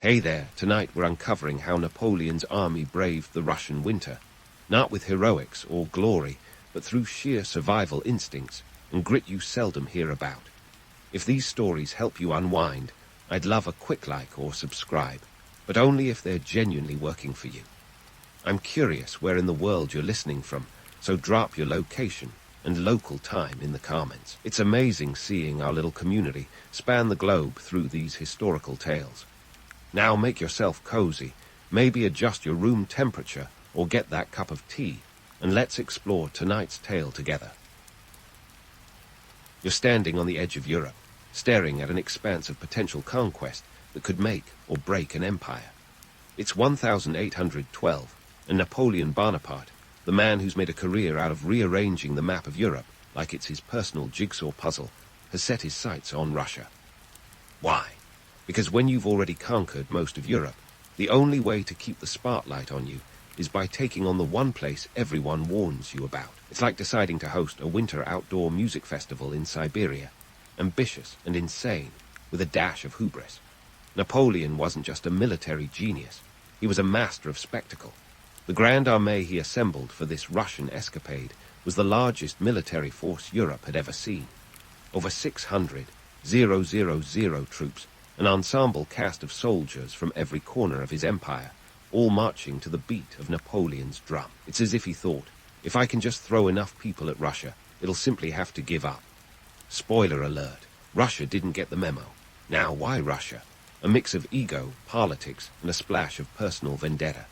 Hey there, tonight we're uncovering how Napoleon's army braved the Russian winter, not with heroics or glory, but through sheer survival instincts and grit you seldom hear about. If these stories help you unwind, I'd love a quick like or subscribe, but only if they're genuinely working for you. I'm curious where in the world you're listening from, so drop your location and local time in the comments. It's amazing seeing our little community span the globe through these historical tales. Now make yourself cozy, maybe adjust your room temperature or get that cup of tea, and let's explore tonight's tale together. You're standing on the edge of Europe, staring at an expanse of potential conquest that could make or break an empire. It's 1812, and Napoleon Bonaparte, the man who's made a career out of rearranging the map of Europe like it's his personal jigsaw puzzle, has set his sights on Russia. Why? Because when you've already conquered most of Europe, the only way to keep the spotlight on you is by taking on the one place everyone warns you about. It's like deciding to host a winter outdoor music festival in Siberia, ambitious and insane, with a dash of hubris. Napoleon wasn't just a military genius, he was a master of spectacle. The Grand Armée he assembled for this Russian escapade was the largest military force Europe had ever seen. Over 600 troops, an ensemble cast of soldiers from every corner of his empire, all marching to the beat of Napoleon's drum. It's as if he thought, if I can just throw enough people at Russia, it'll simply have to give up. Spoiler alert, Russia didn't get the memo. Now, why Russia? A mix of ego, politics, and a splash of personal vendetta.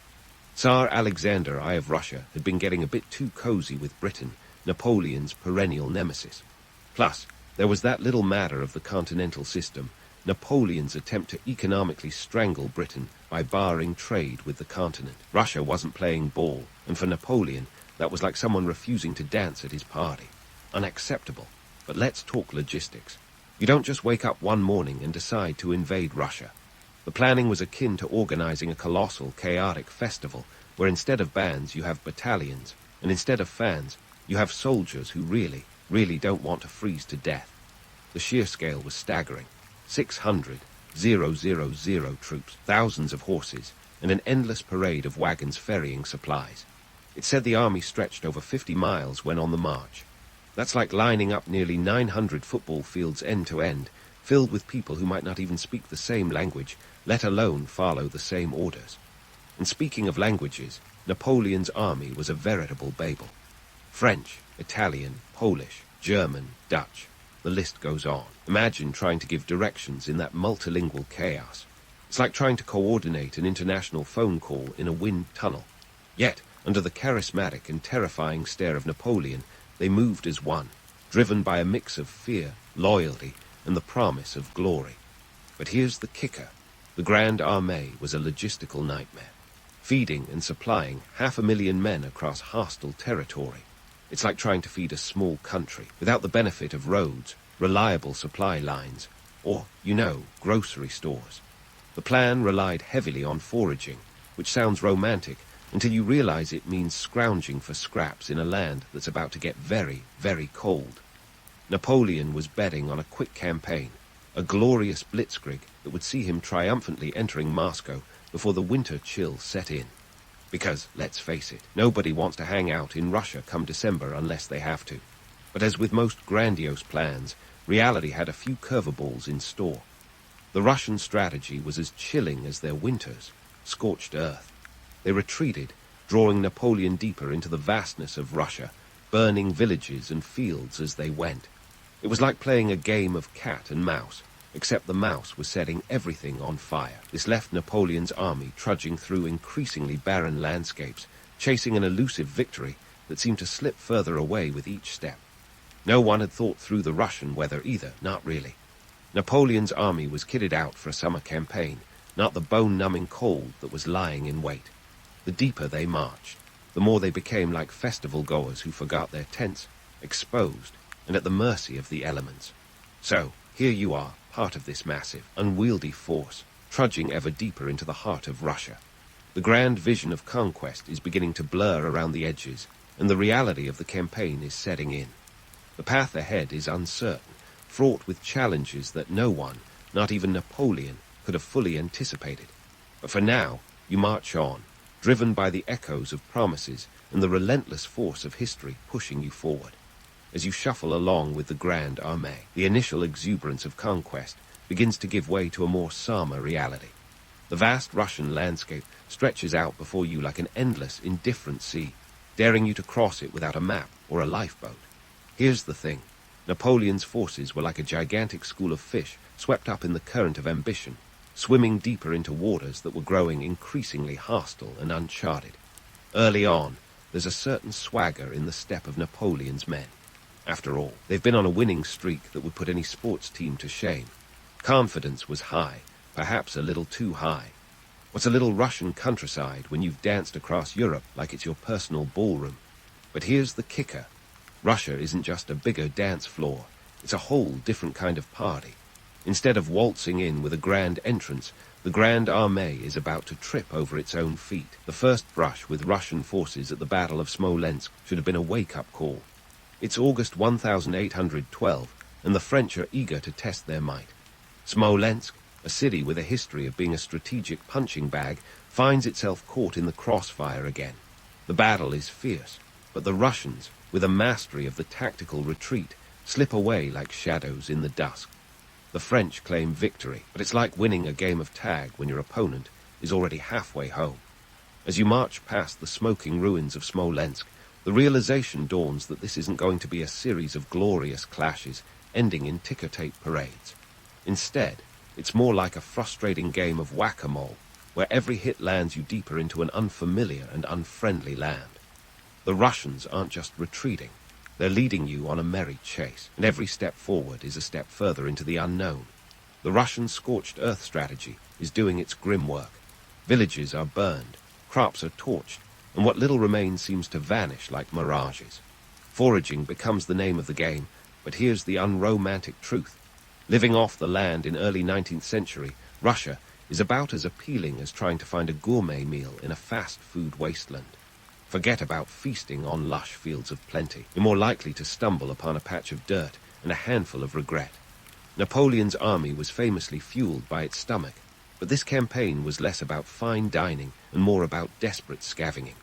Tsar Alexander I of Russia had been getting a bit too cozy with Britain, Napoleon's perennial nemesis. Plus, there was that little matter of the continental system, Napoleon's attempt to economically strangle Britain by barring trade with the continent. Russia wasn't playing ball, and for Napoleon, that was like someone refusing to dance at his party. Unacceptable. But let's talk logistics. You don't just wake up one morning and decide to invade Russia. The planning was akin to organizing a colossal, chaotic festival, where instead of bands you have battalions, and instead of fans, you have soldiers who really don't want to freeze to death. The sheer scale was staggering. 600 troops, thousands of horses, and an endless parade of wagons ferrying supplies. It said the army stretched over 50 miles when on the march. That's like lining up nearly 900 football fields end to end, filled with people who might not even speak the same language, let alone follow the same orders. And speaking of languages, Napoleon's army was a veritable Babel. French, Italian, Polish, German, Dutch. The list goes on. Imagine trying to give directions in that multilingual chaos. It's like trying to coordinate an international phone call in a wind tunnel. Yet, under the charismatic and terrifying stare of Napoleon, they moved as one, driven by a mix of fear, loyalty, and the promise of glory. But here's the kicker. The Grand Armée was a logistical nightmare, feeding and supplying 500,000 men across hostile territory. It's like trying to feed a small country without the benefit of roads, reliable supply lines, or, grocery stores. The plan relied heavily on foraging, which sounds romantic until you realize it means scrounging for scraps in a land that's about to get very, very cold. Napoleon was betting on a quick campaign, a glorious blitzkrieg that would see him triumphantly entering Moscow before the winter chill set in. Because, let's face it, nobody wants to hang out in Russia come December unless they have to. But as with most grandiose plans, reality had a few curveballs in store. The Russian strategy was as chilling as their winters, scorched earth. They retreated, drawing Napoleon deeper into the vastness of Russia, burning villages and fields as they went. It was like playing a game of cat and mouse, except the mouse was setting everything on fire. This left Napoleon's army trudging through increasingly barren landscapes, chasing an elusive victory that seemed to slip further away with each step. No one had thought through the Russian weather either, not really. Napoleon's army was kitted out for a summer campaign, not the bone-numbing cold that was lying in wait. The deeper they marched, the more they became like festival-goers who forgot their tents, exposed, and at the mercy of the elements. So, here you are, part of this massive, unwieldy force, trudging ever deeper into the heart of Russia. The grand vision of conquest is beginning to blur around the edges, and the reality of the campaign is setting in. The path ahead is uncertain, fraught with challenges that no one, not even Napoleon, could have fully anticipated. But for now, you march on, driven by the echoes of promises and the relentless force of history pushing you forward. As you shuffle along with the Grand Armée, the initial exuberance of conquest begins to give way to a more somber reality. The vast Russian landscape stretches out before you like an endless, indifferent sea, daring you to cross it without a map or a lifeboat. Here's the thing. Napoleon's forces were like a gigantic school of fish swept up in the current of ambition, swimming deeper into waters that were growing increasingly hostile and uncharted. Early on, there's a certain swagger in the step of Napoleon's men. After all, they've been on a winning streak that would put any sports team to shame. Confidence was high, perhaps a little too high. What's a little Russian countryside when you've danced across Europe like it's your personal ballroom? But here's the kicker. Russia isn't just a bigger dance floor. It's a whole different kind of party. Instead of waltzing in with a grand entrance, the Grand Armée is about to trip over its own feet. The first brush with Russian forces at the Battle of Smolensk should have been a wake-up call. It's August 1812, and the French are eager to test their might. Smolensk, a city with a history of being a strategic punching bag, finds itself caught in the crossfire again. The battle is fierce, but the Russians, with a mastery of the tactical retreat, slip away like shadows in the dusk. The French claim victory, but it's like winning a game of tag when your opponent is already halfway home. As you march past the smoking ruins of Smolensk, the realization dawns that this isn't going to be a series of glorious clashes ending in ticker-tape parades. Instead, it's more like a frustrating game of whack-a-mole, where every hit lands you deeper into an unfamiliar and unfriendly land. The Russians aren't just retreating, they're leading you on a merry chase, and every step forward is a step further into the unknown. The Russian scorched earth strategy is doing its grim work. Villages are burned, crops are torched, and what little remains seems to vanish like mirages. Foraging becomes the name of the game, but here's the unromantic truth. Living off the land in early 19th century, Russia is about as appealing as trying to find a gourmet meal in a fast food wasteland. Forget about feasting on lush fields of plenty. You're more likely to stumble upon a patch of dirt and a handful of regret. Napoleon's army was famously fueled by its stomach, but this campaign was less about fine dining and more about desperate scavenging.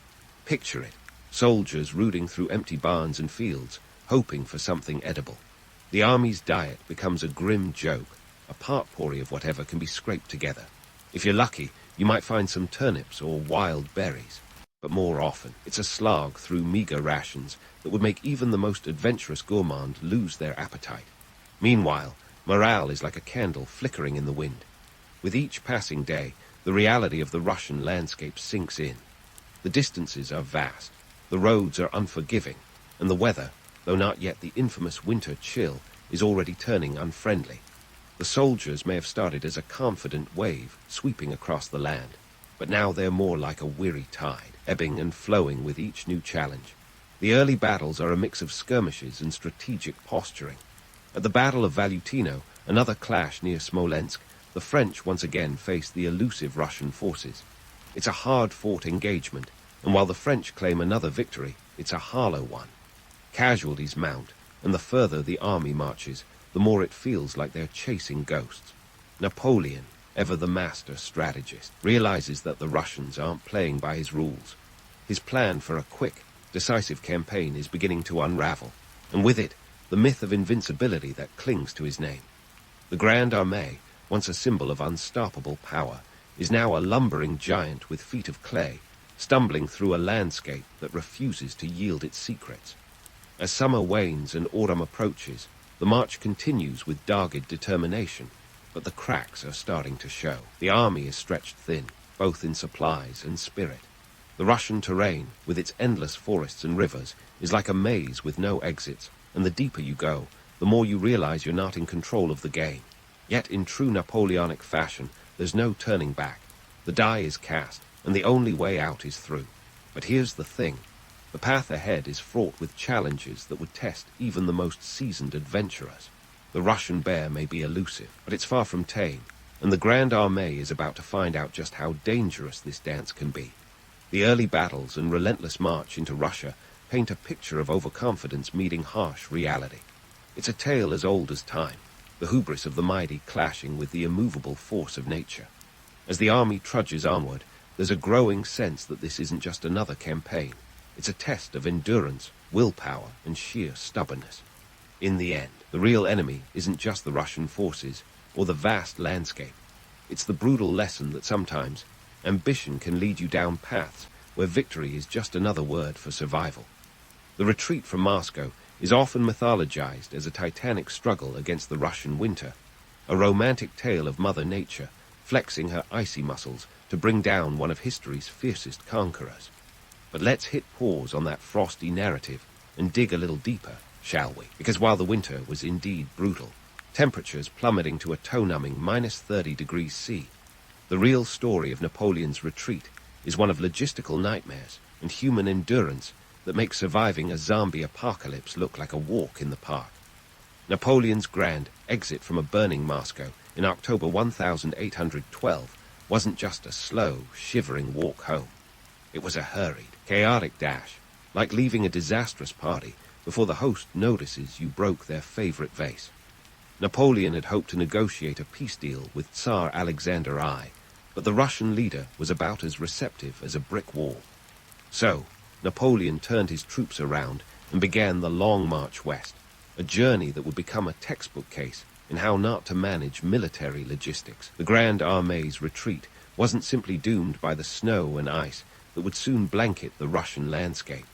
Picture it, soldiers rooting through empty barns and fields, hoping for something edible. The army's diet becomes a grim joke, a potpourri of whatever can be scraped together. If you're lucky, you might find some turnips or wild berries. But more often, it's a slog through meager rations that would make even the most adventurous gourmand lose their appetite. Meanwhile, morale is like a candle flickering in the wind. With each passing day, the reality of the Russian landscape sinks in. The distances are vast, the roads are unforgiving, and the weather, though not yet the infamous winter chill, is already turning unfriendly. The soldiers may have started as a confident wave sweeping across the land, but now they're more like a weary tide, ebbing and flowing with each new challenge. The early battles are a mix of skirmishes and strategic posturing. At the Battle of Valutino, another clash near Smolensk, the French once again faced the elusive Russian forces. It's a hard-fought engagement, and while the French claim another victory, it's a hollow one. Casualties mount, and the further the army marches, the more it feels like they're chasing ghosts. Napoleon, ever the master strategist, realizes that the Russians aren't playing by his rules. His plan for a quick, decisive campaign is beginning to unravel, and with it, the myth of invincibility that clings to his name. The Grand Armée, once a symbol of unstoppable power, is now a lumbering giant with feet of clay, stumbling through a landscape that refuses to yield its secrets. As summer wanes and autumn approaches, the march continues with dogged determination, but the cracks are starting to show. The army is stretched thin, both in supplies and spirit. The Russian terrain, with its endless forests and rivers, is like a maze with no exits, and the deeper you go, the more you realize you're not in control of the game. Yet in true Napoleonic fashion, there's no turning back. The die is cast, and the only way out is through. But here's the thing. The path ahead is fraught with challenges that would test even the most seasoned adventurers. The Russian bear may be elusive, but it's far from tame, and the Grand Armée is about to find out just how dangerous this dance can be. The early battles and relentless march into Russia paint a picture of overconfidence meeting harsh reality. It's a tale as old as time, the hubris of the mighty clashing with the immovable force of nature. As the army trudges onward, there's a growing sense that this isn't just another campaign. It's a test of endurance, willpower, and sheer stubbornness. In the end, the real enemy isn't just the Russian forces or the vast landscape. It's the brutal lesson that sometimes ambition can lead you down paths where victory is just another word for survival. The retreat from Moscow is often mythologized as a titanic struggle against the Russian winter, a romantic tale of Mother Nature flexing her icy muscles to bring down one of history's fiercest conquerors. But let's hit pause on that frosty narrative and dig a little deeper, shall we? Because while the winter was indeed brutal, temperatures plummeting to a toe-numbing -30 degrees C, the real story of Napoleon's retreat is one of logistical nightmares and human endurance that makes surviving a zombie apocalypse look like a walk in the park. Napoleon's grand exit from a burning Moscow in October 1812 wasn't just a slow, shivering walk home. It was a hurried, chaotic dash, like leaving a disastrous party before the host notices you broke their favorite vase. Napoleon had hoped to negotiate a peace deal with Tsar Alexander I, but the Russian leader was about as receptive as a brick wall. So, Napoleon turned his troops around and began the long march west, a journey that would become a textbook case in how not to manage military logistics. The Grand Armée's retreat wasn't simply doomed by the snow and ice that would soon blanket the Russian landscape.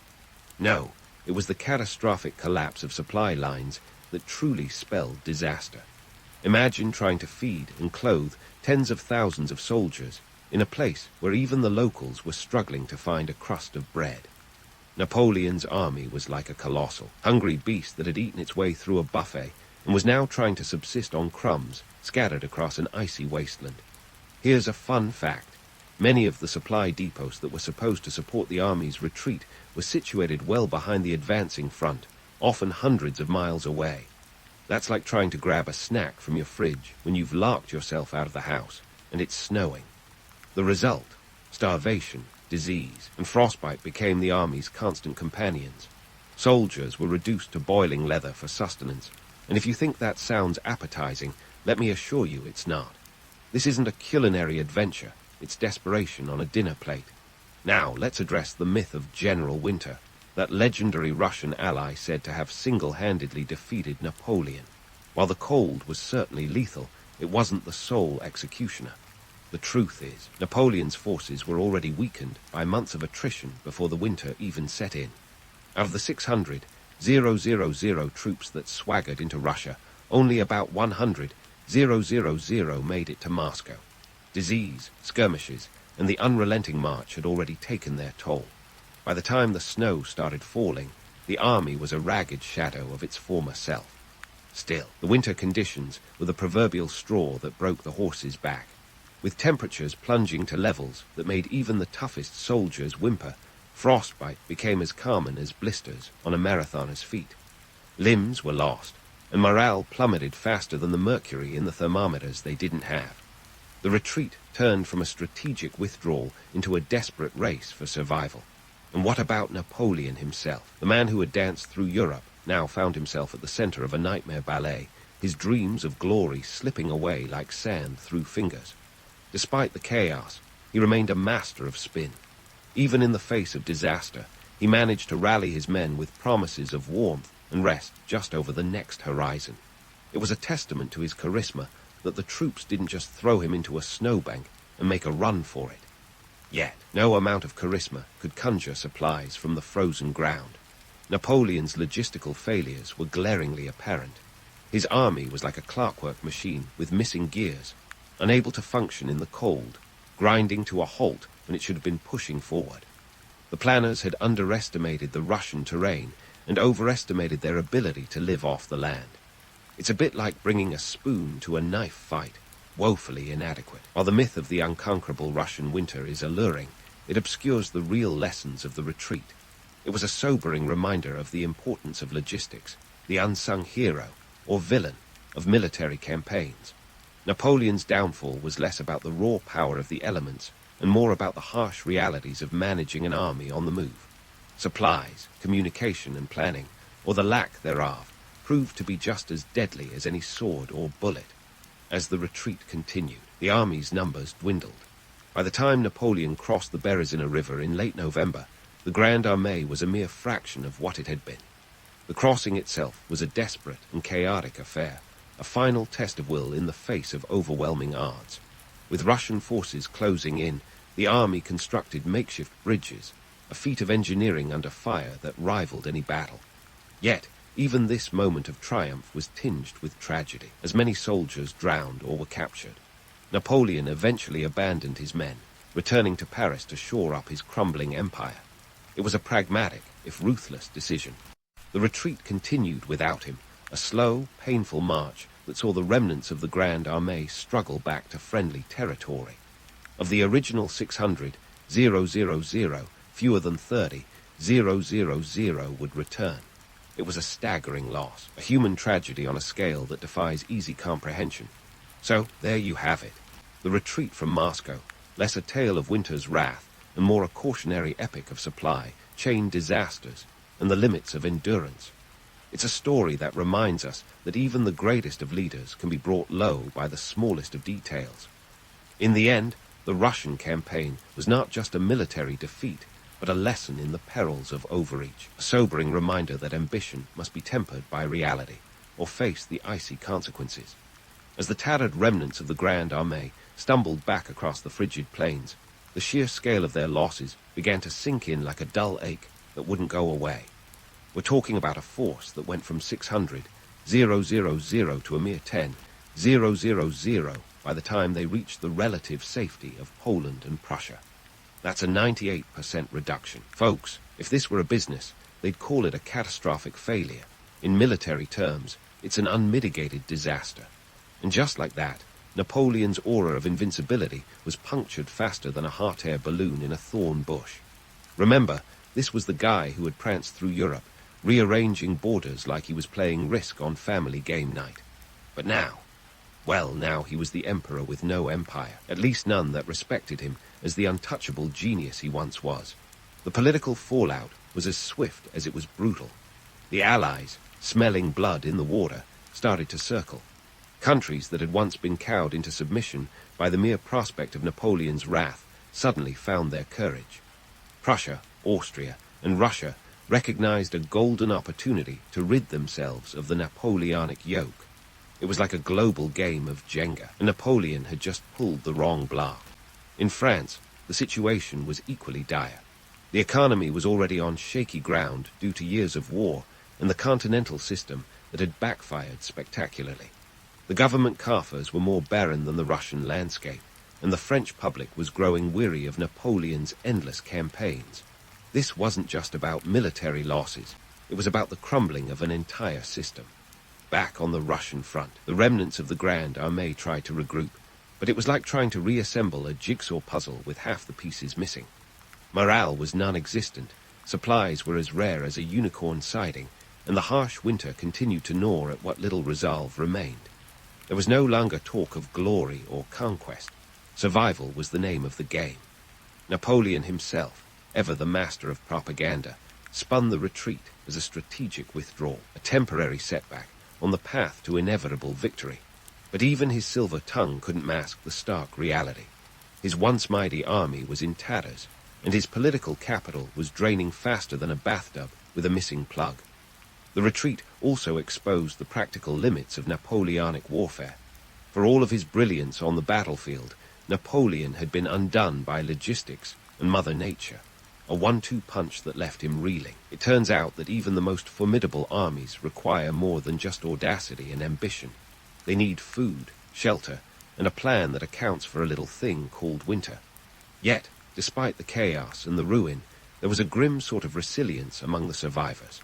No, it was the catastrophic collapse of supply lines that truly spelled disaster. Imagine trying to feed and clothe tens of thousands of soldiers in a place where even the locals were struggling to find a crust of bread. Napoleon's army was like a colossal, hungry beast that had eaten its way through a buffet and was now trying to subsist on crumbs scattered across an icy wasteland. Here's a fun fact. Many of the supply depots that were supposed to support the army's retreat were situated well behind the advancing front, often hundreds of miles away. That's like trying to grab a snack from your fridge when you've locked yourself out of the house and it's snowing. The result? Starvation, disease, and frostbite became the army's constant companions. Soldiers were reduced to boiling leather for sustenance, and if you think that sounds appetizing, let me assure you it's not. This isn't a culinary adventure, it's desperation on a dinner plate. Now, let's address the myth of General Winter, that legendary Russian ally said to have single-handedly defeated Napoleon. While the cold was certainly lethal, it wasn't the sole executioner. The truth is, Napoleon's forces were already weakened by months of attrition before the winter even set in. Out of the 600,000 troops that swaggered into Russia, only about 100,000 made it to Moscow. Disease, skirmishes, and the unrelenting march had already taken their toll. By the time the snow started falling, the army was a ragged shadow of its former self. Still, the winter conditions were the proverbial straw that broke the horse's back. With temperatures plunging to levels that made even the toughest soldiers whimper, frostbite became as common as blisters on a marathoner's feet. Limbs were lost, and morale plummeted faster than the mercury in the thermometers they didn't have. The retreat turned from a strategic withdrawal into a desperate race for survival. And what about Napoleon himself? The man who had danced through Europe now found himself at the center of a nightmare ballet, his dreams of glory slipping away like sand through fingers. Despite the chaos, he remained a master of spin. Even in the face of disaster, he managed to rally his men with promises of warmth and rest just over the next horizon. It was a testament to his charisma that the troops didn't just throw him into a snowbank and make a run for it. Yet, no amount of charisma could conjure supplies from the frozen ground. Napoleon's logistical failures were glaringly apparent. His army was like a clockwork machine with missing gears, unable to function in the cold, grinding to a halt when it should have been pushing forward. The planners had underestimated the Russian terrain and overestimated their ability to live off the land. It's a bit like bringing a spoon to a knife fight, woefully inadequate. While the myth of the unconquerable Russian winter is alluring, it obscures the real lessons of the retreat. It was a sobering reminder of the importance of logistics, the unsung hero, or villain, of military campaigns. Napoleon's downfall was less about the raw power of the elements and more about the harsh realities of managing an army on the move. Supplies, communication and planning, or the lack thereof, proved to be just as deadly as any sword or bullet. As the retreat continued, the army's numbers dwindled. By the time Napoleon crossed the Berezina River in late November, the Grande Armée was a mere fraction of what it had been. The crossing itself was a desperate and chaotic affair, a final test of will in the face of overwhelming odds. With Russian forces closing in, the army constructed makeshift bridges, a feat of engineering under fire that rivaled any battle. Yet, even this moment of triumph was tinged with tragedy, as many soldiers drowned or were captured. Napoleon eventually abandoned his men, returning to Paris to shore up his crumbling empire. It was a pragmatic, if ruthless, decision. The retreat continued without him, a slow, painful march that saw the remnants of the Grande Armée struggle back to friendly territory. Of the original 600, 000, fewer than 30, 000 would return. It was a staggering loss, a human tragedy on a scale that defies easy comprehension. So, there you have it. The retreat from Moscow, less a tale of winter's wrath and more a cautionary epic of supply, chain disasters, and the limits of endurance. It's a story that reminds us that even the greatest of leaders can be brought low by the smallest of details. In the end, the Russian campaign was not just a military defeat, but a lesson in the perils of overreach, a sobering reminder that ambition must be tempered by reality, or face the icy consequences. As the tattered remnants of the Grande Armée stumbled back across the frigid plains, the sheer scale of their losses began to sink in like a dull ache that wouldn't go away. We're talking about a force that went from 600, 000 to a mere 10, 000 by the time they reached the relative safety of Poland and Prussia. That's a 98% reduction. Folks, if this were a business, they'd call it a catastrophic failure. In military terms, it's an unmitigated disaster. And just like that, Napoleon's aura of invincibility was punctured faster than a hot air balloon in a thorn bush. Remember, this was the guy who had pranced through Europe, rearranging borders like he was playing Risk on family game night. But now, well, now he was the emperor with no empire, at least none that respected him as the untouchable genius he once was. The political fallout was as swift as it was brutal. The Allies, smelling blood in the water, started to circle. Countries that had once been cowed into submission by the mere prospect of Napoleon's wrath suddenly found their courage. Prussia, Austria, and Russia recognized a golden opportunity to rid themselves of the Napoleonic yoke. It was like a global game of Jenga, and Napoleon had just pulled the wrong block. In France, the situation was equally dire. The economy was already on shaky ground due to years of war and the continental system that had backfired spectacularly. The government coffers were more barren than the Russian landscape, and the French public was growing weary of Napoleon's endless campaigns. This wasn't just about military losses. It was about the crumbling of an entire system. Back on the Russian front, the remnants of the Grande Armée tried to regroup, but it was like trying to reassemble a jigsaw puzzle with half the pieces missing. Morale was non-existent, supplies were as rare as a unicorn sighting, and the harsh winter continued to gnaw at what little resolve remained. There was no longer talk of glory or conquest. Survival was the name of the game. Napoleon himself, ever the master of propaganda, spun the retreat as a strategic withdrawal, a temporary setback on the path to inevitable victory. But even his silver tongue couldn't mask the stark reality. His once mighty army was in tatters, and his political capital was draining faster than a bathtub with a missing plug. The retreat also exposed the practical limits of Napoleonic warfare. For all of his brilliance on the battlefield, Napoleon had been undone by logistics and Mother Nature, a 1-2 punch that left him reeling. It turns out that even the most formidable armies require more than just audacity and ambition. They need food, shelter, and a plan that accounts for a little thing called winter. Yet, despite the chaos and the ruin, there was a grim sort of resilience among the survivors.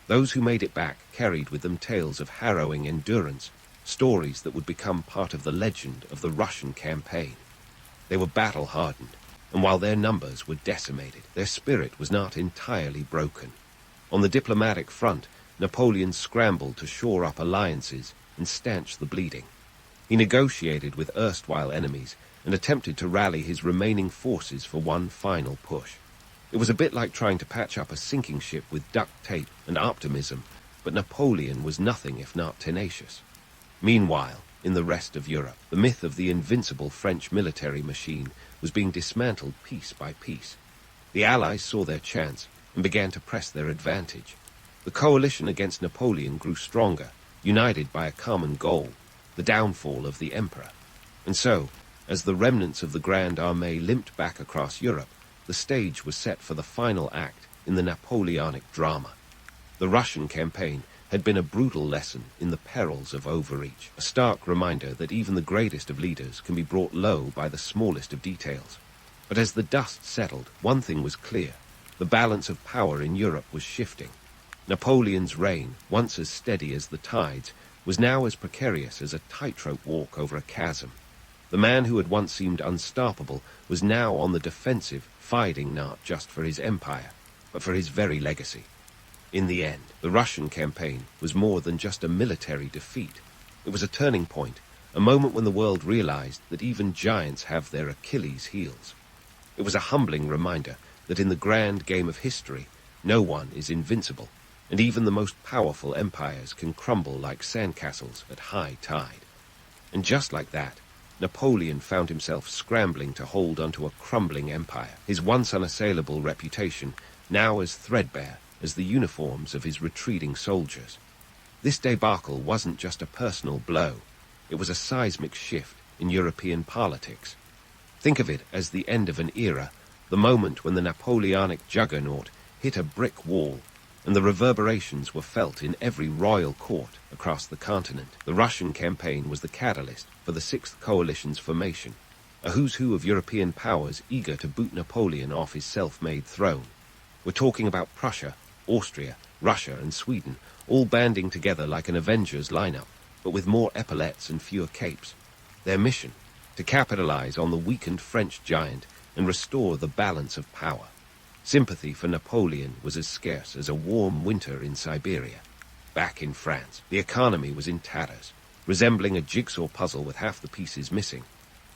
Those who made it back carried with them tales of harrowing endurance, stories that would become part of the legend of the Russian campaign. They were battle-hardened, and while their numbers were decimated, their spirit was not entirely broken. On the diplomatic front, Napoleon scrambled to shore up alliances and stanch the bleeding. He negotiated with erstwhile enemies and attempted to rally his remaining forces for one final push. It was a bit like trying to patch up a sinking ship with duct tape and optimism, but Napoleon was nothing if not tenacious. Meanwhile, in the rest of Europe. The myth of the invincible French military machine was being dismantled piece by piece. The Allies saw their chance and began to press their advantage. The coalition against Napoleon grew stronger, united by a common goal, the downfall of the emperor. And so, as the remnants of the Grande Armée limped back across Europe, the stage was set for the final act in the Napoleonic drama. The Russian campaign had been a brutal lesson in the perils of overreach, a stark reminder that even the greatest of leaders can be brought low by the smallest of details. But as the dust settled, one thing was clear. The balance of power in Europe was shifting. Napoleon's reign, once as steady as the tides, was now as precarious as a tightrope walk over a chasm. The man who had once seemed unstoppable was now on the defensive, fighting not just for his empire, but for his very legacy. In the end, the Russian campaign was more than just a military defeat. It was a turning point, a moment when the world realized that even giants have their Achilles heels. It was a humbling reminder that in the grand game of history, no one is invincible, and even the most powerful empires can crumble like sandcastles at high tide. And just like that, Napoleon found himself scrambling to hold onto a crumbling empire, his once unassailable reputation now as threadbare as the uniforms of his retreating soldiers. This debacle wasn't just a personal blow, it was a seismic shift in European politics. Think of it as the end of an era, the moment when the Napoleonic juggernaut hit a brick wall, and the reverberations were felt in every royal court across the continent. The Russian campaign was the catalyst for the Sixth Coalition's formation, a who's who of European powers eager to boot Napoleon off his self-made throne. We're talking about Prussia, Austria, Russia and Sweden, all banding together like an Avengers lineup, but with more epaulettes and fewer capes. Their mission, to capitalize on the weakened French giant and restore the balance of power. Sympathy for Napoleon was as scarce as a warm winter in Siberia. Back in France, the economy was in tatters, resembling a jigsaw puzzle with half the pieces missing.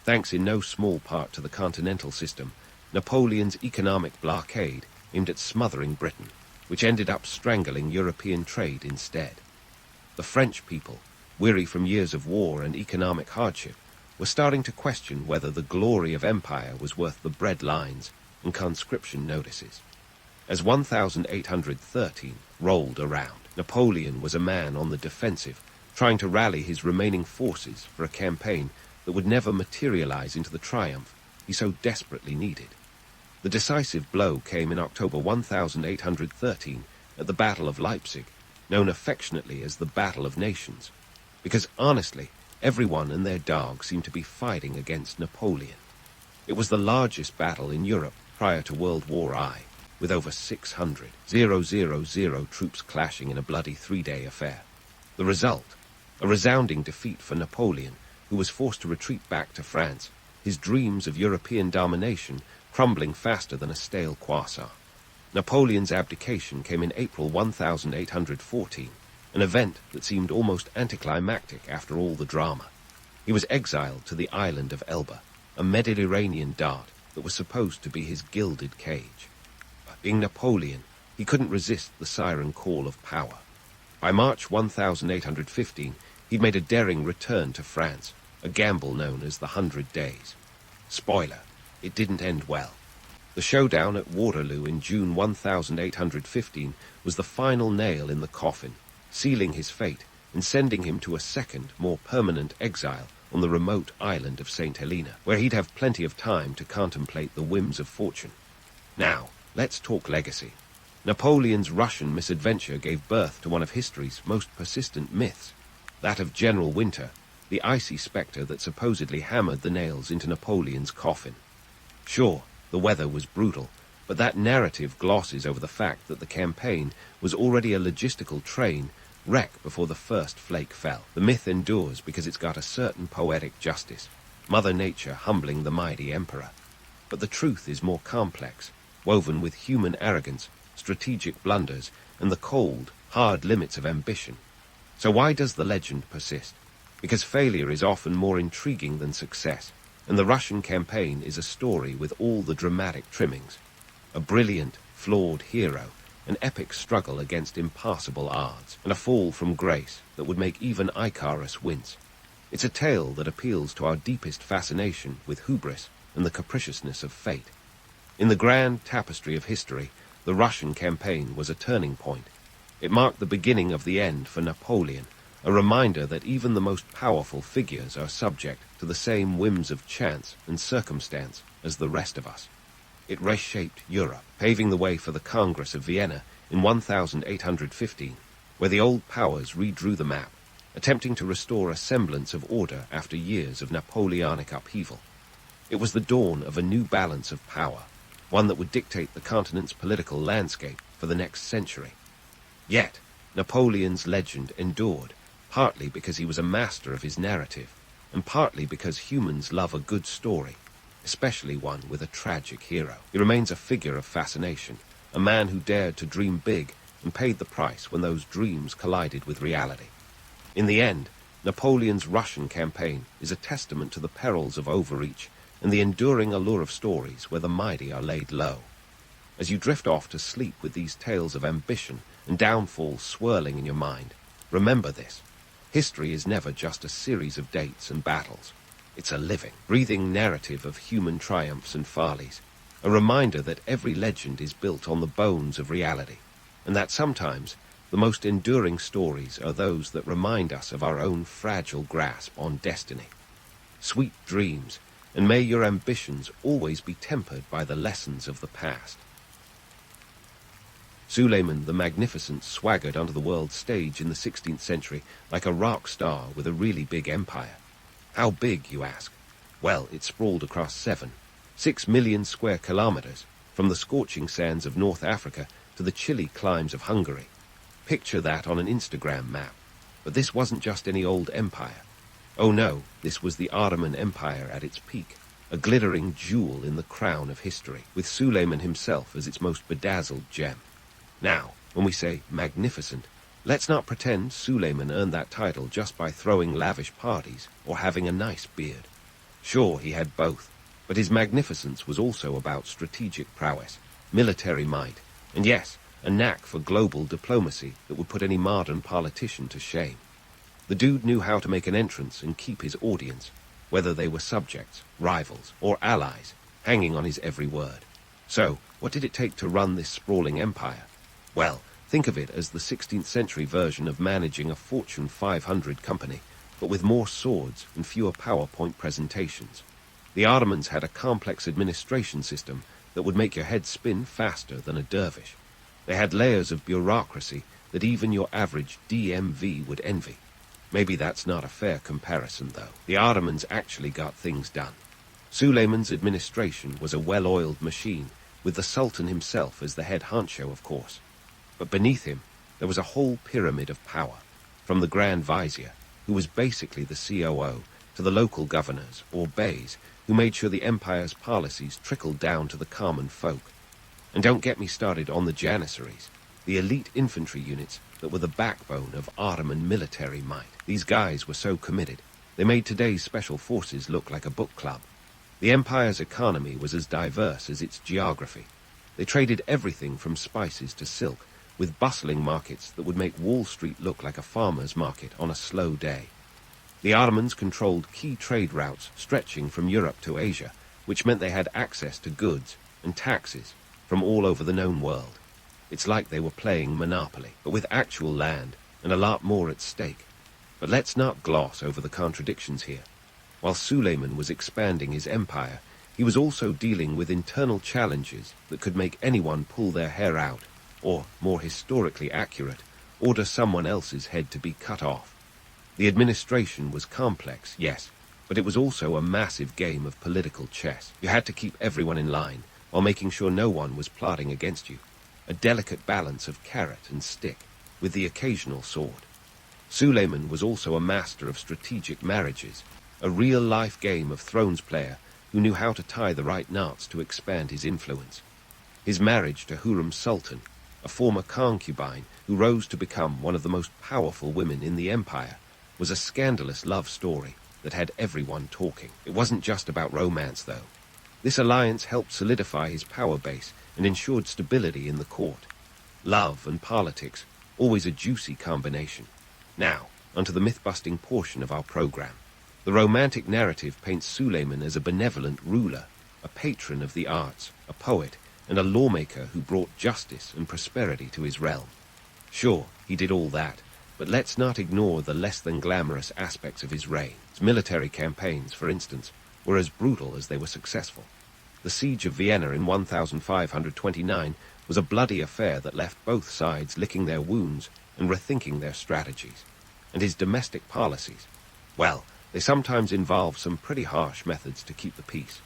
Thanks in no small part to the continental system, Napoleon's economic blockade aimed at smothering Britain, which ended up strangling European trade instead. The French people, weary from years of war and economic hardship, were starting to question whether the glory of empire was worth the bread lines and conscription notices. As 1813 rolled around, Napoleon was a man on the defensive, trying to rally his remaining forces for a campaign that would never materialize into the triumph he so desperately needed. The decisive blow came in October 1813 at the Battle of Leipzig, known affectionately as the Battle of Nations, because honestly, everyone and their dog seemed to be fighting against Napoleon. It was the largest battle in Europe prior to World War I, with over 600,000 troops clashing in a bloody three-day affair. The result, a resounding defeat for Napoleon, who was forced to retreat back to France, his dreams of European domination crumbling faster than a stale croissant. Napoleon's abdication came in April 1814, an event that seemed almost anticlimactic after all the drama. He was exiled to the island of Elba, a Mediterranean dart that was supposed to be his gilded cage. But being Napoleon, he couldn't resist the siren call of power. By March 1815, he'd made a daring return to France, a gamble known as the 100 Days. Spoiler, it didn't end well. The showdown at Waterloo in June 1815 was the final nail in the coffin, sealing his fate and sending him to a second, more permanent exile on the remote island of St. Helena, where he'd have plenty of time to contemplate the whims of fortune. Now, let's talk legacy. Napoleon's Russian misadventure gave birth to one of history's most persistent myths, that of General Winter, the icy spectre that supposedly hammered the nails into Napoleon's coffin. Sure, the weather was brutal, but that narrative glosses over the fact that the campaign was already a logistical train wreck before the first flake fell. The myth endures because it's got a certain poetic justice, Mother Nature humbling the mighty emperor. But the truth is more complex, woven with human arrogance, strategic blunders, and the cold, hard limits of ambition. So why does the legend persist? Because failure is often more intriguing than success, and the Russian campaign is a story with all the dramatic trimmings. A brilliant, flawed hero, an epic struggle against impassable odds, and a fall from grace that would make even Icarus wince. It's a tale that appeals to our deepest fascination with hubris and the capriciousness of fate. In the grand tapestry of history, the Russian campaign was a turning point. It marked the beginning of the end for Napoleon, a reminder that even the most powerful figures are subject to the same whims of chance and circumstance as the rest of us. It reshaped Europe, paving the way for the Congress of Vienna in 1815, where the old powers redrew the map, attempting to restore a semblance of order after years of Napoleonic upheaval. It was the dawn of a new balance of power, one that would dictate the continent's political landscape for the next century. Yet, Napoleon's legend endured, partly because he was a master of his narrative, and partly because humans love a good story, especially one with a tragic hero. He remains a figure of fascination, a man who dared to dream big and paid the price when those dreams collided with reality. In the end, Napoleon's Russian campaign is a testament to the perils of overreach and the enduring allure of stories where the mighty are laid low. As you drift off to sleep with these tales of ambition and downfall swirling in your mind, remember this. History is never just a series of dates and battles. It's a living, breathing narrative of human triumphs and follies, a reminder that every legend is built on the bones of reality, and that sometimes the most enduring stories are those that remind us of our own fragile grasp on destiny. Sweet dreams, and may your ambitions always be tempered by the lessons of the past. Suleiman the Magnificent swaggered onto the world stage in the 16th century like a rock star with a really big empire. How big, you ask? Well, it sprawled across 6 million square kilometers, from the scorching sands of North Africa to the chilly climes of Hungary. Picture that on an Instagram map. But this wasn't just any old empire. Oh no, this was the Ottoman Empire at its peak, a glittering jewel in the crown of history, with Suleiman himself as its most bedazzled gem. Now, when we say magnificent, let's not pretend Suleiman earned that title just by throwing lavish parties or having a nice beard. Sure, he had both, but his magnificence was also about strategic prowess, military might, and yes, a knack for global diplomacy that would put any modern politician to shame. The dude knew how to make an entrance and keep his audience, whether they were subjects, rivals, or allies, hanging on his every word. So, what did it take to run this sprawling empire? Well, think of it as the 16th century version of managing a Fortune 500 company, but with more swords and fewer PowerPoint presentations. The Ottomans had a complex administration system that would make your head spin faster than a dervish. They had layers of bureaucracy that even your average DMV would envy. Maybe that's not a fair comparison, though. The Ottomans actually got things done. Suleiman's administration was a well-oiled machine, with the Sultan himself as the head honcho, of course. But beneath him, there was a whole pyramid of power, from the Grand Vizier, who was basically the COO, to the local governors, or beys, who made sure the empire's policies trickled down to the common folk. And don't get me started on the Janissaries, the elite infantry units that were the backbone of Ottoman military might. These guys were so committed, they made today's special forces look like a book club. The empire's economy was as diverse as its geography. They traded everything from spices to silk, with bustling markets that would make Wall Street look like a farmer's market on a slow day. The Ottomans controlled key trade routes stretching from Europe to Asia, which meant they had access to goods and taxes from all over the known world. It's like they were playing Monopoly, but with actual land and a lot more at stake. But let's not gloss over the contradictions here. While Suleiman was expanding his empire, he was also dealing with internal challenges that could make anyone pull their hair out, or, more historically accurate, order someone else's head to be cut off. The administration was complex, yes, but it was also a massive game of political chess. You had to keep everyone in line, while making sure no one was plotting against you. A delicate balance of carrot and stick, with the occasional sword. Suleiman was also a master of strategic marriages, a real-life Game of Thrones player who knew how to tie the right knots to expand his influence. His marriage to Hurrem Sultan, a former concubine who rose to become one of the most powerful women in the empire, was a scandalous love story that had everyone talking. It wasn't just about romance, though. This alliance helped solidify his power base and ensured stability in the court. Love and politics, always a juicy combination. Now, onto the myth-busting portion of our program. The romantic narrative paints Suleiman as a benevolent ruler, a patron of the arts, a poet, and a lawmaker who brought justice and prosperity to his realm. Sure, he did all that, but let's not ignore the less than glamorous aspects of his reign. His military campaigns, for instance, were as brutal as they were successful. The siege of Vienna in 1529 was a bloody affair that left both sides licking their wounds and rethinking their strategies. And his domestic policies, well, they sometimes involved some pretty harsh methods to keep the peace.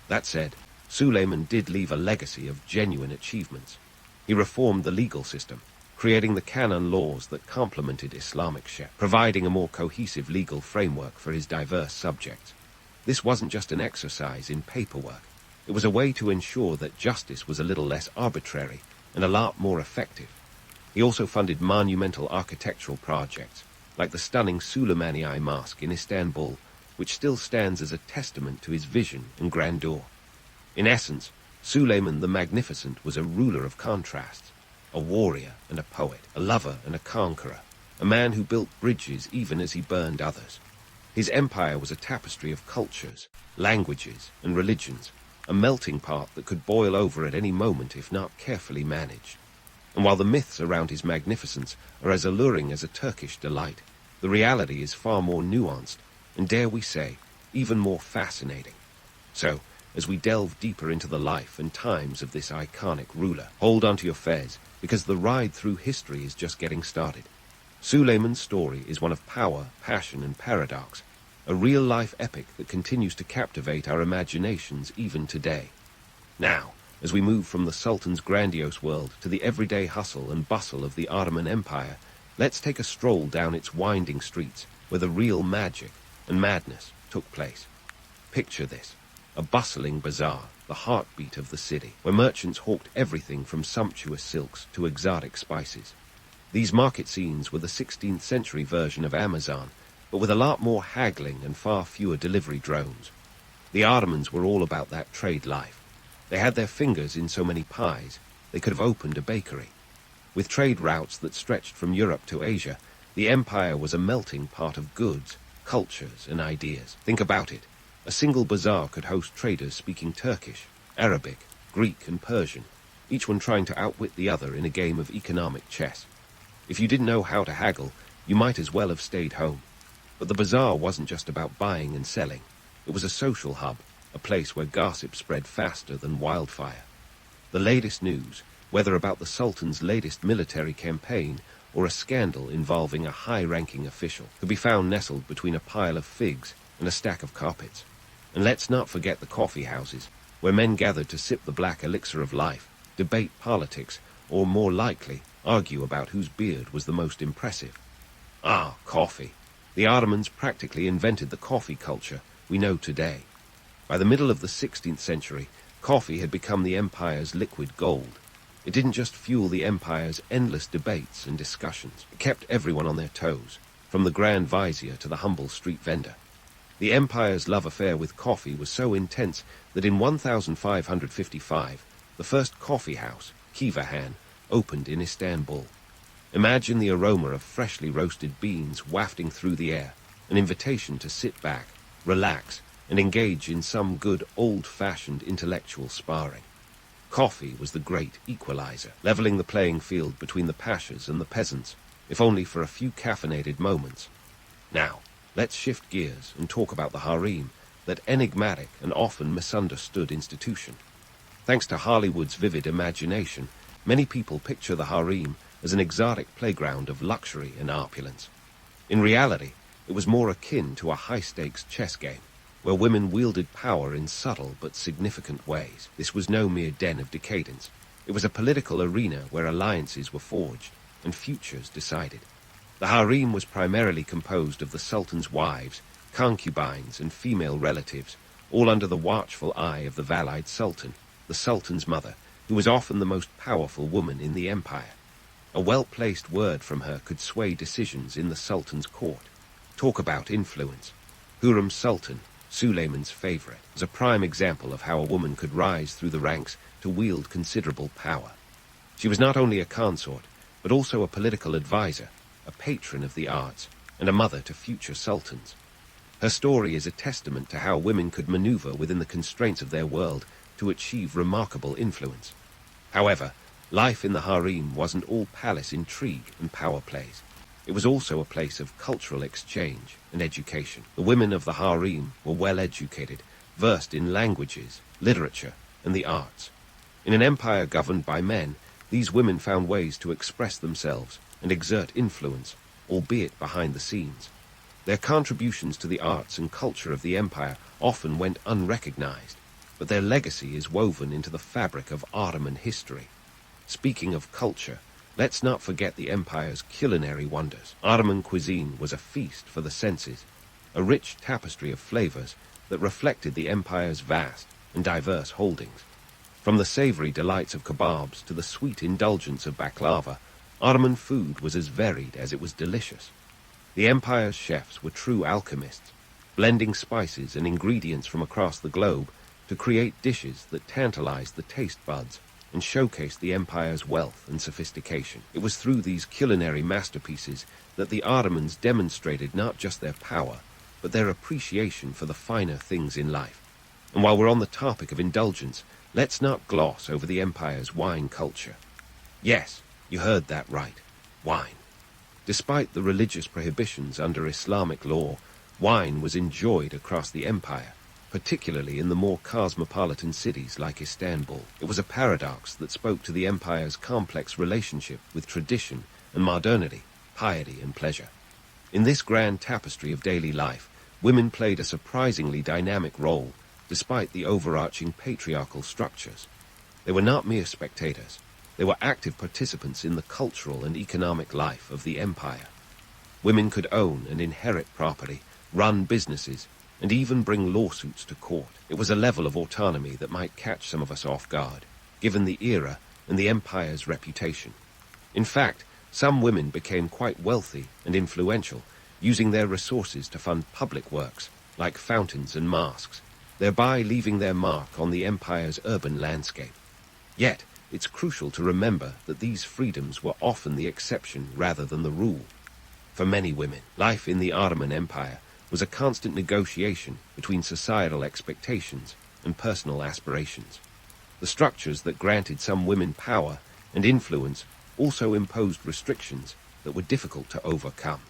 That said, Suleiman did leave a legacy of genuine achievements. He reformed the legal system, creating the canon laws that complemented Islamic Sharia, providing a more cohesive legal framework for his diverse subjects. This wasn't just an exercise in paperwork. It was a way to ensure that justice was a little less arbitrary and a lot more effective. He also funded monumental architectural projects, like the stunning Suleimani Mosque in Istanbul, which still stands as a testament to his vision and grandeur. In essence, Suleiman the Magnificent was a ruler of contrasts, a warrior and a poet, a lover and a conqueror, a man who built bridges even as he burned others. His empire was a tapestry of cultures, languages, and religions, a melting pot that could boil over at any moment if not carefully managed. And while the myths around his magnificence are as alluring as a Turkish delight, the reality is far more nuanced, and dare we say, even more fascinating. So, as we delve deeper into the life and times of this iconic ruler, hold on to your fez, because the ride through history is just getting started. Suleiman's story is one of power, passion, and paradox, a real-life epic that continues to captivate our imaginations even today. Now, as we move from the Sultan's grandiose world to the everyday hustle and bustle of the Ottoman Empire, let's take a stroll down its winding streets where the real magic and madness took place. Picture this, a bustling bazaar, the heartbeat of the city, where merchants hawked everything from sumptuous silks to exotic spices. These market scenes were the 16th century version of Amazon, but with a lot more haggling and far fewer delivery drones. The Ottomans were all about that trade life. They had their fingers in so many pies, they could have opened a bakery. With trade routes that stretched from Europe to Asia, the empire was a melting pot of goods, cultures, and ideas. Think about it. A single bazaar could host traders speaking Turkish, Arabic, Greek, and Persian, each one trying to outwit the other in a game of economic chess. If you didn't know how to haggle, you might as well have stayed home. But the bazaar wasn't just about buying and selling. It was a social hub, a place where gossip spread faster than wildfire. The latest news, whether about the Sultan's latest military campaign or a scandal involving a high-ranking official, could be found nestled between a pile of figs and a stack of carpets. And let's not forget the coffee houses, where men gathered to sip the black elixir of life, debate politics, or more likely, argue about whose beard was the most impressive. Ah, coffee. The Ottomans practically invented the coffee culture we know today. By the middle of the 16th century, coffee had become the empire's liquid gold. It didn't just fuel the empire's endless debates and discussions. It kept everyone on their toes, from the Grand Vizier to the humble street vendor. The empire's love affair with coffee was so intense that in 1555, the first coffee house, Kivahan, opened in Istanbul. Imagine the aroma of freshly roasted beans wafting through the air, an invitation to sit back, relax, and engage in some good old-fashioned intellectual sparring. Coffee was the great equalizer, leveling the playing field between the pashas and the peasants, if only for a few caffeinated moments. Now, let's shift gears and talk about the harem, that enigmatic and often misunderstood institution. Thanks to Hollywood's vivid imagination, many people picture the harem as an exotic playground of luxury and opulence. In reality, it was more akin to a high-stakes chess game, where women wielded power in subtle but significant ways. This was no mere den of decadence. It was a political arena where alliances were forged and futures decided. The harem was primarily composed of the Sultan's wives, concubines, and female relatives, all under the watchful eye of the Valide Sultan, the Sultan's mother, who was often the most powerful woman in the empire. A well-placed word from her could sway decisions in the Sultan's court. Talk about influence. Hurrem Sultan, Suleiman's favorite, was a prime example of how a woman could rise through the ranks to wield considerable power. She was not only a consort, but also a political advisor, a patron of the arts, and a mother to future sultans. Her story is a testament to how women could maneuver within the constraints of their world to achieve remarkable influence. However, life in the harem wasn't all palace intrigue and power plays. It was also a place of cultural exchange and education. The women of the harem were well educated, versed in languages, literature, and the arts. In an empire governed by men, these women found ways to express themselves and exert influence, albeit behind the scenes. Their contributions to the arts and culture of the empire often went unrecognized, but their legacy is woven into the fabric of Ottoman history. Speaking of culture, let's not forget the empire's culinary wonders. Ottoman cuisine was a feast for the senses, a rich tapestry of flavors that reflected the empire's vast and diverse holdings. From the savory delights of kebabs to the sweet indulgence of baklava, Ottoman food was as varied as it was delicious. The empire's chefs were true alchemists, blending spices and ingredients from across the globe to create dishes that tantalized the taste buds and showcased the empire's wealth and sophistication. It was through these culinary masterpieces that the Ottomans demonstrated not just their power, but their appreciation for the finer things in life. And while we're on the topic of indulgence, let's not gloss over the empire's wine culture. Yes, you heard that right, wine. Despite the religious prohibitions under Islamic law, wine was enjoyed across the empire, particularly in the more cosmopolitan cities like Istanbul. It was a paradox that spoke to the empire's complex relationship with tradition and modernity, piety and pleasure. In this grand tapestry of daily life, women played a surprisingly dynamic role, despite the overarching patriarchal structures. They were not mere spectators. They were active participants in the cultural and economic life of the empire. Women could own and inherit property, run businesses, and even bring lawsuits to court. It was a level of autonomy that might catch some of us off guard, given the era and the empire's reputation. In fact, some women became quite wealthy and influential, using their resources to fund public works, like fountains and mosques, thereby leaving their mark on the empire's urban landscape. Yet, it's crucial to remember that these freedoms were often the exception rather than the rule. For many women, life in the Ottoman Empire was a constant negotiation between societal expectations and personal aspirations. The structures that granted some women power and influence also imposed restrictions that were difficult to overcome.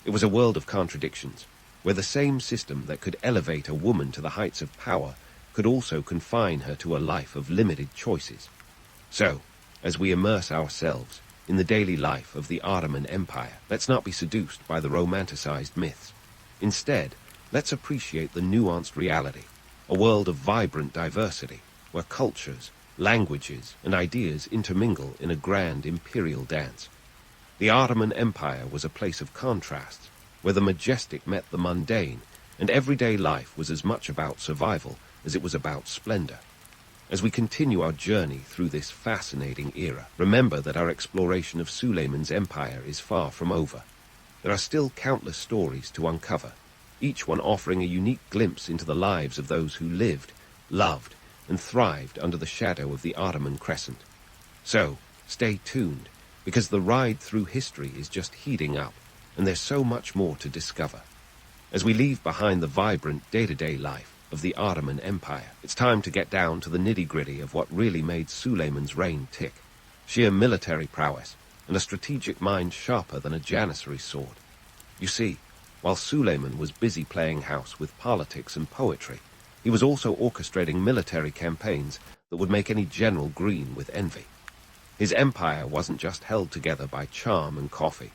It was a world of contradictions, where the same system that could elevate a woman to the heights of power could also confine her to a life of limited choices. So, as we immerse ourselves in the daily life of the Ottoman Empire, let's not be seduced by the romanticized myths. Instead, let's appreciate the nuanced reality, a world of vibrant diversity, where cultures, languages, and ideas intermingle in a grand imperial dance. The Ottoman Empire was a place of contrasts, where the majestic met the mundane, and everyday life was as much about survival as it was about splendor. As we continue our journey through this fascinating era, remember that our exploration of Suleiman's empire is far from over. There are still countless stories to uncover, each one offering a unique glimpse into the lives of those who lived, loved, and thrived under the shadow of the Ottoman crescent. So, stay tuned, because the ride through history is just heating up, and there's so much more to discover. As we leave behind the vibrant day-to-day life of the Ottoman Empire, it's time to get down to the nitty-gritty of what really made Suleiman's reign tick. Sheer military prowess, and a strategic mind sharper than a janissary's sword. You see, while Suleiman was busy playing house with politics and poetry, he was also orchestrating military campaigns that would make any general green with envy. His empire wasn't just held together by charm and coffee.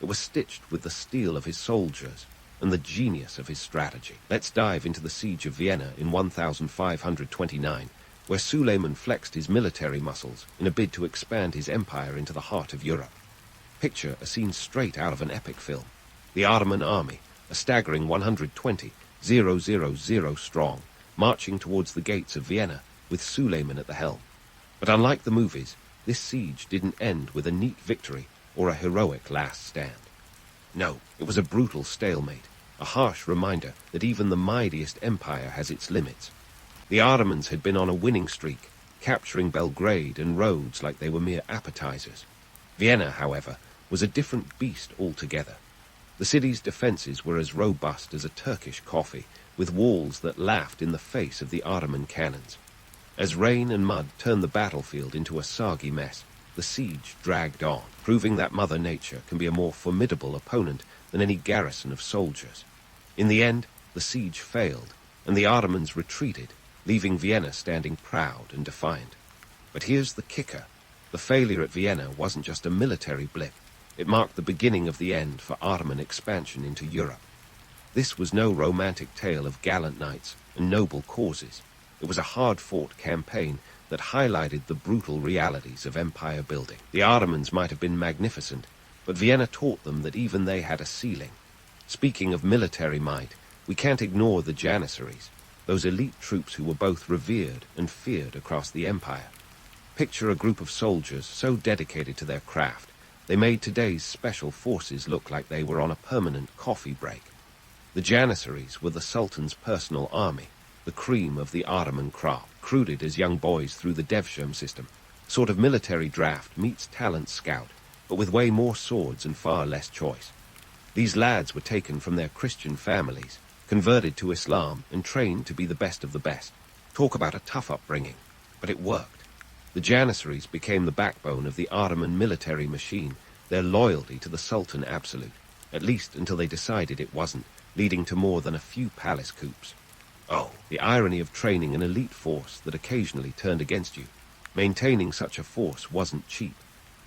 It was stitched with the steel of his soldiers and the genius of his strategy. Let's dive into the siege of Vienna in 1529, where Suleiman flexed his military muscles in a bid to expand his empire into the heart of Europe. Picture a scene straight out of an epic film. The Ottoman army, a staggering 120,000 strong, marching towards the gates of Vienna with Suleiman at the helm. But unlike the movies, this siege didn't end with a neat victory or a heroic last stand. No, it was a brutal stalemate, a harsh reminder that even the mightiest empire has its limits. The Ottomans had been on a winning streak, capturing Belgrade and Rhodes like they were mere appetizers. Vienna, however, was a different beast altogether. The city's defenses were as robust as a Turkish coffee, with walls that laughed in the face of the Ottoman cannons. As rain and mud turned the battlefield into a soggy mess, the siege dragged on, proving that Mother Nature can be a more formidable opponent than any garrison of soldiers. In the end, the siege failed, and the Ottomans retreated, leaving Vienna standing proud and defiant. But here's the kicker. The failure at Vienna wasn't just a military blip. It marked the beginning of the end for Ottoman expansion into Europe. This was no romantic tale of gallant knights and noble causes. It was a hard-fought campaign that highlighted the brutal realities of empire building. The Ottomans might have been magnificent, but Vienna taught them that even they had a ceiling. Speaking of military might, we can't ignore the Janissaries, those elite troops who were both revered and feared across the empire. Picture a group of soldiers so dedicated to their craft, they made today's special forces look like they were on a permanent coffee break. The Janissaries were the Sultan's personal army, the cream of the Ottoman crop, recruited as young boys through the Devshirme system, sort of military draft meets talent scout, but with way more swords and far less choice. These lads were taken from their Christian families, converted to Islam, and trained to be the best of the best. Talk about a tough upbringing, but it worked. The Janissaries became the backbone of the Ottoman military machine, their loyalty to the Sultan absolute, at least until they decided it wasn't, leading to more than a few palace coups. Oh, the irony of training an elite force that occasionally turned against you. Maintaining such a force wasn't cheap.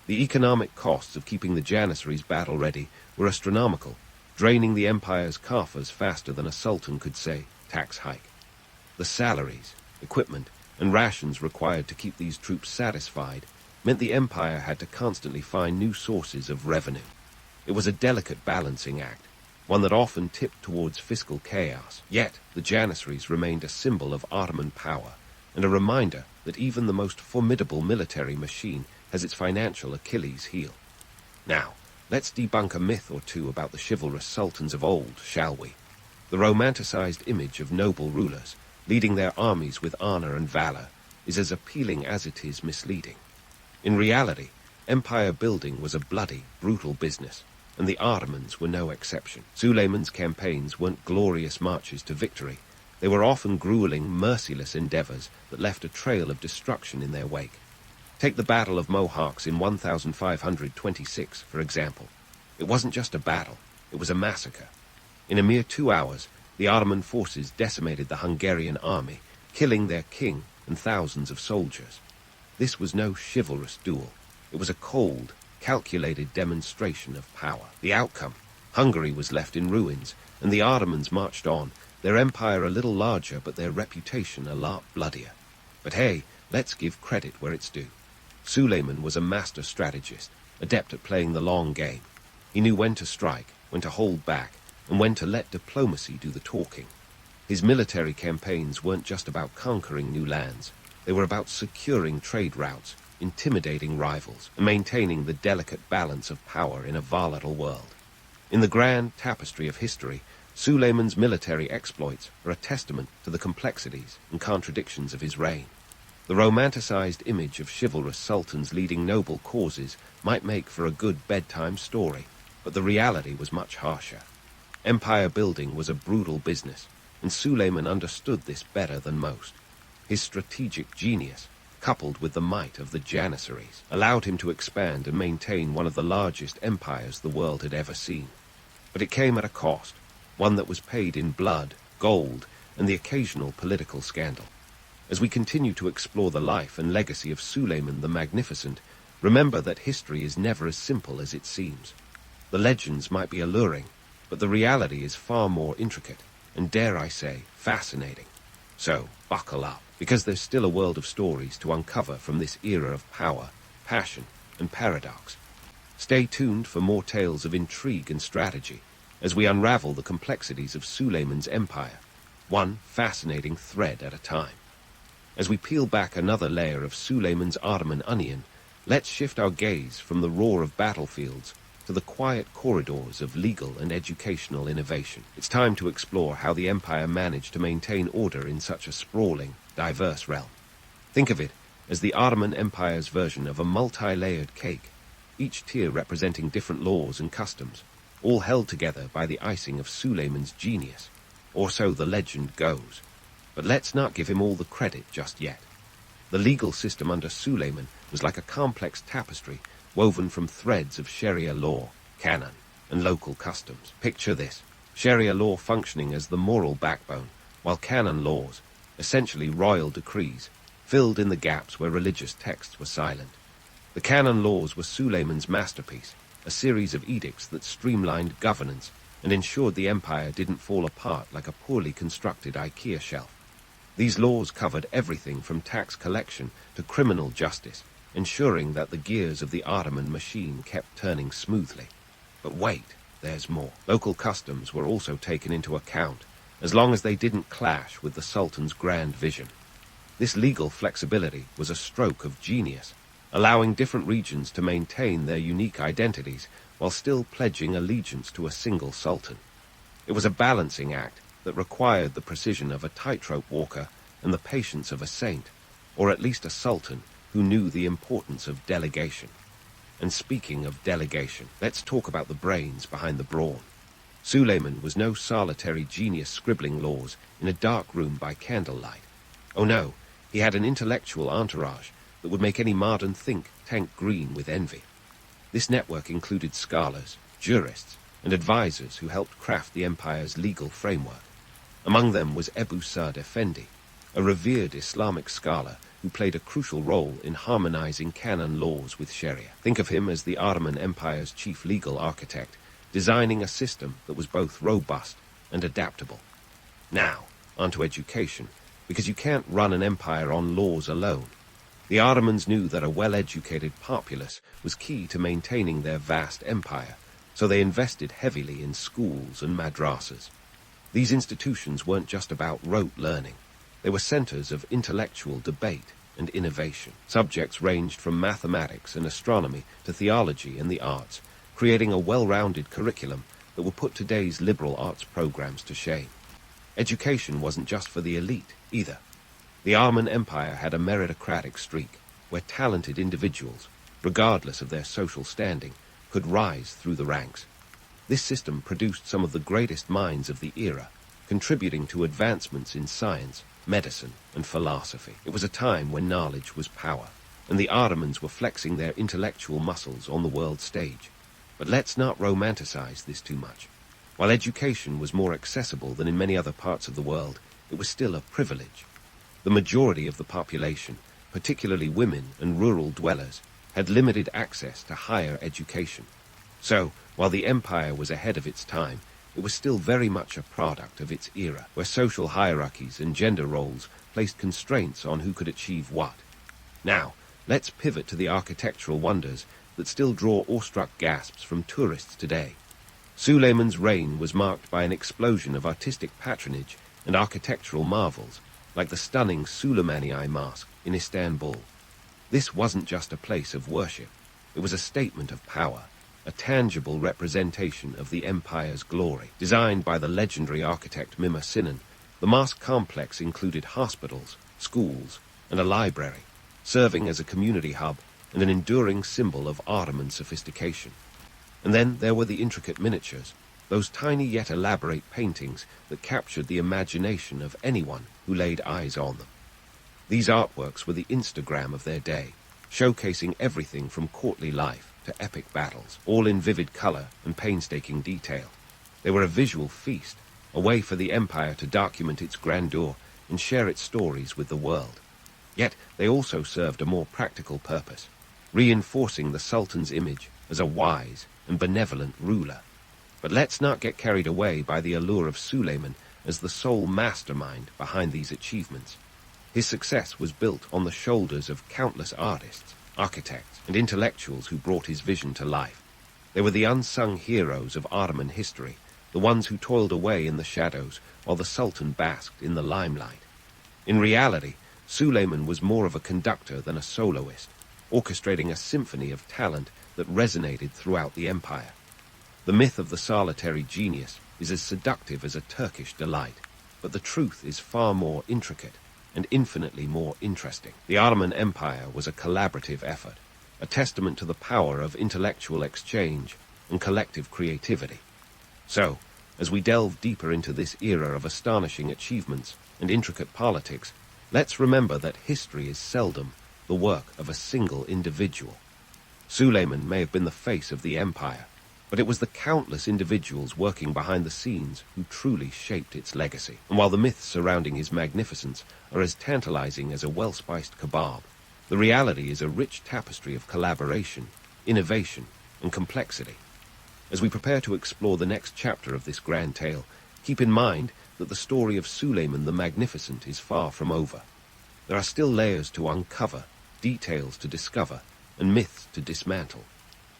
The economic costs of keeping the Janissaries battle-ready were astronomical, draining the empire's coffers faster than a sultan could say, tax hike. The salaries, equipment, and rations required to keep these troops satisfied meant the empire had to constantly find new sources of revenue. It was a delicate balancing act, one that often tipped towards fiscal chaos. Yet, the Janissaries remained a symbol of Ottoman power, and a reminder that even the most formidable military machine has its financial Achilles heel. Now, let's debunk a myth or two about the chivalrous sultans of old, shall we? The romanticized image of noble rulers, leading their armies with honor and valor, is as appealing as it is misleading. In reality, empire building was a bloody, brutal business, and the Ottomans were no exception. Suleiman's campaigns weren't glorious marches to victory. They were often grueling, merciless endeavors that left a trail of destruction in their wake. Take the Battle of Mohawks in 1526, for example. It wasn't just a battle, it was a massacre. In a mere 2 hours, the Ottoman forces decimated the Hungarian army, killing their king and thousands of soldiers. This was no chivalrous duel. It was a cold, calculated demonstration of power. The outcome: Hungary was left in ruins, and the Ottomans marched on, their empire a little larger but their reputation a lot bloodier. But hey, let's give credit where it's due. Suleiman was a master strategist, adept at playing the long game. He knew when to strike, when to hold back, and when to let diplomacy do the talking. His military campaigns weren't just about conquering new lands. They were about securing trade routes, intimidating rivals, and maintaining the delicate balance of power in a volatile world. In the grand tapestry of history, Suleiman's military exploits are a testament to the complexities and contradictions of his reign. The romanticized image of chivalrous sultans leading noble causes might make for a good bedtime story, but the reality was much harsher. Empire building was a brutal business, and Suleiman understood this better than most. His strategic genius, coupled with the might of the Janissaries, allowed him to expand and maintain one of the largest empires the world had ever seen. But it came at a cost, one that was paid in blood, gold, and the occasional political scandal. As we continue to explore the life and legacy of Suleiman the Magnificent, remember that history is never as simple as it seems. The legends might be alluring, but the reality is far more intricate, and dare I say, fascinating. So, buckle up, because there's still a world of stories to uncover from this era of power, passion, and paradox. Stay tuned for more tales of intrigue and strategy, as we unravel the complexities of Suleiman's empire, one fascinating thread at a time. As we peel back another layer of Suleiman's Ottoman onion, let's shift our gaze from the roar of battlefields to the quiet corridors of legal and educational innovation. It's time to explore how the empire managed to maintain order in such a sprawling, diverse realm. Think of it as the Ottoman Empire's version of a multi-layered cake, each tier representing different laws and customs, all held together by the icing of Suleiman's genius, or so the legend goes. But let's not give him all the credit just yet. The legal system under Suleiman was like a complex tapestry woven from threads of Sharia law, canon, and local customs. Picture this: Sharia law functioning as the moral backbone, while canon laws, essentially royal decrees, filled in the gaps where religious texts were silent. The canon laws were Suleiman's masterpiece, a series of edicts that streamlined governance and ensured the empire didn't fall apart like a poorly constructed IKEA shelf. These laws covered everything from tax collection to criminal justice, ensuring that the gears of the Ottoman machine kept turning smoothly. But wait, there's more. Local customs were also taken into account, as long as they didn't clash with the Sultan's grand vision. This legal flexibility was a stroke of genius, allowing different regions to maintain their unique identities while still pledging allegiance to a single sultan. It was a balancing act that required the precision of a tightrope walker and the patience of a saint, or at least a sultan who knew the importance of delegation. And speaking of delegation, let's talk about the brains behind the brawn. Suleiman was no solitary genius scribbling laws in a dark room by candlelight. Oh no, he had an intellectual entourage that would make any modern think tank green with envy. This network included scholars, jurists, and advisors who helped craft the empire's legal framework. Among them was Ebu Sa'd Effendi, a revered Islamic scholar who played a crucial role in harmonizing canon laws with Sharia. Think of him as the Ottoman Empire's chief legal architect, designing a system that was both robust and adaptable. Now, onto education, because you can't run an empire on laws alone. The Ottomans knew that a well-educated populace was key to maintaining their vast empire, so they invested heavily in schools and madrasas. These institutions weren't just about rote learning. They were centers of intellectual debate and innovation. Subjects ranged from mathematics and astronomy to theology and the arts, creating a well-rounded curriculum that would put today's liberal arts programs to shame. Education wasn't just for the elite, either. The Ottoman Empire had a meritocratic streak, where talented individuals, regardless of their social standing, could rise through the ranks. This system produced some of the greatest minds of the era, contributing to advancements in science, medicine, and philosophy. It was a time when knowledge was power, and the Ottomans were flexing their intellectual muscles on the world stage. But let's not romanticize this too much. While education was more accessible than in many other parts of the world, it was still a privilege. The majority of the population, particularly women and rural dwellers, had limited access to higher education. So, while the empire was ahead of its time, it was still very much a product of its era, where social hierarchies and gender roles placed constraints on who could achieve what. Now, let's pivot to the architectural wonders that still draw awestruck gasps from tourists today. Suleiman's reign was marked by an explosion of artistic patronage and architectural marvels, like the stunning Suleimani Mosque in Istanbul. This wasn't just a place of worship. It was a statement of power, a tangible representation of the empire's glory. Designed by the legendary architect Mimar Sinan, the mosque complex included hospitals, schools, and a library, serving as a community hub and an enduring symbol of Ottoman sophistication. And then there were the intricate miniatures, those tiny yet elaborate paintings that captured the imagination of anyone who laid eyes on them. These artworks were the Instagram of their day, showcasing everything from courtly life to epic battles, all in vivid color and painstaking detail. They were a visual feast, a way for the empire to document its grandeur and share its stories with the world. Yet they also served a more practical purpose, reinforcing the Sultan's image as a wise and benevolent ruler. But let's not get carried away by the allure of Suleiman as the sole mastermind behind these achievements. His success was built on the shoulders of countless artists, architects, and intellectuals who brought his vision to life. They were the unsung heroes of Ottoman history, the ones who toiled away in the shadows while the Sultan basked in the limelight. In reality, Suleiman was more of a conductor than a soloist, orchestrating a symphony of talent that resonated throughout the empire. The myth of the solitary genius is as seductive as a Turkish delight, but the truth is far more intricate and infinitely more interesting. The Ottoman Empire was a collaborative effort, a testament to the power of intellectual exchange and collective creativity. So, as we delve deeper into this era of astonishing achievements and intricate politics, let's remember that history is seldom the work of a single individual. Suleiman may have been the face of the empire, but it was the countless individuals working behind the scenes who truly shaped its legacy. And while the myths surrounding his magnificence are as tantalizing as a well-spiced kebab, the reality is a rich tapestry of collaboration, innovation, and complexity. As we prepare to explore the next chapter of this grand tale, keep in mind that the story of Suleiman the Magnificent is far from over. There are still layers to uncover, details to discover, and myths to dismantle.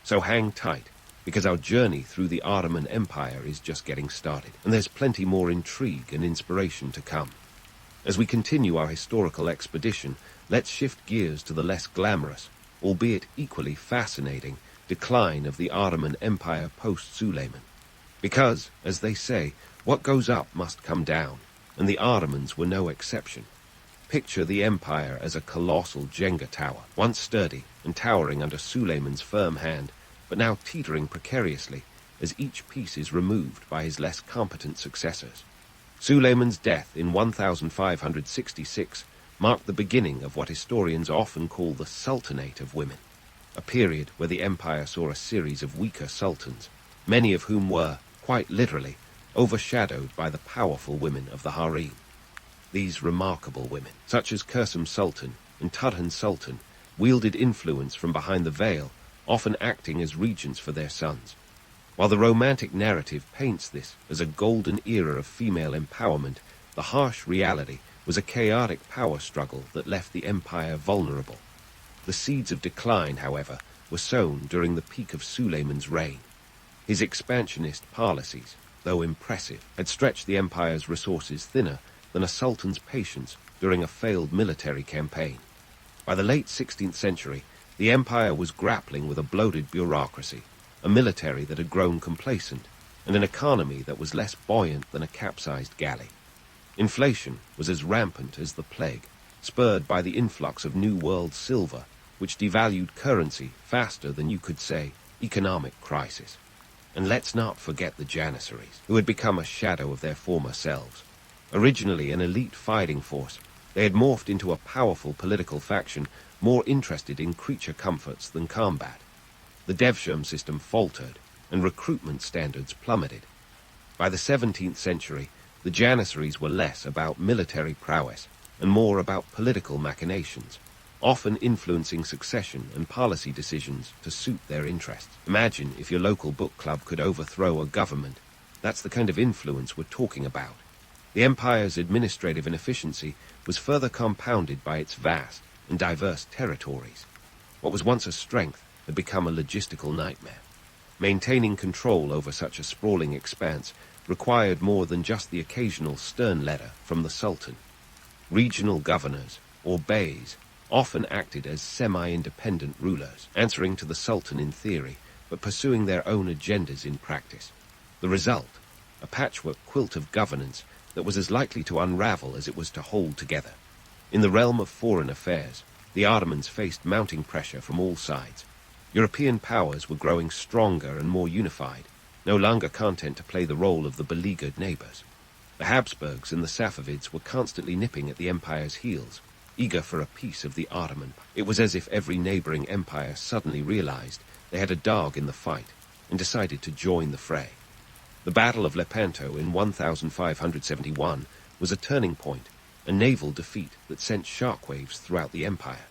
So hang tight, because our journey through the Ottoman Empire is just getting started, and there's plenty more intrigue and inspiration to come. As we continue our historical expedition, let's shift gears to the less glamorous, albeit equally fascinating, decline of the Ottoman Empire post-Suleiman. Because, as they say, what goes up must come down, and the Ottomans were no exception. Picture the empire as a colossal Jenga tower, once sturdy and towering under Suleiman's firm hand, but now teetering precariously as each piece is removed by his less competent successors. Suleiman's death in 1566 marked the beginning of what historians often call the Sultanate of Women, a period where the empire saw a series of weaker sultans, many of whom were, quite literally, overshadowed by the powerful women of the harem. These remarkable women, such as Kursum Sultan and Tudhan Sultan, wielded influence from behind the veil, often acting as regents for their sons. While the romantic narrative paints this as a golden era of female empowerment, the harsh reality was a chaotic power struggle that left the empire vulnerable. The seeds of decline, however, were sown during the peak of Suleiman's reign. His expansionist policies, though impressive, had stretched the empire's resources thinner than a sultan's patience during a failed military campaign. By the late 16th century, the empire was grappling with a bloated bureaucracy, a military that had grown complacent, and an economy that was less buoyant than a capsized galley. Inflation was as rampant as the plague, spurred by the influx of New World silver, which devalued currency faster than you could say economic crisis. And let's not forget the Janissaries, who had become a shadow of their former selves. Originally an elite fighting force, they had morphed into a powerful political faction more interested in creature comforts than combat. The Devshirme system faltered, and recruitment standards plummeted. By the 17th century, the Janissaries were less about military prowess and more about political machinations, often influencing succession and policy decisions to suit their interests. Imagine if your local book club could overthrow a government. That's the kind of influence we're talking about. The empire's administrative inefficiency was further compounded by its vast and diverse territories. What was once a strength had become a logistical nightmare. Maintaining control over such a sprawling expanse required more than just the occasional stern letter from the Sultan. Regional governors, or beys, often acted as semi-independent rulers, answering to the Sultan in theory, but pursuing their own agendas in practice. The result, a patchwork quilt of governance that was as likely to unravel as it was to hold together. In the realm of foreign affairs, the Ottomans faced mounting pressure from all sides. European powers were growing stronger and more unified, no longer content to play the role of the beleaguered neighbors. The Habsburgs and the Safavids were constantly nipping at the empire's heels, eager for a piece of the Ottoman. It was as if every neighboring empire suddenly realized they had a dog in the fight and decided to join the fray. The Battle of Lepanto in 1571 was a turning point, a naval defeat that sent shockwaves throughout the empire.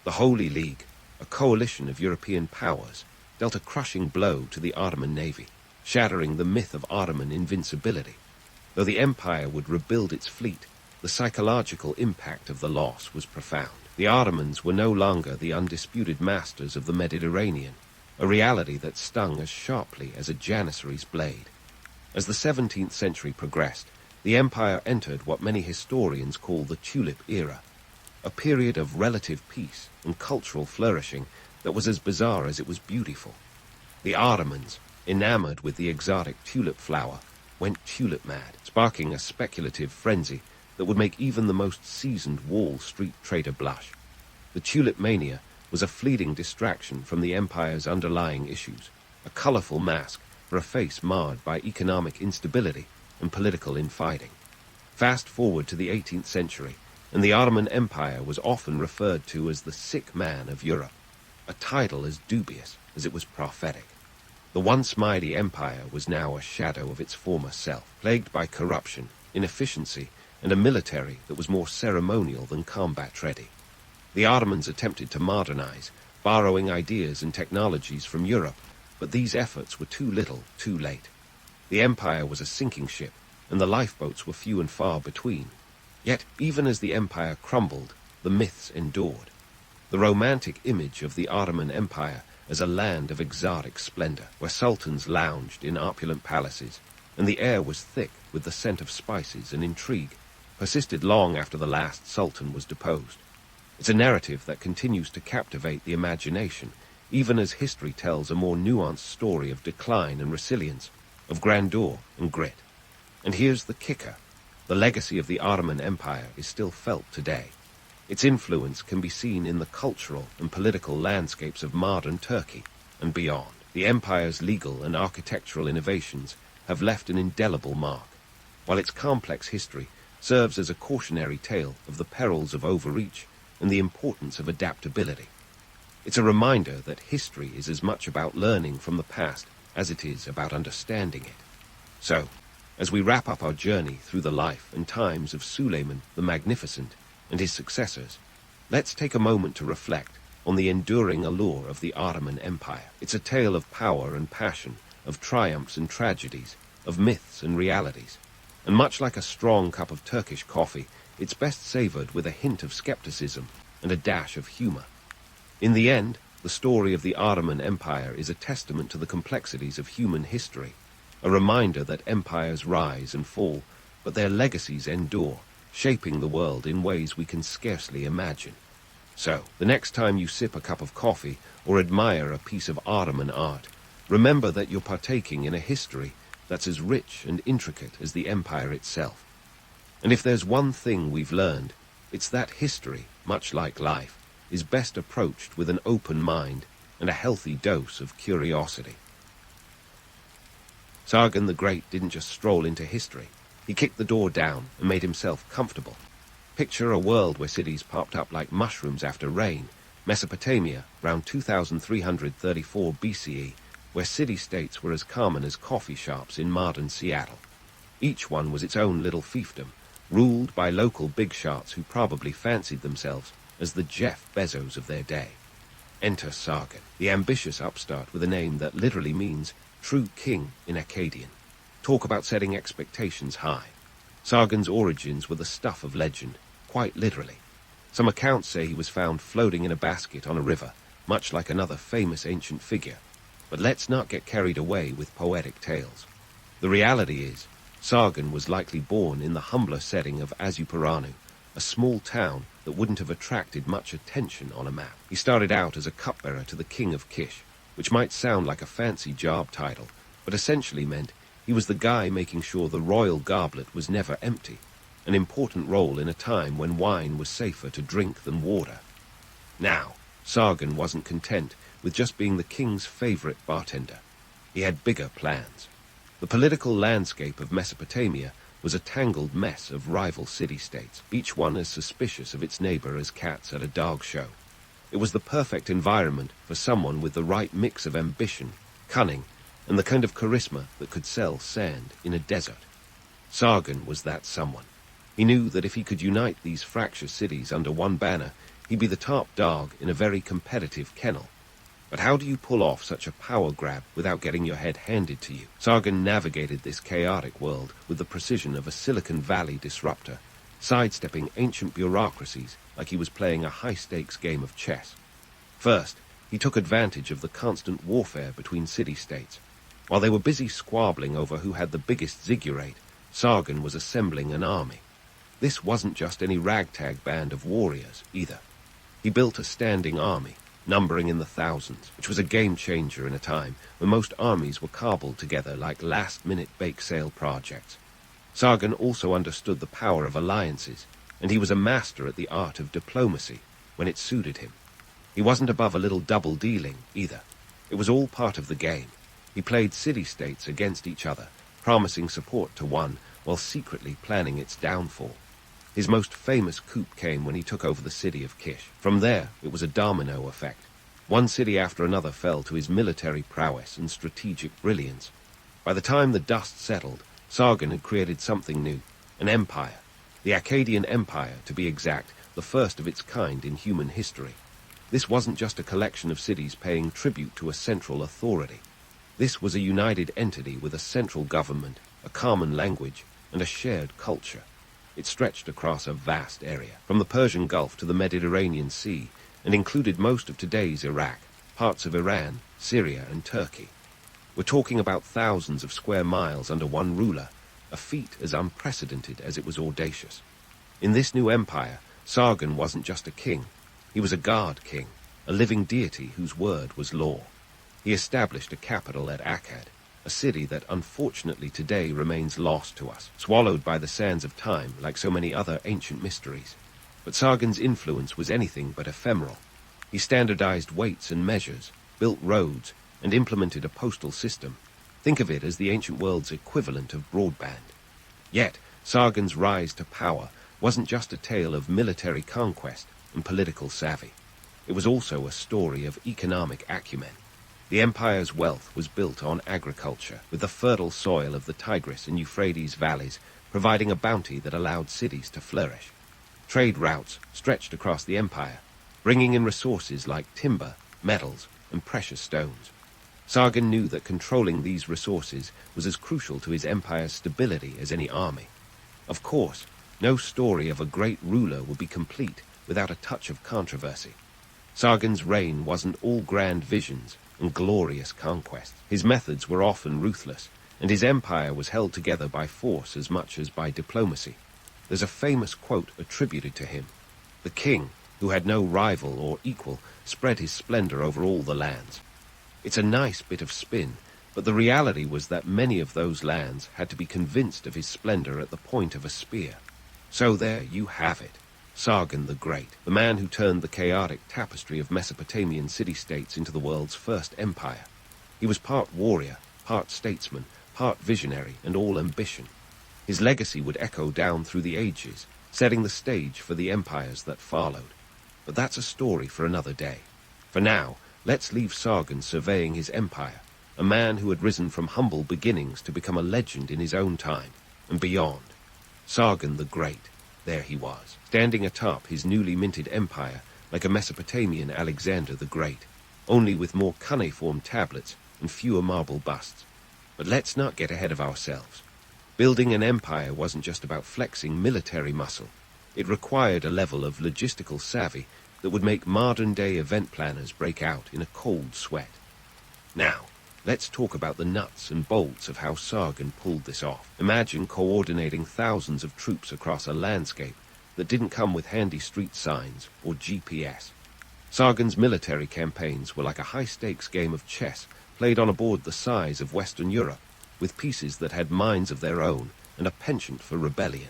The Holy League, a coalition of European powers, dealt a crushing blow to the Ottoman navy, shattering the myth of Ottoman invincibility. Though the empire would rebuild its fleet, the psychological impact of the loss was profound. The Ottomans were no longer the undisputed masters of the Mediterranean, a reality that stung as sharply as a Janissary's blade. As the 17th century progressed, the empire entered what many historians call the Tulip Era, a period of relative peace and cultural flourishing that was as bizarre as it was beautiful. The Ottomans, enamored with the exotic tulip flower, went tulip mad, sparking a speculative frenzy that would make even the most seasoned Wall Street trader blush. The tulip mania was a fleeting distraction from the empire's underlying issues, a colourful mask for a face marred by economic instability and political infighting. Fast forward to the 18th century, and the Ottoman Empire was often referred to as the sick man of Europe, a title as dubious as it was prophetic. The once mighty empire was now a shadow of its former self, plagued by corruption, inefficiency, and a military that was more ceremonial than combat-ready. The Ottomans attempted to modernize, borrowing ideas and technologies from Europe, but these efforts were too little, too late. The empire was a sinking ship, and the lifeboats were few and far between. Yet, even as the empire crumbled, the myths endured. The romantic image of the Ottoman Empire as a land of exotic splendor, where sultans lounged in opulent palaces, and the air was thick with the scent of spices and intrigue, persisted long after the last sultan was deposed. It's a narrative that continues to captivate the imagination, even as history tells a more nuanced story of decline and resilience, of grandeur and grit. And here's the kicker. The legacy of the Ottoman Empire is still felt today. Its influence can be seen in the cultural and political landscapes of modern Turkey and beyond. The empire's legal and architectural innovations have left an indelible mark, while its complex history serves as a cautionary tale of the perils of overreach and the importance of adaptability. It's a reminder that history is as much about learning from the past as it is about understanding it. So, as we wrap up our journey through the life and times of Suleiman the Magnificent and his successors, let's take a moment to reflect on the enduring allure of the Ottoman Empire. It's a tale of power and passion, of triumphs and tragedies, of myths and realities. And much like a strong cup of Turkish coffee, it's best savored with a hint of skepticism and a dash of humor. In the end, the story of the Ottoman Empire is a testament to the complexities of human history, a reminder that empires rise and fall, but their legacies endure, shaping the world in ways we can scarcely imagine. So, the next time you sip a cup of coffee or admire a piece of Ottoman art, remember that you're partaking in a history that's as rich and intricate as the empire itself. And if there's one thing we've learned, it's that history, much like life, is best approached with an open mind and a healthy dose of curiosity. Sargon the Great didn't just stroll into history. He kicked the door down and made himself comfortable. Picture a world where cities popped up like mushrooms after rain. Mesopotamia, around 2334 BCE, where city-states were as common as coffee shops in modern Seattle. Each one was its own little fiefdom, ruled by local big shots who probably fancied themselves as the Jeff Bezos of their day. Enter Sargon, the ambitious upstart with a name that literally means true king in Akkadian. Talk about setting expectations high. Sargon's origins were the stuff of legend, quite literally. Some accounts say he was found floating in a basket on a river, much like another famous ancient figure. But let's not get carried away with poetic tales. The reality is, Sargon was likely born in the humbler setting of Asuparanu, a small town that wouldn't have attracted much attention on a map. He started out as a cupbearer to the king of Kish, which might sound like a fancy job title, but essentially meant he was the guy making sure the royal goblet was never empty, an important role in a time when wine was safer to drink than water. Now, Sargon wasn't content with just being the king's favorite bartender. He had bigger plans. The political landscape of Mesopotamia was a tangled mess of rival city-states, each one as suspicious of its neighbor as cats at a dog show. It was the perfect environment for someone with the right mix of ambition, cunning, and the kind of charisma that could sell sand in a desert. Sargon was that someone. He knew that if he could unite these fractious cities under one banner, he'd be the top dog in a very competitive kennel. But how do you pull off such a power grab without getting your head handed to you? Sargon navigated this chaotic world with the precision of a Silicon Valley disruptor, sidestepping ancient bureaucracies like he was playing a high-stakes game of chess. First, he took advantage of the constant warfare between city-states. While they were busy squabbling over who had the biggest ziggurat, Sargon was assembling an army. This wasn't just any ragtag band of warriors, either. He built a standing army, numbering in the thousands, which was a game-changer in a time when most armies were cobbled together like last-minute bake-sale projects. Sargon also understood the power of alliances, and he was a master at the art of diplomacy when it suited him. He wasn't above a little double-dealing, either. It was all part of the game. He played city-states against each other, promising support to one while secretly planning its downfall. His most famous coup came when he took over the city of Kish. From there, it was a domino effect. One city after another fell to his military prowess and strategic brilliance. By the time the dust settled, Sargon had created something new, an empire. The Akkadian Empire, to be exact, the first of its kind in human history. This wasn't just a collection of cities paying tribute to a central authority. This was a united entity with a central government, a common language, and a shared culture. It stretched across a vast area, from the Persian Gulf to the Mediterranean Sea, and included most of today's Iraq, parts of Iran, Syria, and Turkey. We're talking about thousands of square miles under one ruler, a feat as unprecedented as it was audacious. In this new empire, Sargon wasn't just a king. He was a god king, a living deity whose word was law. He established a capital at Akkad, a city that unfortunately today remains lost to us, swallowed by the sands of time like so many other ancient mysteries. But Sargon's influence was anything but ephemeral. He standardized weights and measures, built roads, and implemented a postal system. Think of it as the ancient world's equivalent of broadband. Yet, Sargon's rise to power wasn't just a tale of military conquest and political savvy. It was also a story of economic acumen. The empire's wealth was built on agriculture, with the fertile soil of the Tigris and Euphrates valleys providing a bounty that allowed cities to flourish. Trade routes stretched across the empire, bringing in resources like timber, metals, and precious stones. Sargon knew that controlling these resources was as crucial to his empire's stability as any army. Of course, no story of a great ruler would be complete without a touch of controversy. Sargon's reign wasn't all grand visions and glorious conquests. His methods were often ruthless, and his empire was held together by force as much as by diplomacy. There's a famous quote attributed to him: "The king, who had no rival or equal, spread his splendor over all the lands." It's a nice bit of spin, but the reality was that many of those lands had to be convinced of his splendor at the point of a spear. So there you have it, Sargon the Great, the man who turned the chaotic tapestry of Mesopotamian city-states into the world's first empire. He was part warrior, part statesman, part visionary, and all ambition. His legacy would echo down through the ages, setting the stage for the empires that followed. But that's a story for another day. For now, let's leave Sargon surveying his empire, a man who had risen from humble beginnings to become a legend in his own time, and beyond. Sargon the Great, there he was, standing atop his newly minted empire like a Mesopotamian Alexander the Great, only with more cuneiform tablets and fewer marble busts. But let's not get ahead of ourselves. Building an empire wasn't just about flexing military muscle. It required a level of logistical savvy that would make modern-day event planners break out in a cold sweat. Now, let's talk about the nuts and bolts of how Sargon pulled this off. Imagine coordinating thousands of troops across a landscape that didn't come with handy street signs or GPS. Sargon's military campaigns were like a high-stakes game of chess played on a board the size of Western Europe, with pieces that had minds of their own and a penchant for rebellion.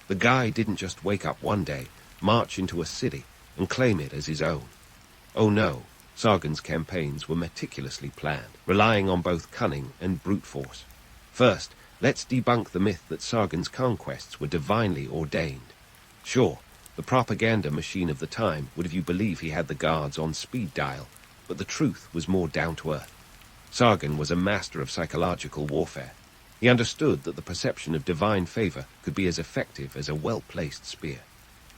The guy didn't just wake up one day, march into a city, and claim it as his own. Oh no, Sargon's campaigns were meticulously planned, relying on both cunning and brute force. First, let's debunk the myth that Sargon's conquests were divinely ordained. Sure, the propaganda machine of the time would have you believe he had the guards on speed dial, but the truth was more down to earth. Sargon was a master of psychological warfare. He understood that the perception of divine favor could be as effective as a well-placed spear.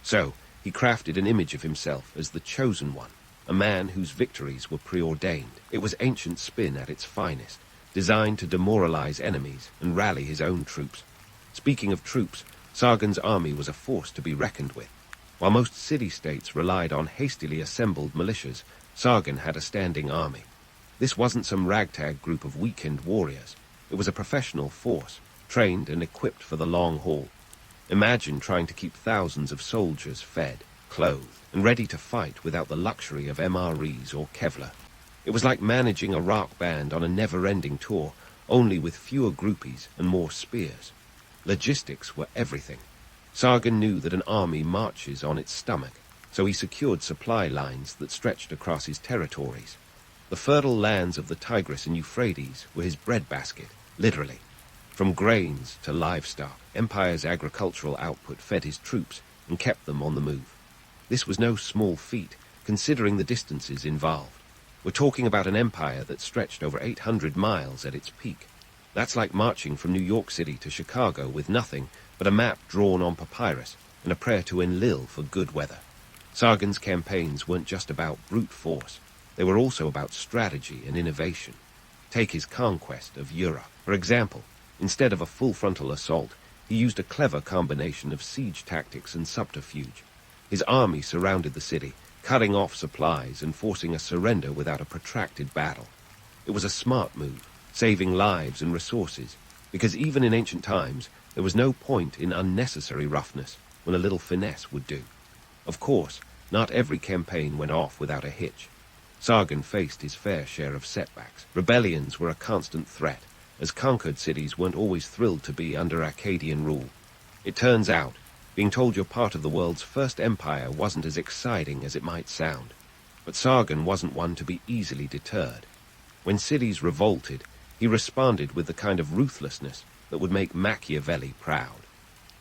So, he crafted an image of himself as the chosen one, a man whose victories were preordained. It was ancient spin at its finest, designed to demoralize enemies and rally his own troops. Speaking of troops, Sargon's army was a force to be reckoned with. While most city-states relied on hastily assembled militias, Sargon had a standing army. This wasn't some ragtag group of weekend warriors. It was a professional force, trained and equipped for the long haul. Imagine trying to keep thousands of soldiers fed, clothed, and ready to fight without the luxury of MREs or Kevlar. It was like managing a rock band on a never-ending tour, only with fewer groupies and more spears. Logistics were everything. Sargon knew that an army marches on its stomach, so he secured supply lines that stretched across his territories. The fertile lands of the Tigris and Euphrates were his breadbasket, literally. From grains to livestock, Empire's agricultural output fed his troops and kept them on the move. This was no small feat, considering the distances involved. We're talking about an empire that stretched over 800 miles at its peak. That's like marching from New York City to Chicago with nothing but a map drawn on papyrus and a prayer to Enlil for good weather. Sargon's campaigns weren't just about brute force. They were also about strategy and innovation. Take his conquest of Europe. For example, instead of a full frontal assault, he used a clever combination of siege tactics and subterfuge. His army surrounded the city, cutting off supplies and forcing a surrender without a protracted battle. It was a smart move, saving lives and resources, because even in ancient times, there was no point in unnecessary roughness when a little finesse would do. Of course, not every campaign went off without a hitch. Sargon faced his fair share of setbacks. Rebellions were a constant threat, as conquered cities weren't always thrilled to be under Akkadian rule. It turns out, being told you're part of the world's first empire wasn't as exciting as it might sound. But Sargon wasn't one to be easily deterred. When cities revolted, he responded with the kind of ruthlessness that would make Machiavelli proud.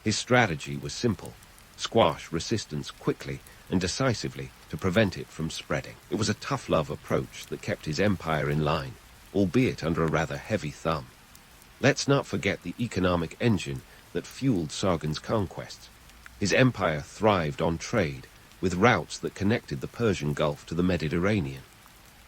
His strategy was simple: squash resistance quickly and decisively to prevent it from spreading. It was a tough-love approach that kept his empire in line, albeit under a rather heavy thumb. Let's not forget the economic engine that fueled Sargon's conquests. His empire thrived on trade, with routes that connected the Persian Gulf to the Mediterranean.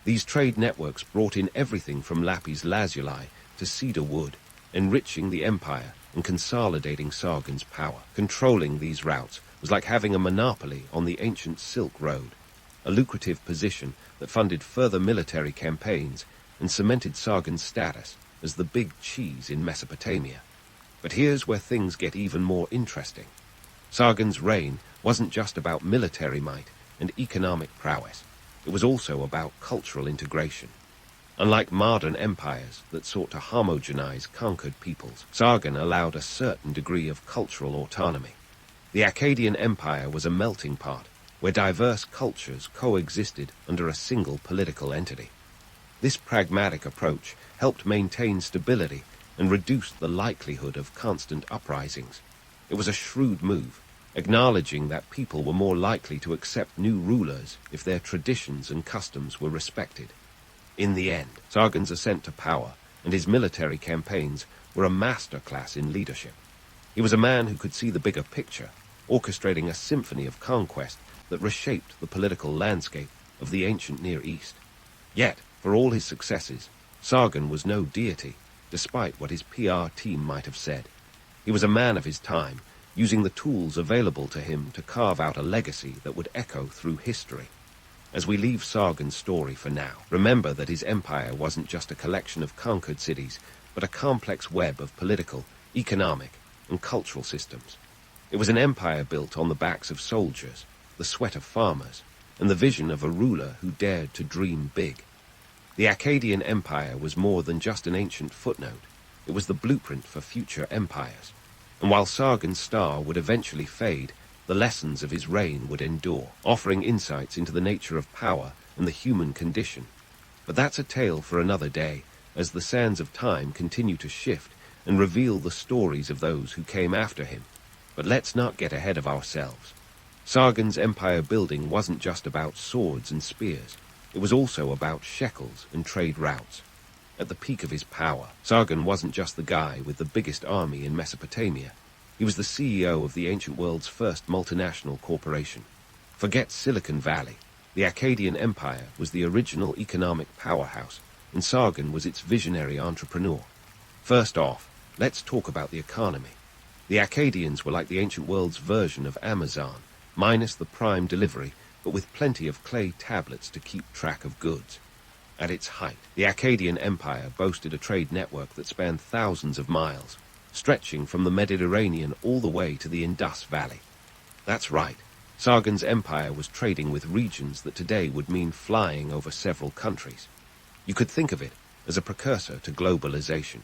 These trade networks brought in everything from lapis lazuli to cedar wood, enriching the empire and consolidating Sargon's power. Controlling these routes was like having a monopoly on the ancient Silk Road, a lucrative position that funded further military campaigns and cemented Sargon's status as the big cheese in Mesopotamia. But here's where things get even more interesting. Sargon's reign wasn't just about military might and economic prowess. It was also about cultural integration. Unlike modern empires that sought to homogenize conquered peoples, Sargon allowed a certain degree of cultural autonomy. The Akkadian Empire was a melting pot where diverse cultures coexisted under a single political entity. This pragmatic approach helped maintain stability and reduced the likelihood of constant uprisings. It was a shrewd move, acknowledging that people were more likely to accept new rulers if their traditions and customs were respected. In the end, Sargon's ascent to power and his military campaigns were a masterclass in leadership. He was a man who could see the bigger picture, orchestrating a symphony of conquest that reshaped the political landscape of the ancient Near East. Yet, for all his successes, Sargon was no deity, despite what his PR team might have said. He was a man of his time, using the tools available to him to carve out a legacy that would echo through history. As we leave Sargon's story for now, remember that his empire wasn't just a collection of conquered cities, but a complex web of political, economic, and cultural systems. It was an empire built on the backs of soldiers, the sweat of farmers, and the vision of a ruler who dared to dream big. The Akkadian Empire was more than just an ancient footnote. It was the blueprint for future empires. And while Sargon's star would eventually fade, the lessons of his reign would endure, offering insights into the nature of power and the human condition. But that's a tale for another day, as the sands of time continue to shift and reveal the stories of those who came after him. But let's not get ahead of ourselves. Sargon's empire building wasn't just about swords and spears. It was also about shekels and trade routes. At the peak of his power, Sargon wasn't just the guy with the biggest army in Mesopotamia. He was the CEO of the ancient world's first multinational corporation. Forget Silicon Valley. The Akkadian Empire was the original economic powerhouse, and Sargon was its visionary entrepreneur. First off, let's talk about the economy. The Akkadians were like the ancient world's version of Amazon, minus the prime delivery, but with plenty of clay tablets to keep track of goods. At its height, the Akkadian Empire boasted a trade network that spanned thousands of miles, stretching from the Mediterranean all the way to the Indus Valley. That's right, Sargon's empire was trading with regions that today would mean flying over several countries. You could think of it as a precursor to globalization,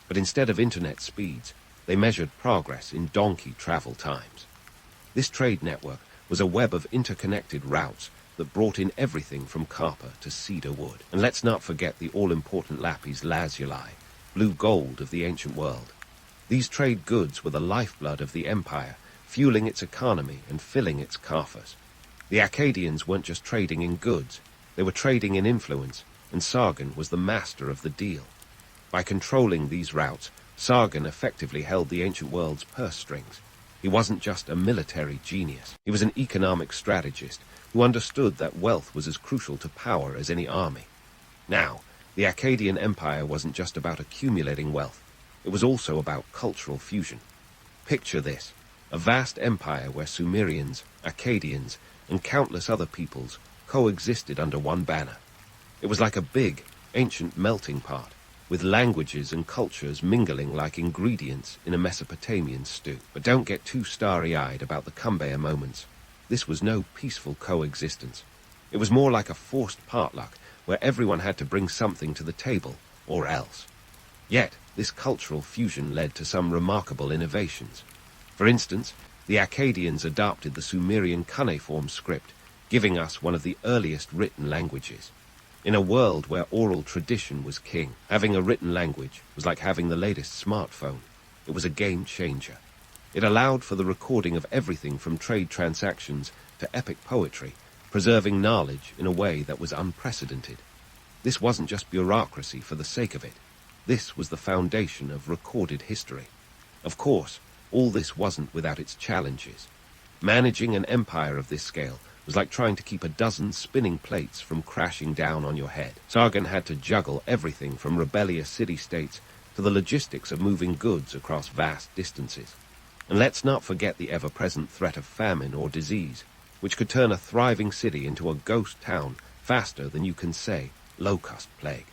but instead of internet speeds, they measured progress in donkey travel times. This trade network was a web of interconnected routes that brought in everything from copper to cedar wood. And let's not forget the all-important lapis lazuli, blue gold of the ancient world. These trade goods were the lifeblood of the empire, fueling its economy and filling its coffers. The Akkadians weren't just trading in goods, they were trading in influence, and Sargon was the master of the deal. By controlling these routes, Sargon effectively held the ancient world's purse strings. He wasn't just a military genius. He was an economic strategist who understood that wealth was as crucial to power as any army. Now, the Akkadian Empire wasn't just about accumulating wealth. It was also about cultural fusion. Picture this, a vast empire where Sumerians, Akkadians, and countless other peoples coexisted under one banner. It was like a big, ancient melting pot, with languages and cultures mingling like ingredients in a Mesopotamian stew. But don't get too starry-eyed about the Cumbaya moments. This was no peaceful coexistence. It was more like a forced potluck, where everyone had to bring something to the table, or else. Yet, this cultural fusion led to some remarkable innovations. For instance, the Akkadians adopted the Sumerian cuneiform script, giving us one of the earliest written languages. In a world where oral tradition was king, having a written language was like having the latest smartphone. It was a game changer. It allowed for the recording of everything from trade transactions to epic poetry, preserving knowledge in a way that was unprecedented. This wasn't just bureaucracy for the sake of it. This was the foundation of recorded history. Of course, all this wasn't without its challenges. Managing an empire of this scale was like trying to keep a dozen spinning plates from crashing down on your head. Sargon had to juggle everything from rebellious city-states to the logistics of moving goods across vast distances. And let's not forget the ever-present threat of famine or disease, which could turn a thriving city into a ghost town faster than you can say locust plague.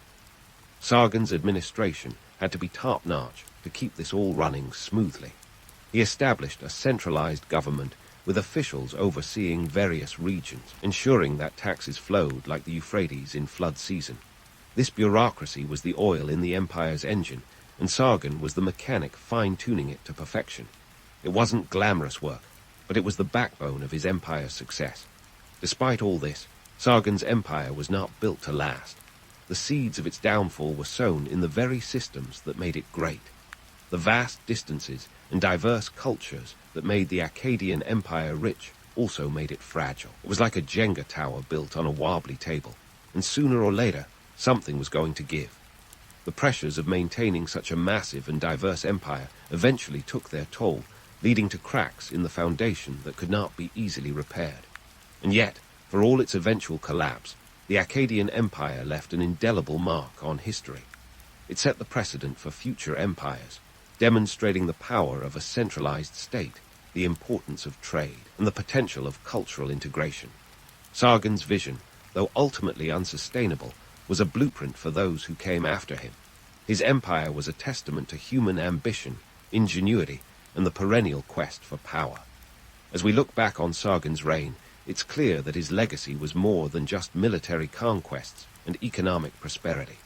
Sargon's administration had to be top-notch to keep this all running smoothly. He established a centralized government with officials overseeing various regions, ensuring that taxes flowed like the Euphrates in flood season. This bureaucracy was the oil in the empire's engine, and Sargon was the mechanic fine-tuning it to perfection. It wasn't glamorous work, but it was the backbone of his empire's success. Despite all this, Sargon's empire was not built to last. The seeds of its downfall were sown in the very systems that made it great. The vast distances and diverse cultures that made the Akkadian Empire rich also made it fragile. It was like a Jenga tower built on a wobbly table, and sooner or later, something was going to give. The pressures of maintaining such a massive and diverse empire eventually took their toll, leading to cracks in the foundation that could not be easily repaired. And yet, for all its eventual collapse, the Akkadian Empire left an indelible mark on history. It set the precedent for future empires, demonstrating the power of a centralized state, the importance of trade, and the potential of cultural integration. Sargon's vision, though ultimately unsustainable, was a blueprint for those who came after him. His empire was a testament to human ambition, ingenuity, and the perennial quest for power. As we look back on Sargon's reign, it's clear that his legacy was more than just military conquests and economic prosperity.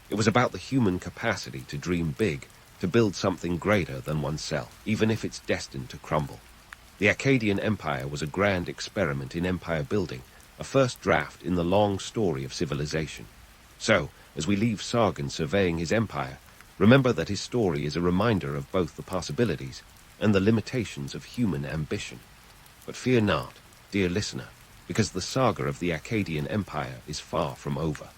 It was about the human capacity to dream big, to build something greater than oneself, even if it's destined to crumble. The Akkadian Empire was a grand experiment in empire building, a first draft in the long story of civilization. So, as we leave Sargon surveying his empire, remember that his story is a reminder of both the possibilities and the limitations of human ambition. But fear not, dear listener, because the saga of the Akkadian Empire is far from over.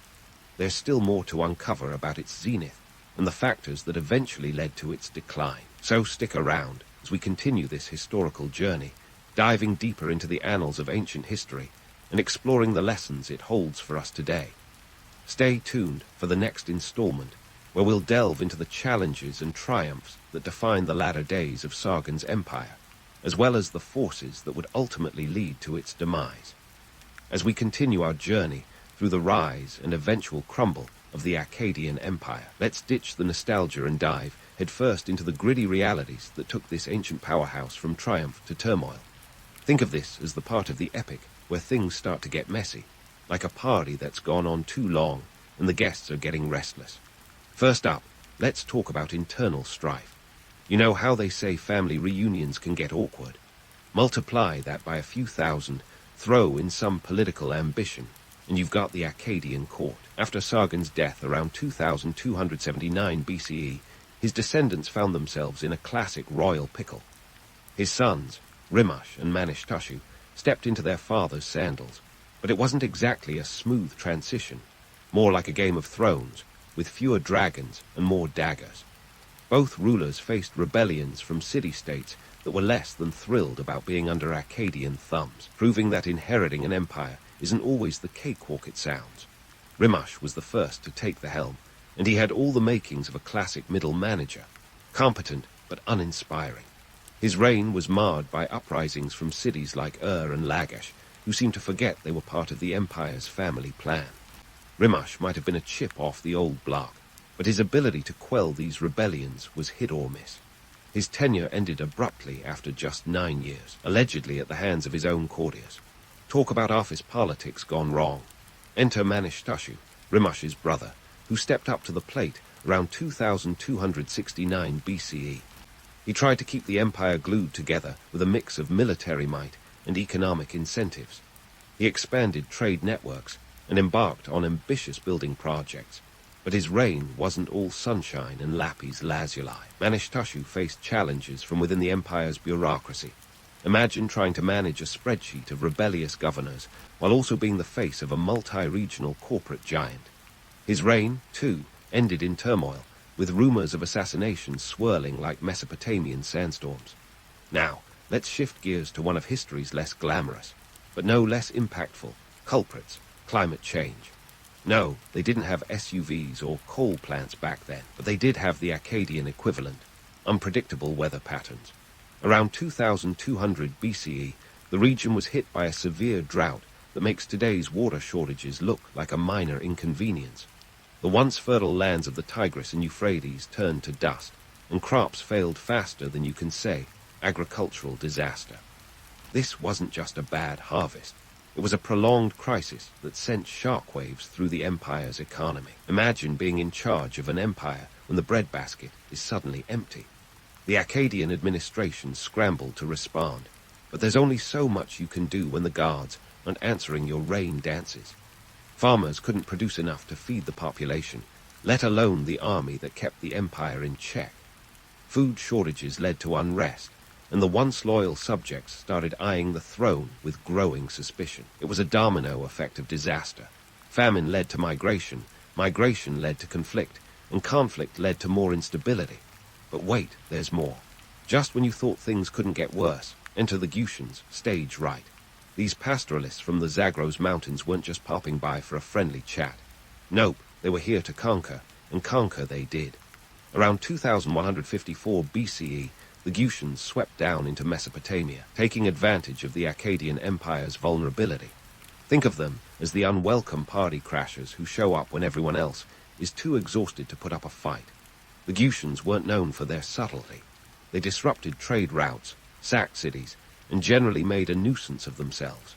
There's still more to uncover about its zenith and the factors that eventually led to its decline. So stick around as we continue this historical journey, diving deeper into the annals of ancient history and exploring the lessons it holds for us today. Stay tuned for the next installment, where we'll delve into the challenges and triumphs that define the latter days of Sargon's empire, as well as the forces that would ultimately lead to its demise. As we continue our journey through the rise and eventual crumble of the Akkadian Empire, let's ditch the nostalgia and dive headfirst into the gritty realities that took this ancient powerhouse from triumph to turmoil. Think of this as the part of the epic where things start to get messy, like a party that's gone on too long and the guests are getting restless. First up, let's talk about internal strife. You know how they say family reunions can get awkward? Multiply that by a few thousand, Throw in some political ambition, and you've got the Akkadian court. After Sargon's death around 2279 BCE, his descendants found themselves in a classic royal pickle. His sons, Rimush and Manishtushu, stepped into their father's sandals, but it wasn't exactly a smooth transition, more like a Game of Thrones, with fewer dragons and more daggers. Both rulers faced rebellions from city-states that were less than thrilled about being under Akkadian thumbs, proving that inheriting an empire isn't always the cakewalk it sounds. Rimush was the first to take the helm, and he had all the makings of a classic middle manager, competent but uninspiring. His reign was marred by uprisings from cities like and Lagash, who seemed to forget they were part of the empire's family plan. Rimush might have been a chip off the old block, but his ability to quell these rebellions was hit or miss. His tenure ended abruptly after just 9 years, allegedly at the hands of his own courtiers. Talk about office politics gone wrong. Enter Manishtushu, Rimush's brother, who stepped up to the plate around 2269 BCE. He tried to keep the empire glued together with a mix of military might and economic incentives. He expanded trade networks and embarked on ambitious building projects. But his reign wasn't all sunshine and lapis lazuli. Manishtushu faced challenges from within the empire's bureaucracy. Imagine trying to manage a spreadsheet of rebellious governors while also being the face of a multi-regional corporate giant. His reign, too, ended in turmoil, with rumors of assassination swirling like Mesopotamian sandstorms. Now, let's shift gears to one of history's less glamorous, but no less impactful, culprits: climate change. No, they didn't have SUVs or coal plants back then, but they did have the Akkadian equivalent: unpredictable weather patterns. Around 2200 BCE, the region was hit by a severe drought that makes today's water shortages look like a minor inconvenience. The once fertile lands of the Tigris and Euphrates turned to dust, and crops failed faster than you can say. Agricultural disaster. This wasn't just a bad harvest. It was a prolonged crisis that sent shockwaves through the empire's economy. Imagine being in charge of an empire when the breadbasket is suddenly empty. The Akkadian administration scrambled to respond, but there's only so much you can do when the guards aren't answering your rain dances. Farmers couldn't produce enough to feed the population, let alone the army that kept the empire in check. Food shortages led to unrest, and the once loyal subjects started eyeing the throne with growing suspicion. It was a domino effect of disaster. Famine led to migration led to conflict, and conflict led to more instability. But wait, there's more. Just when you thought things couldn't get worse, enter the Gutians, stage right. These pastoralists from the Zagros Mountains weren't just popping by for a friendly chat. Nope, they were here to conquer, and conquer they did. Around 2154 BCE, the Gutians swept down into Mesopotamia, taking advantage of the Akkadian Empire's vulnerability. Think of them as the unwelcome party crashers who show up when everyone else is too exhausted to put up a fight. The Gutians weren't known for their subtlety. They disrupted trade routes, sacked cities, and generally made a nuisance of themselves.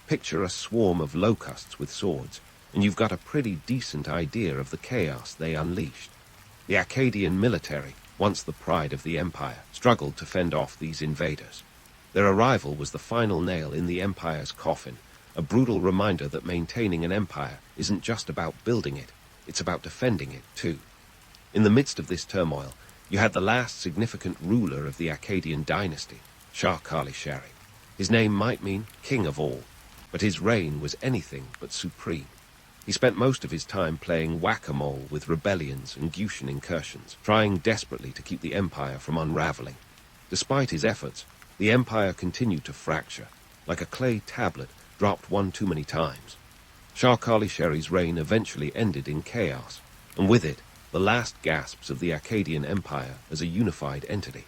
Picture a swarm of locusts with swords, and you've got a pretty decent idea of the chaos they unleashed. The Akkadian military, once the pride of the empire, struggled to fend off these invaders. Their arrival was the final nail in the empire's coffin, a brutal reminder that maintaining an empire isn't just about building it, it's about defending it too. In the midst of this turmoil, you had the last significant ruler of the Akkadian dynasty, Shah Kali-Shari. His name might mean king of all, but his reign was anything but supreme. He spent most of his time playing whack-a-mole with rebellions and Gutian incursions, trying desperately to keep the empire from unraveling. Despite his efforts, the empire continued to fracture, like a clay tablet dropped one too many times. Shah Kali-Shari's reign eventually ended in chaos, and with it, the last gasps of the Akkadian Empire as a unified entity.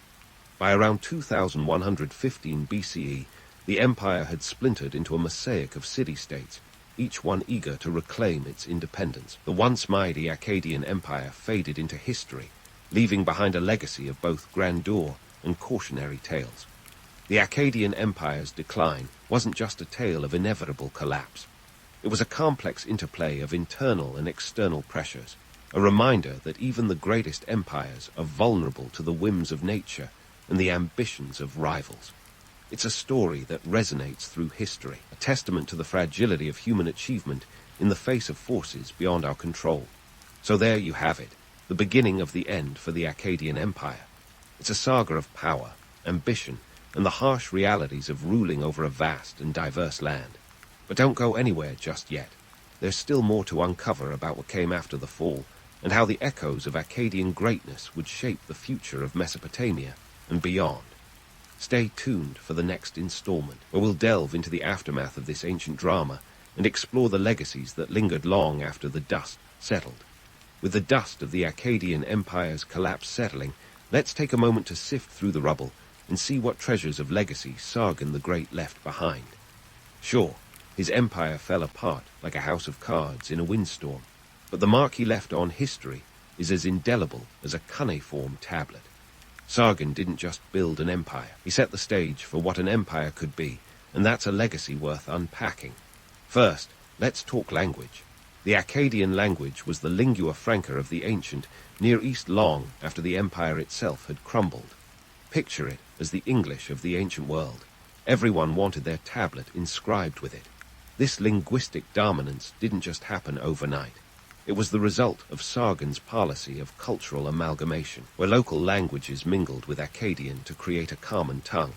By around 2115 BCE, the empire had splintered into a mosaic of city-states, each one eager to reclaim its independence. The once mighty Akkadian Empire faded into history, leaving behind a legacy of both grandeur and cautionary tales. The Akkadian Empire's decline wasn't just a tale of inevitable collapse. It was a complex interplay of internal and external pressures, a reminder that even the greatest empires are vulnerable to the whims of nature and the ambitions of rivals. It's a story that resonates through history, a testament to the fragility of human achievement in the face of forces beyond our control. So there you have it, the beginning of the end for the Akkadian Empire. It's a saga of power, ambition, and the harsh realities of ruling over a vast and diverse land. But don't go anywhere just yet. There's still more to uncover about what came after the fall, and how the echoes of Akkadian greatness would shape the future of Mesopotamia and beyond. Stay tuned for the next installment, where we'll delve into the aftermath of this ancient drama and explore the legacies that lingered long after the dust settled. With the dust of the Akkadian Empire's collapse settling, let's take a moment to sift through the rubble and see what treasures of legacy Sargon the Great left behind. Sure, his empire fell apart like a house of cards in a windstorm, but the mark he left on history is as indelible as a cuneiform tablet. Sargon didn't just build an empire. He set the stage for what an empire could be, and that's a legacy worth unpacking. First, let's talk language. The Akkadian language was the lingua franca of the ancient Near East long after the empire itself had crumbled. Picture it as the English of the ancient world. Everyone wanted their tablet inscribed with it. This linguistic dominance didn't just happen overnight. It was the result of Sargon's policy of cultural amalgamation, where local languages mingled with Akkadian to create a common tongue.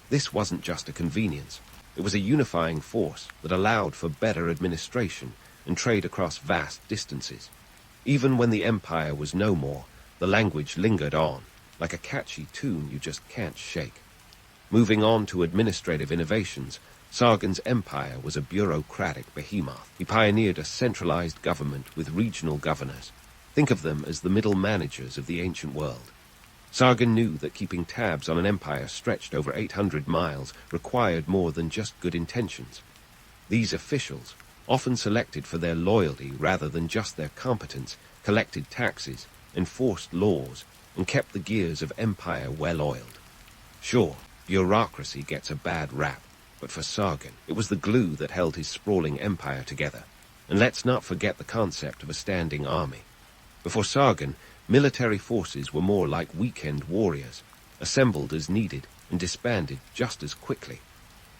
This wasn't just a convenience. It was a unifying force that allowed for better administration and trade across vast distances. Even when the empire was no more, the language lingered on, like a catchy tune you just can't shake. Moving on to administrative innovations, Sargon's empire was a bureaucratic behemoth. He pioneered a centralized government with regional governors. Think of them as the middle managers of the ancient world. Sargon knew that keeping tabs on an empire stretched over 800 miles required more than just good intentions. These officials, often selected for their loyalty rather than just their competence, collected taxes, enforced laws, and kept the gears of empire well-oiled. Sure, bureaucracy gets a bad rap, but for Sargon, it was the glue that held his sprawling empire together. And let's not forget the concept of a standing army. Before Sargon, military forces were more like weekend warriors, assembled as needed and disbanded just as quickly.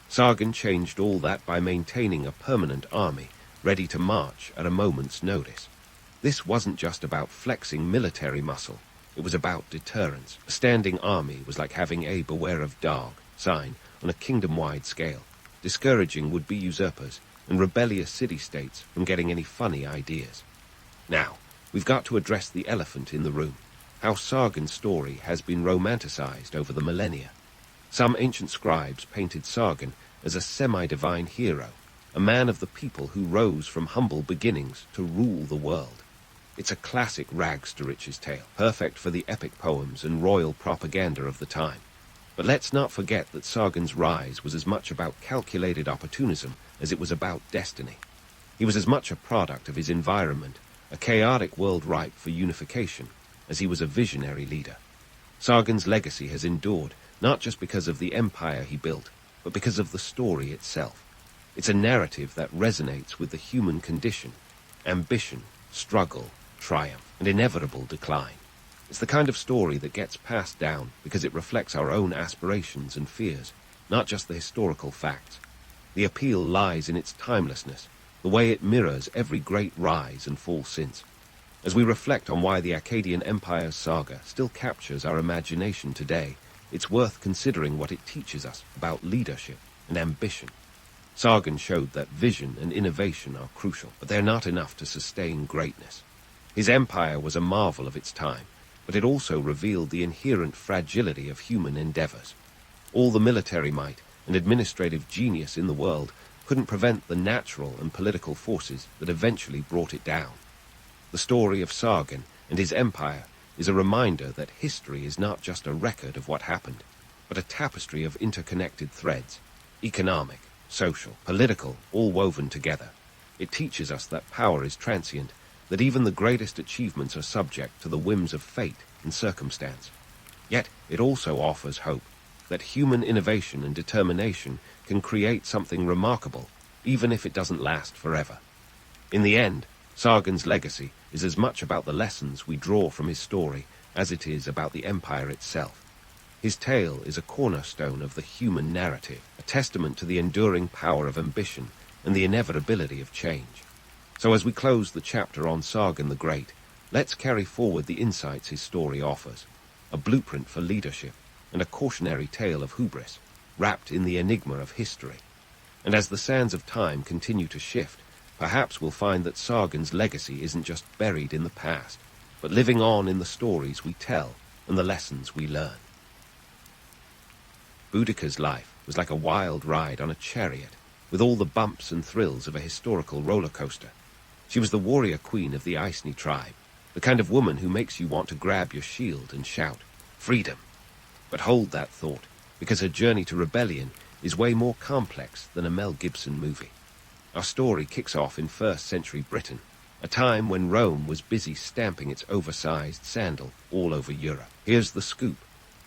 Sargon changed all that by maintaining a permanent army, ready to march at a moment's notice. This wasn't just about flexing military muscle, it was about deterrence. A standing army was like having a beware of dog sign on a kingdom-wide scale, discouraging would-be usurpers and rebellious city-states from getting any funny ideas. Now, we've got to address the elephant in the room, how Sargon's story has been romanticized over the millennia. Some ancient scribes painted Sargon as a semi-divine hero, a man of the people who rose from humble beginnings to rule the world. It's a classic rags-to-riches tale, perfect for the epic poems and royal propaganda of the time. But let's not forget that Sargon's rise was as much about calculated opportunism as it was about destiny. He was as much a product of his environment, a chaotic world ripe for unification, as he was a visionary leader. Sargon's legacy has endured, not just because of the empire he built, but because of the story itself. It's a narrative that resonates with the human condition, ambition, struggle, triumph, and inevitable decline. It's the kind of story that gets passed down because it reflects our own aspirations and fears, not just the historical facts. The appeal lies in its timelessness, the way it mirrors every great rise and fall since. As we reflect on why the Akkadian Empire's saga still captures our imagination today, it's worth considering what it teaches us about leadership and ambition. Sargon showed that vision and innovation are crucial, but they're not enough to sustain greatness. His empire was a marvel of its time, but it also revealed the inherent fragility of human endeavors. All the military might and administrative genius in the world couldn't prevent the natural and political forces that eventually brought it down. The story of Sargon and his empire is a reminder that history is not just a record of what happened, but a tapestry of interconnected threads, economic, social, political, all woven together. It teaches us that power is transient, that even the greatest achievements are subject to the whims of fate and circumstance. Yet it also offers hope, that human innovation and determination can create something remarkable, even if it doesn't last forever. In the end, Sargon's legacy is as much about the lessons we draw from his story as it is about the empire itself. His tale is a cornerstone of the human narrative, a testament to the enduring power of ambition and the inevitability of change. So as we close the chapter on Sargon the Great, let's carry forward the insights his story offers, a blueprint for leadership and a cautionary tale of hubris, wrapped in the enigma of history. And as the sands of time continue to shift, perhaps we'll find that Sargon's legacy isn't just buried in the past, but living on in the stories we tell and the lessons we learn. Boudica's life was like a wild ride on a chariot, with all the bumps and thrills of a historical roller coaster. She was the warrior queen of the Iceni tribe, the kind of woman who makes you want to grab your shield and shout, "Freedom!" But hold that thought, because her journey to rebellion is way more complex than a Mel Gibson movie. Our story kicks off in 1st century Britain, a time when Rome was busy stamping its oversized sandal all over Europe. Here's the scoop.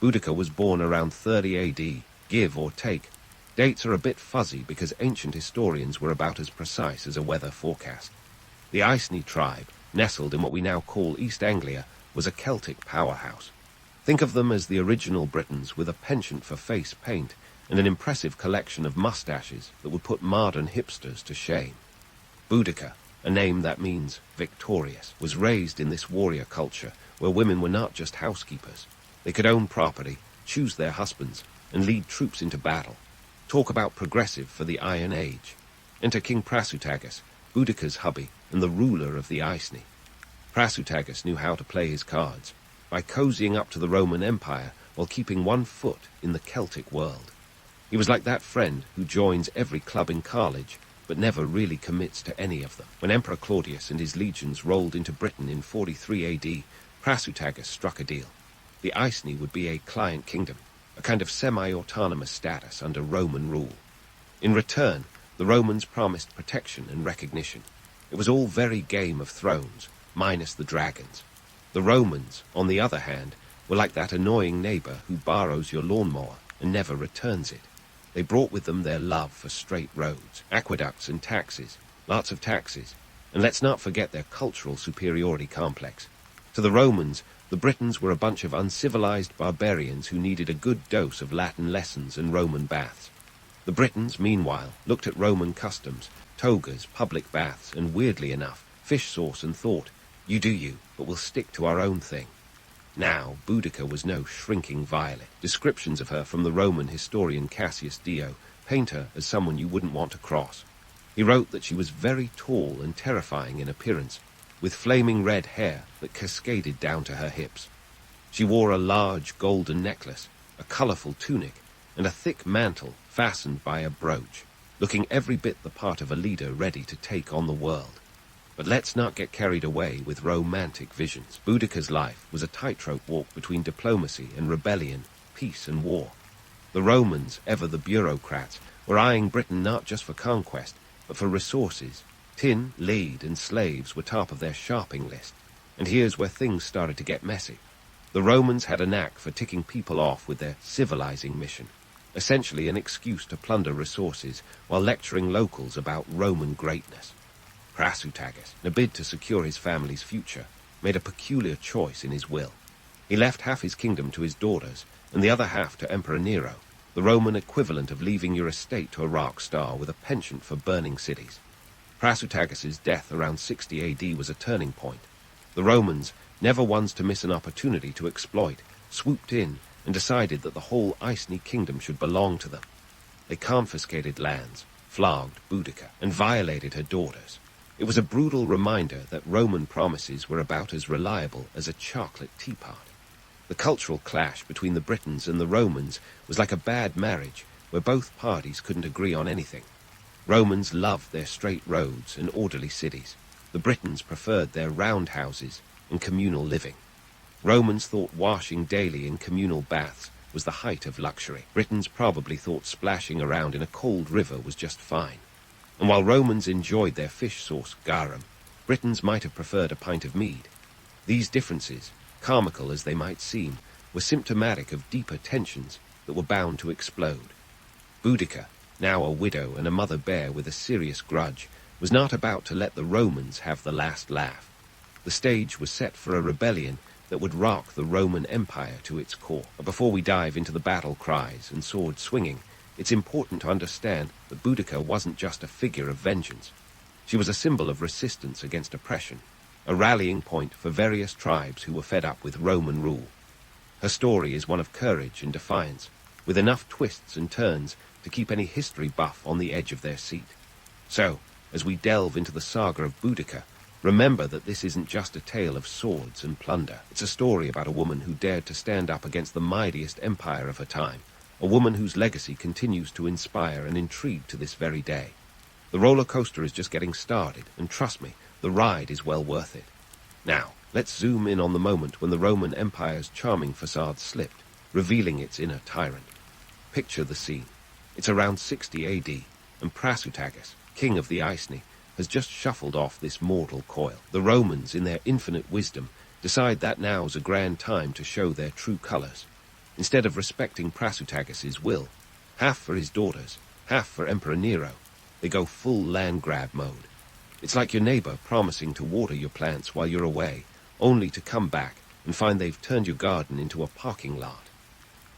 Boudica was born around 30 AD, give or take. Dates are a bit fuzzy because ancient historians were about as precise as a weather forecast. The Iceni tribe, nestled in what we now call East Anglia, was a Celtic powerhouse. Think of them as the original Britons with a penchant for face paint and an impressive collection of mustaches that would put modern hipsters to shame. Boudica, a name that means victorious, was raised in this warrior culture where women were not just housekeepers. They could own property, choose their husbands, and lead troops into battle. Talk about progressive for the Iron Age. Enter King Prasutagus, Boudica's hubby and the ruler of the Iceni. Prasutagus knew how to play his cards, by cozying up to the Roman Empire while keeping one foot in the Celtic world. He was like that friend who joins every club in Carthage, but never really commits to any of them. When Emperor Claudius and his legions rolled into Britain in 43 AD, Prasutagus struck a deal. The Iceni would be a client kingdom, a kind of semi-autonomous status under Roman rule. In return, the Romans promised protection and recognition. It was all very Game of Thrones, minus the dragons. The Romans, on the other hand, were like that annoying neighbor who borrows your lawnmower and never returns it. They brought with them their love for straight roads, aqueducts and taxes, lots of taxes, and let's not forget their cultural superiority complex. To the Romans, the Britons were a bunch of uncivilized barbarians who needed a good dose of Latin lessons and Roman baths. The Britons, meanwhile, looked at Roman customs, togas, public baths, and weirdly enough, fish sauce and thought, "You do you, but we'll stick to our own thing." Now, Boudica was no shrinking violet. Descriptions of her from the Roman historian Cassius Dio paint her as someone you wouldn't want to cross. He wrote that she was very tall and terrifying in appearance, with flaming red hair that cascaded down to her hips. She wore a large golden necklace, a colorful tunic, and a thick mantle fastened by a brooch, looking every bit the part of a leader ready to take on the world. But let's not get carried away with romantic visions. Boudica's life was a tightrope walk between diplomacy and rebellion, peace and war. The Romans, ever the bureaucrats, were eyeing Britain not just for conquest, but for resources. Tin, lead, and slaves were top of their shopping list. And here's where things started to get messy. The Romans had a knack for ticking people off with their civilizing mission, essentially an excuse to plunder resources while lecturing locals about Roman greatness. Prasutagus, in a bid to secure his family's future, made a peculiar choice in his will. He left half his kingdom to his daughters and the other half to Emperor Nero, the Roman equivalent of leaving your estate to a rock star with a penchant for burning cities. Prasutagus's death around 60 AD was a turning point. The Romans, never ones to miss an opportunity to exploit, swooped in and decided that the whole Iceni kingdom should belong to them. They confiscated lands, flogged Boudica, and violated her daughters. It was a brutal reminder that Roman promises were about as reliable as a chocolate teapot. The cultural clash between the Britons and the Romans was like a bad marriage where both parties couldn't agree on anything. Romans loved their straight roads and orderly cities. The Britons preferred their roundhouses and communal living. Romans thought washing daily in communal baths was the height of luxury. Britons probably thought splashing around in a cold river was just fine. And while Romans enjoyed their fish sauce garum, Britons might have preferred a pint of mead. These differences, comical as they might seem, were symptomatic of deeper tensions that were bound to explode. Boudica, now a widow and a mother bear with a serious grudge, was not about to let the Romans have the last laugh. The stage was set for a rebellion that would rock the Roman Empire to its core. But before we dive into the battle cries and sword swinging, it's important to understand that Boudica wasn't just a figure of vengeance. She was a symbol of resistance against oppression, a rallying point for various tribes who were fed up with Roman rule. Her story is one of courage and defiance, with enough twists and turns to keep any history buff on the edge of their seat. So, as we delve into the saga of Boudica, remember that this isn't just a tale of swords and plunder. It's a story about a woman who dared to stand up against the mightiest empire of her time, a woman whose legacy continues to inspire and intrigue to this very day. The roller coaster is just getting started, and trust me, the ride is well worth it. Now, let's zoom in on the moment when the Roman Empire's charming facade slipped, revealing its inner tyrant. Picture the scene. It's around 60 AD, and Prasutagus, king of the Iceni, has just shuffled off this mortal coil. The Romans, in their infinite wisdom, decide that now's a grand time to show their true colors. Instead of respecting Prasutagus's will, half for his daughters, half for Emperor Nero, they go full land grab mode. It's like your neighbor promising to water your plants while you're away, only to come back and find they've turned your garden into a parking lot.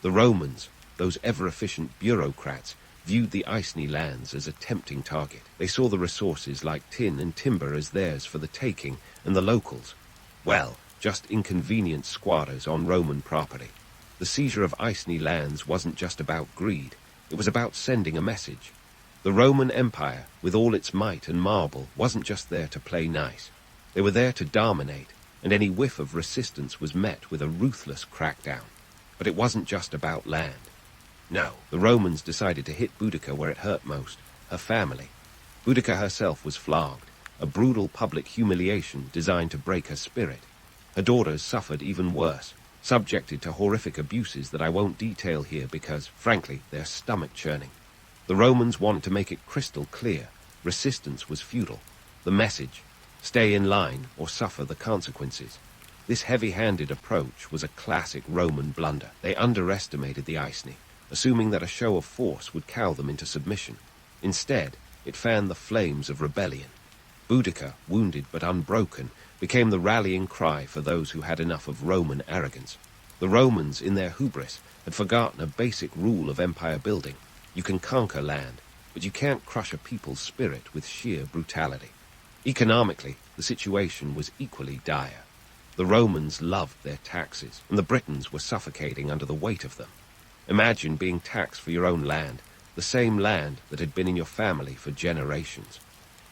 The Romans, those ever-efficient bureaucrats, viewed the Iceni lands as a tempting target. They saw the resources like tin and timber as theirs for the taking, and the locals, well, just inconvenient squatters on Roman property. The seizure of Iceni lands wasn't just about greed, it was about sending a message. The Roman Empire, with all its might and marble, wasn't just there to play nice. They were there to dominate, and any whiff of resistance was met with a ruthless crackdown. But it wasn't just about land. No, the Romans decided to hit Boudica where it hurt most, her family. Boudica herself was flogged, a brutal public humiliation designed to break her spirit. Her daughters suffered even worse, subjected to horrific abuses that I won't detail here because, frankly, they're stomach-churning. The Romans wanted to make it crystal clear. Resistance was futile. The message, stay in line or suffer the consequences. This heavy-handed approach was a classic Roman blunder. They underestimated the Iceni, assuming that a show of force would cow them into submission. Instead, it fanned the flames of rebellion. Boudica, wounded but unbroken, became the rallying cry for those who had enough of Roman arrogance. The Romans, in their hubris, had forgotten a basic rule of empire building. You can conquer land, but you can't crush a people's spirit with sheer brutality. Economically, the situation was equally dire. The Romans loved their taxes, and the Britons were suffocating under the weight of them. Imagine being taxed for your own land, the same land that had been in your family for generations.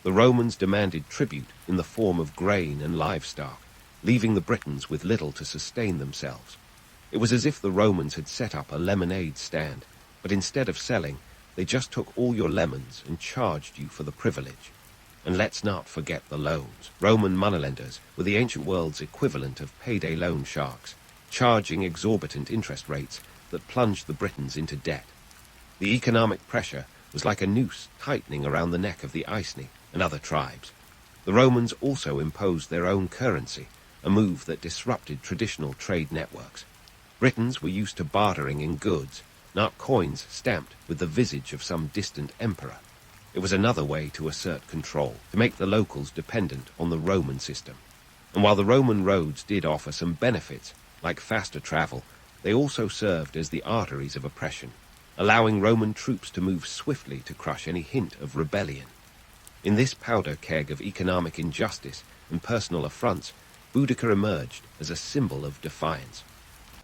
The Romans demanded tribute in the form of grain and livestock, leaving the Britons with little to sustain themselves. It was as if the Romans had set up a lemonade stand, but instead of selling, they just took all your lemons and charged you for the privilege. And let's not forget the loans. Roman moneylenders were the ancient world's equivalent of payday loan sharks, charging exorbitant interest rates that plunged the Britons into debt. The economic pressure was like a noose tightening around the neck of the Iceni and other tribes. The Romans also imposed their own currency, a move that disrupted traditional trade networks. Britons were used to bartering in goods, not coins stamped with the visage of some distant emperor. It was another way to assert control, to make the locals dependent on the Roman system. And while the Roman roads did offer some benefits, like faster travel, they also served as the arteries of oppression, allowing Roman troops to move swiftly to crush any hint of rebellion. In this powder keg of economic injustice and personal affronts, Boudica emerged as a symbol of defiance.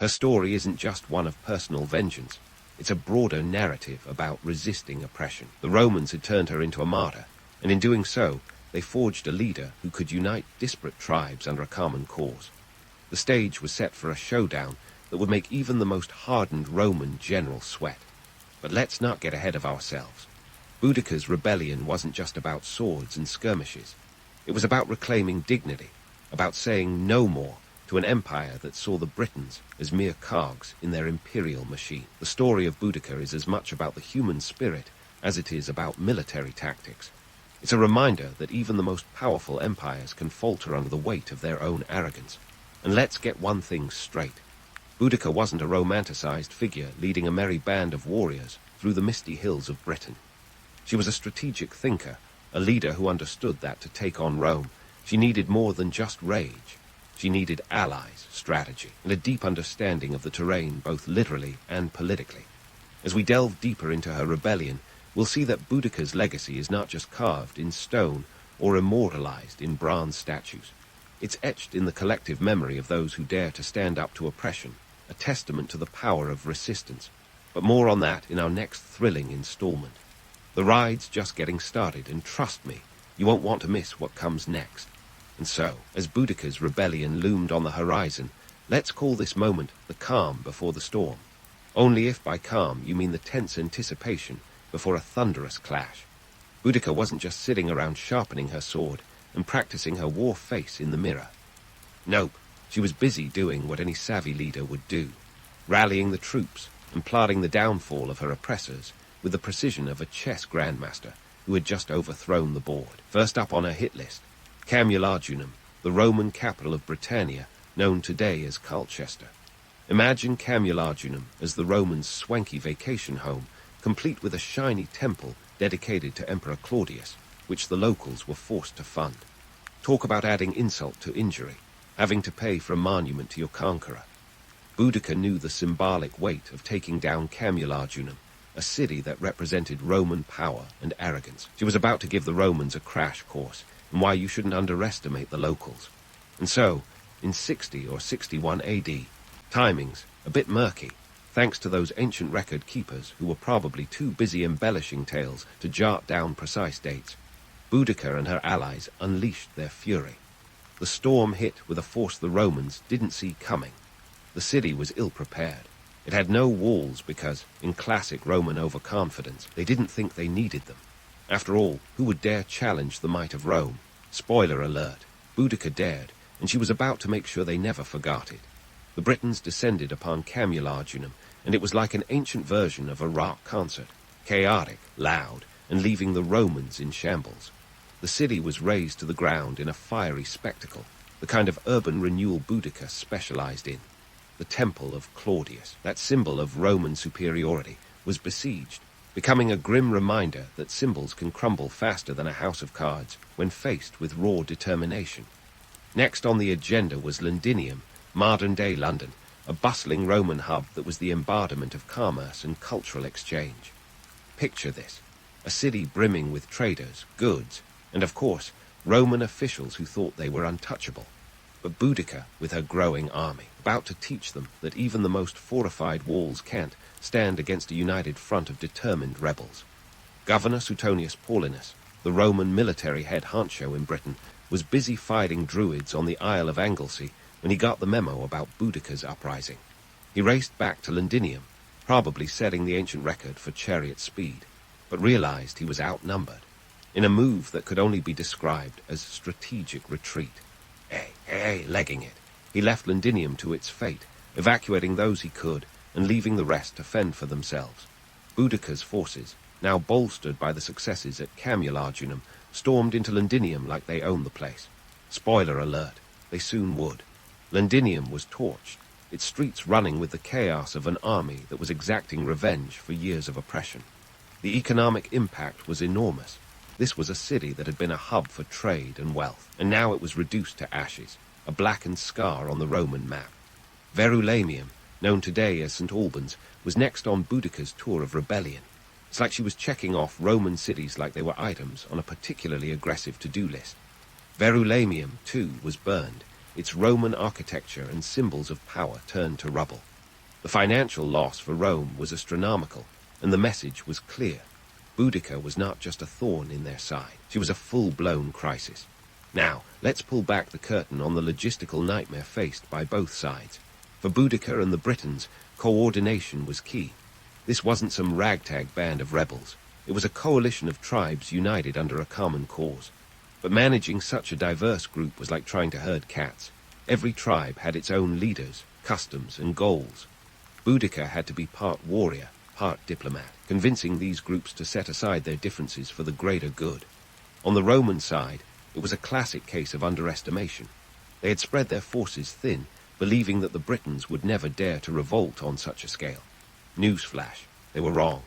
Her story isn't just one of personal vengeance. It's a broader narrative about resisting oppression. The Romans had turned her into a martyr, and in doing so, they forged a leader who could unite disparate tribes under a common cause. The stage was set for a showdown that would make even the most hardened Roman general sweat. But let's not get ahead of ourselves. Boudica's rebellion wasn't just about swords and skirmishes. It was about reclaiming dignity, about saying no more to an empire that saw the Britons as mere cogs in their imperial machine. The story of Boudica is as much about the human spirit as it is about military tactics. It's a reminder that even the most powerful empires can falter under the weight of their own arrogance. And let's get one thing straight. Boudica wasn't a romanticized figure leading a merry band of warriors through the misty hills of Britain. She was a strategic thinker, a leader who understood that to take on Rome, she needed more than just rage. She needed allies, strategy, and a deep understanding of the terrain both literally and politically. As we delve deeper into her rebellion, we'll see that Boudica's legacy is not just carved in stone or immortalized in bronze statues. It's etched in the collective memory of those who dare to stand up to oppression, a testament to the power of resistance. But more on that in our next thrilling installment. The ride's just getting started, and trust me, you won't want to miss what comes next. And so, as Boudica's rebellion loomed on the horizon, let's call this moment the calm before the storm. Only if by calm you mean the tense anticipation before a thunderous clash. Boudica wasn't just sitting around sharpening her sword and practicing her war face in the mirror. Nope, she was busy doing what any savvy leader would do, rallying the troops and plotting the downfall of her oppressors with the precision of a chess grandmaster who had just overthrown the board. First up on her hit list, Camulodunum, the Roman capital of Britannia, known today as Colchester. Imagine Camulodunum as the Romans' swanky vacation home, complete with a shiny temple dedicated to Emperor Claudius, which the locals were forced to fund. Talk about adding insult to injury, having to pay for a monument to your conqueror. Boudica knew the symbolic weight of taking down Camulodunum, a city that represented Roman power and arrogance. She was about to give the Romans a crash course in why you shouldn't underestimate the locals. And so, in 60 or 61 AD, timings a bit murky, thanks to those ancient record keepers who were probably too busy embellishing tales to jot down precise dates, Boudica and her allies unleashed their fury. The storm hit with a force the Romans didn't see coming. The city was ill-prepared. It had no walls because, in classic Roman overconfidence, they didn't think they needed them. After all, who would dare challenge the might of Rome? Spoiler alert, Boudica dared, and she was about to make sure they never forgot it. The Britons descended upon Camulodunum, and it was like an ancient version of a rock concert, chaotic, loud, and leaving the Romans in shambles. The city was razed to the ground in a fiery spectacle, the kind of urban renewal Boudica specialized in. The temple of Claudius, that symbol of Roman superiority, was besieged, becoming a grim reminder that symbols can crumble faster than a house of cards when faced with raw determination. Next on the agenda was Londinium, modern-day London, a bustling Roman hub that was the embodiment of commerce and cultural exchange. Picture this, a city brimming with traders, goods, and of course, Roman officials who thought they were untouchable. But Boudica, with her growing army, about to teach them that even the most fortified walls can't stand against a united front of determined rebels. Governor Suetonius Paulinus, the Roman military head honcho in Britain, was busy fighting druids on the Isle of Anglesey when he got the memo about Boudica's uprising. He raced back to Londinium, probably setting the ancient record for chariot speed, but realized he was outnumbered, in a move that could only be described as strategic retreat. Legging it. He left Londinium to its fate, evacuating those he could and leaving the rest to fend for themselves. Boudica's forces, now bolstered by the successes at Camulodunum, stormed into Londinium like they owned the place. Spoiler alert, they soon would. Londinium was torched, its streets running with the chaos of an army that was exacting revenge for years of oppression. The economic impact was enormous. This was a city that had been a hub for trade and wealth, and now it was reduced to ashes, a blackened scar on the Roman map. Verulamium, known today as St. Albans, was next on Boudica's tour of rebellion. It's like she was checking off Roman cities like they were items on a particularly aggressive to-do list. Verulamium, too, was burned, its Roman architecture and symbols of power turned to rubble. The financial loss for Rome was astronomical, and the message was clear. Boudica was not just a thorn in their side. She was a full-blown crisis. Now, let's pull back the curtain on the logistical nightmare faced by both sides. For Boudica and the Britons, coordination was key. This wasn't some ragtag band of rebels. It was a coalition of tribes united under a common cause. But managing such a diverse group was like trying to herd cats. Every tribe had its own leaders, customs, and goals. Boudica had to be part warrior, part diplomat, convincing these groups to set aside their differences for the greater good. On the Roman side, it was a classic case of underestimation. They had spread their forces thin, believing that the Britons would never dare to revolt on such a scale. Newsflash, they were wrong.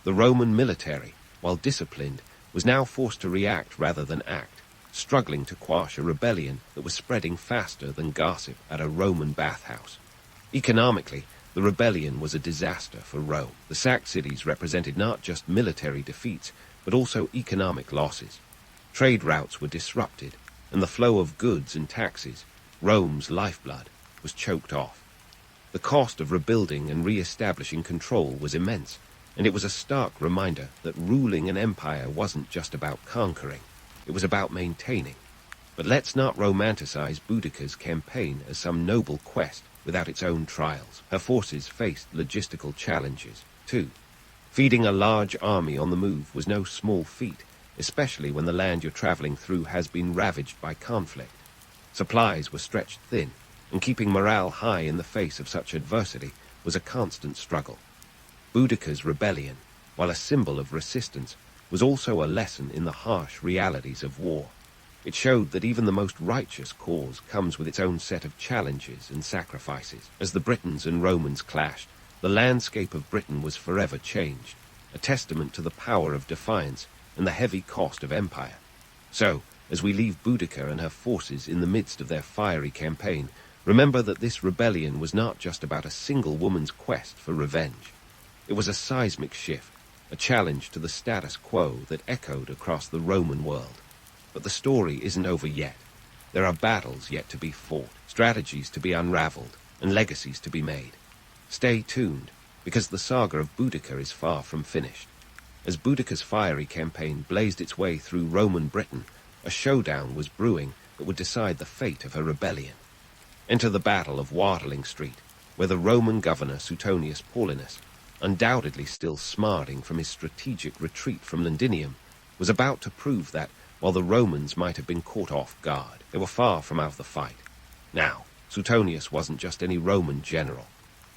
The Roman military, while disciplined, was now forced to react rather than act. struggling to quash a rebellion that was spreading faster than gossip at a Roman bathhouse. Economically, the rebellion was a disaster for Rome. The sacked cities represented not just military defeats, but also economic losses. Trade routes were disrupted, and the flow of goods and taxes, Rome's lifeblood, was choked off. The cost of rebuilding and re-establishing control was immense, and it was a stark reminder that ruling an empire wasn't just about conquering, it was about maintaining. But let's not romanticize Boudica's campaign as some noble quest without its own trials. Her forces faced logistical challenges, too. Feeding a large army on the move was no small feat, especially when the land you're traveling through has been ravaged by conflict. Supplies were stretched thin, and keeping morale high in the face of such adversity was a constant struggle. Boudica's rebellion, while a symbol of resistance, was also a lesson in the harsh realities of war. It showed that even the most righteous cause comes with its own set of challenges and sacrifices. As the Britons and Romans clashed, the landscape of Britain was forever changed, a testament to the power of defiance and the heavy cost of empire. So, as we leave Boudica and her forces in the midst of their fiery campaign, remember that this rebellion was not just about a single woman's quest for revenge. It was a seismic shift, a challenge to the status quo that echoed across the Roman world. But the story isn't over yet. There are battles yet to be fought, strategies to be unraveled, and legacies to be made. Stay tuned, because the saga of Boudica is far from finished. As Boudica's fiery campaign blazed its way through Roman Britain, a showdown was brewing that would decide the fate of her rebellion. Enter the Battle of Watling Street, where the Roman governor Suetonius Paulinus, undoubtedly still smarting from his strategic retreat from Londinium, was about to prove that, while the Romans might have been caught off guard, they were far from out of the fight. Now, Suetonius wasn't just any Roman general.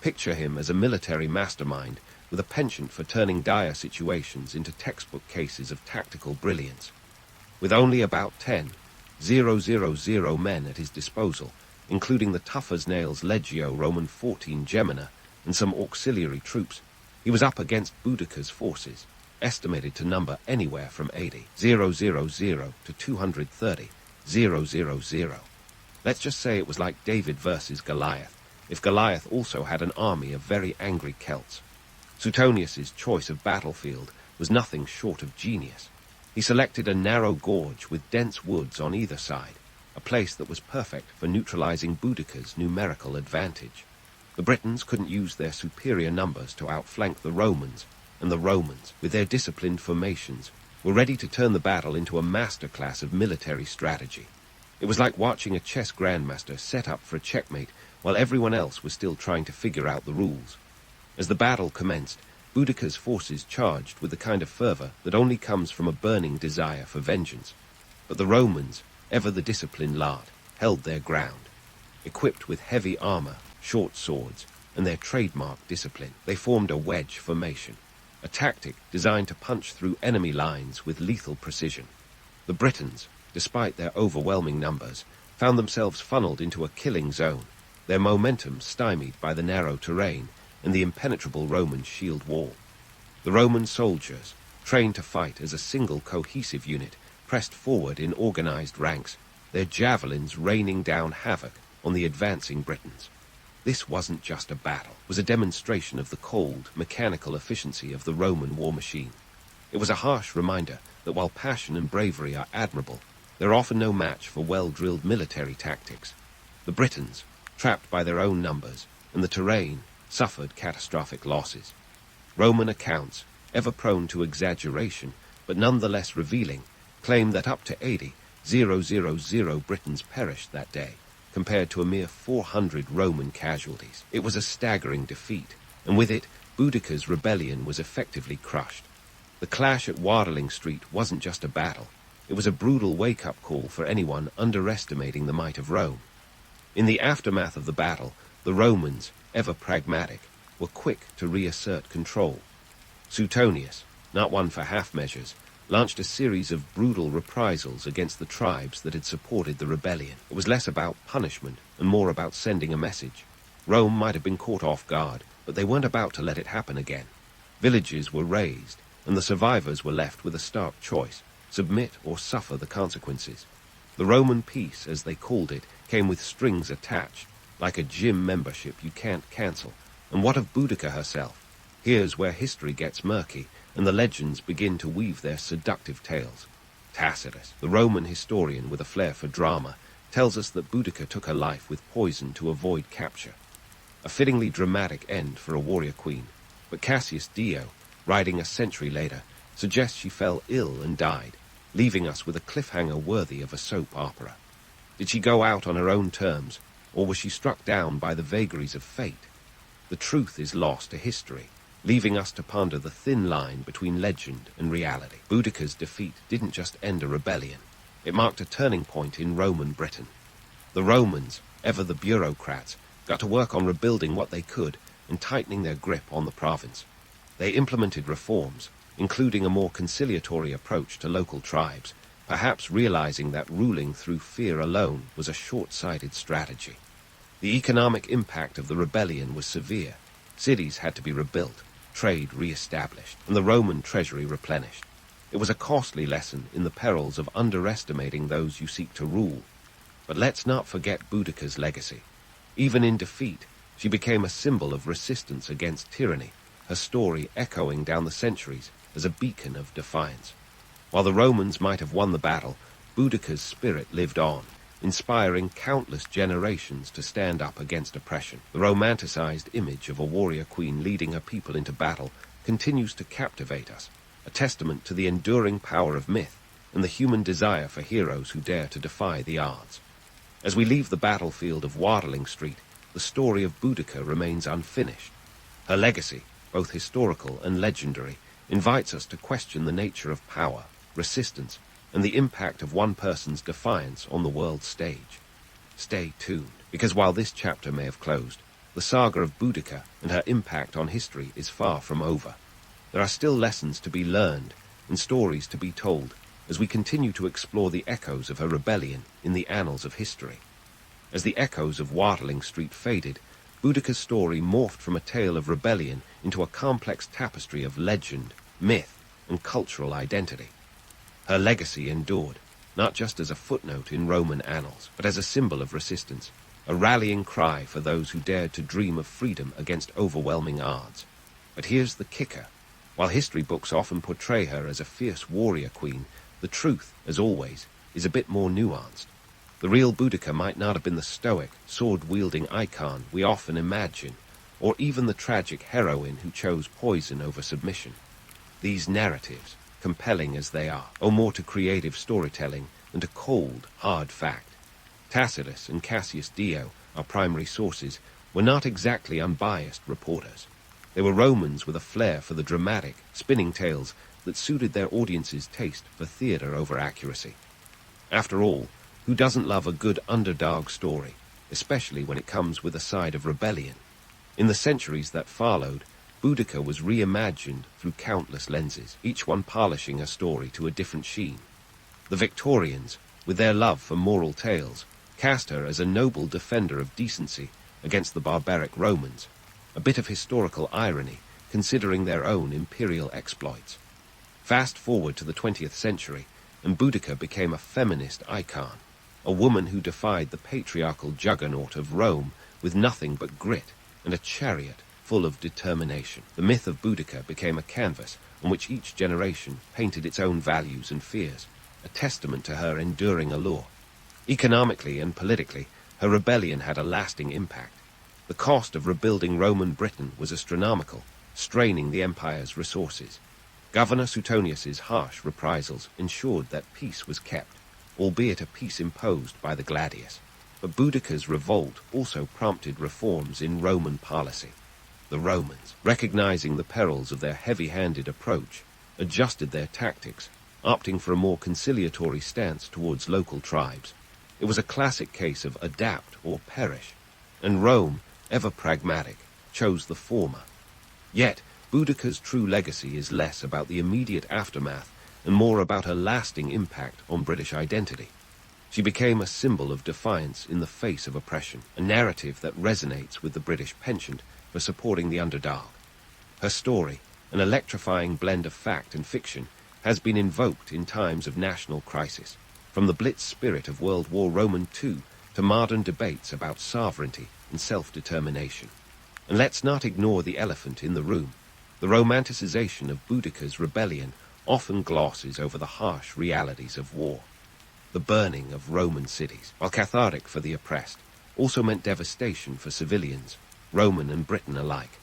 Picture him as a military mastermind with a penchant for turning dire situations into textbook cases of tactical brilliance. With only about 10,000 men at his disposal, including the tough-as-nails Legio Roman 14 Gemina and some auxiliary troops, he was up against Boudica's forces, estimated to number anywhere from 80,000 to 230,000. Let's just say it was like David versus Goliath, if Goliath also had an army of very angry Celts. Suetonius's choice of battlefield was nothing short of genius. He selected a narrow gorge with dense woods on either side, a place that was perfect for neutralizing Boudica's numerical advantage. The Britons couldn't use their superior numbers to outflank the Romans, and the Romans, with their disciplined formations, were ready to turn the battle into a masterclass of military strategy. It was like watching a chess grandmaster set up for a checkmate while everyone else was still trying to figure out the rules. As the battle commenced, Boudica's forces charged with the kind of fervor that only comes from a burning desire for vengeance. But the Romans, ever the disciplined lot, held their ground. Equipped with heavy armor, short swords, and their trademark discipline, they formed a wedge formation, a tactic designed to punch through enemy lines with lethal precision. The Britons, despite their overwhelming numbers, found themselves funneled into a killing zone, their momentum stymied by the narrow terrain and the impenetrable Roman shield wall. The Roman soldiers, trained to fight as a single cohesive unit, pressed forward in organized ranks, their javelins raining down havoc on the advancing Britons. This wasn't just a battle, it was a demonstration of the cold, mechanical efficiency of the Roman war machine. It was a harsh reminder that while passion and bravery are admirable, they're often no match for well-drilled military tactics. The Britons, trapped by their own numbers, and the terrain, suffered catastrophic losses. Roman accounts, ever prone to exaggeration, but nonetheless revealing, claim that up to 80,000 Britons perished that day, compared to a mere 400 Roman casualties. It was a staggering defeat, and with it, Boudica's rebellion was effectively crushed. The clash at Watling Street wasn't just a battle. It was a brutal wake-up call for anyone underestimating the might of Rome. In the aftermath of the battle, the Romans, ever pragmatic, were quick to reassert control. Suetonius, not one for half measures, launched a series of brutal reprisals against the tribes that had supported the rebellion. It was less about punishment and more about sending a message. Rome might have been caught off guard, but they weren't about to let it happen again. Villages were razed, and the survivors were left with a stark choice: submit or suffer the consequences. The Roman peace, as they called it, came with strings attached, like a gym membership you can't cancel. And what of Boudica herself? Here's where history gets murky, and the legends begin to weave their seductive tales. Tacitus, the Roman historian with a flair for drama, tells us that Boudica took her life with poison to avoid capture. A fittingly dramatic end for a warrior queen, but Cassius Dio, writing a century later, suggests she fell ill and died, leaving us with a cliffhanger worthy of a soap opera. Did she go out on her own terms, or was she struck down by the vagaries of fate? The truth is lost to history, leaving us to ponder the thin line between legend and reality. Boudica's defeat didn't just end a rebellion. It marked a turning point in Roman Britain. The Romans, ever the bureaucrats, got to work on rebuilding what they could and tightening their grip on the province. They implemented reforms, including a more conciliatory approach to local tribes, perhaps realizing that ruling through fear alone was a short-sighted strategy. The economic impact of the rebellion was severe. Cities had to be rebuilt, trade re-established, and the Roman treasury replenished. It was a costly lesson in the perils of underestimating those you seek to rule. But let's not forget Boudica's legacy. Even in defeat, she became a symbol of resistance against tyranny, her story echoing down the centuries as a beacon of defiance. While the Romans might have won the battle, Boudica's spirit lived on, inspiring countless generations to stand up against oppression. The romanticized image of a warrior queen leading her people into battle continues to captivate us, a testament to the enduring power of myth and the human desire for heroes who dare to defy the odds. As we leave the battlefield of Watling Street, the story of Boudica remains unfinished. Her legacy, both historical and legendary, invites us to question the nature of power, resistance, and the impact of one person's defiance on the world stage. Stay tuned, because while this chapter may have closed, the saga of Boudica and her impact on history is far from over. There are still lessons to be learned and stories to be told as we continue to explore the echoes of her rebellion in the annals of history. As the echoes of Watling Street faded, Boudica's story morphed from a tale of rebellion into a complex tapestry of legend, myth, and cultural identity. Her legacy endured, not just as a footnote in Roman annals, but as a symbol of resistance, a rallying cry for those who dared to dream of freedom against overwhelming odds. But here's the kicker. While history books often portray her as a fierce warrior queen, the truth, as always, is a bit more nuanced. The real Boudica might not have been the stoic, sword-wielding icon we often imagine, or even the tragic heroine who chose poison over submission. These narratives, compelling as they are, owe more to creative storytelling than to cold, hard fact. Tacitus and Cassius Dio, our primary sources, were not exactly unbiased reporters. They were Romans with a flair for the dramatic, spinning tales that suited their audience's taste for theater over accuracy. After all, who doesn't love a good underdog story, especially when it comes with a side of rebellion? In the centuries that followed, Boudica was reimagined through countless lenses, each one polishing a story to a different sheen. The Victorians, with their love for moral tales, cast her as a noble defender of decency against the barbaric Romans, a bit of historical irony considering their own imperial exploits. Fast forward to the 20th century, and Boudica became a feminist icon, a woman who defied the patriarchal juggernaut of Rome with nothing but grit and a chariot full of determination. The myth of Boudica became a canvas on which each generation painted its own values and fears, a testament to her enduring allure. Economically and politically, her rebellion had a lasting impact. The cost of rebuilding Roman Britain was astronomical, straining the empire's resources. Governor Suetonius's harsh reprisals ensured that peace was kept, albeit a peace imposed by the gladius. But Boudica's revolt also prompted reforms in Roman policy. The Romans, recognizing the perils of their heavy-handed approach, adjusted their tactics, opting for a more conciliatory stance towards local tribes. It was a classic case of adapt or perish, and Rome, ever pragmatic, chose the former. Yet, Boudica's true legacy is less about the immediate aftermath and more about her lasting impact on British identity. She became a symbol of defiance in the face of oppression, a narrative that resonates with the British penchant for supporting the underdog. Her story, an electrifying blend of fact and fiction, has been invoked in times of national crisis. from the blitz spirit of World War Roman II to modern debates about sovereignty and self-determination. And let's not ignore the elephant in the room. The romanticization of Boudica's rebellion often glosses over the harsh realities of war. The burning of Roman cities, while cathartic for the oppressed, also meant devastation for civilians, Roman and Briton alike.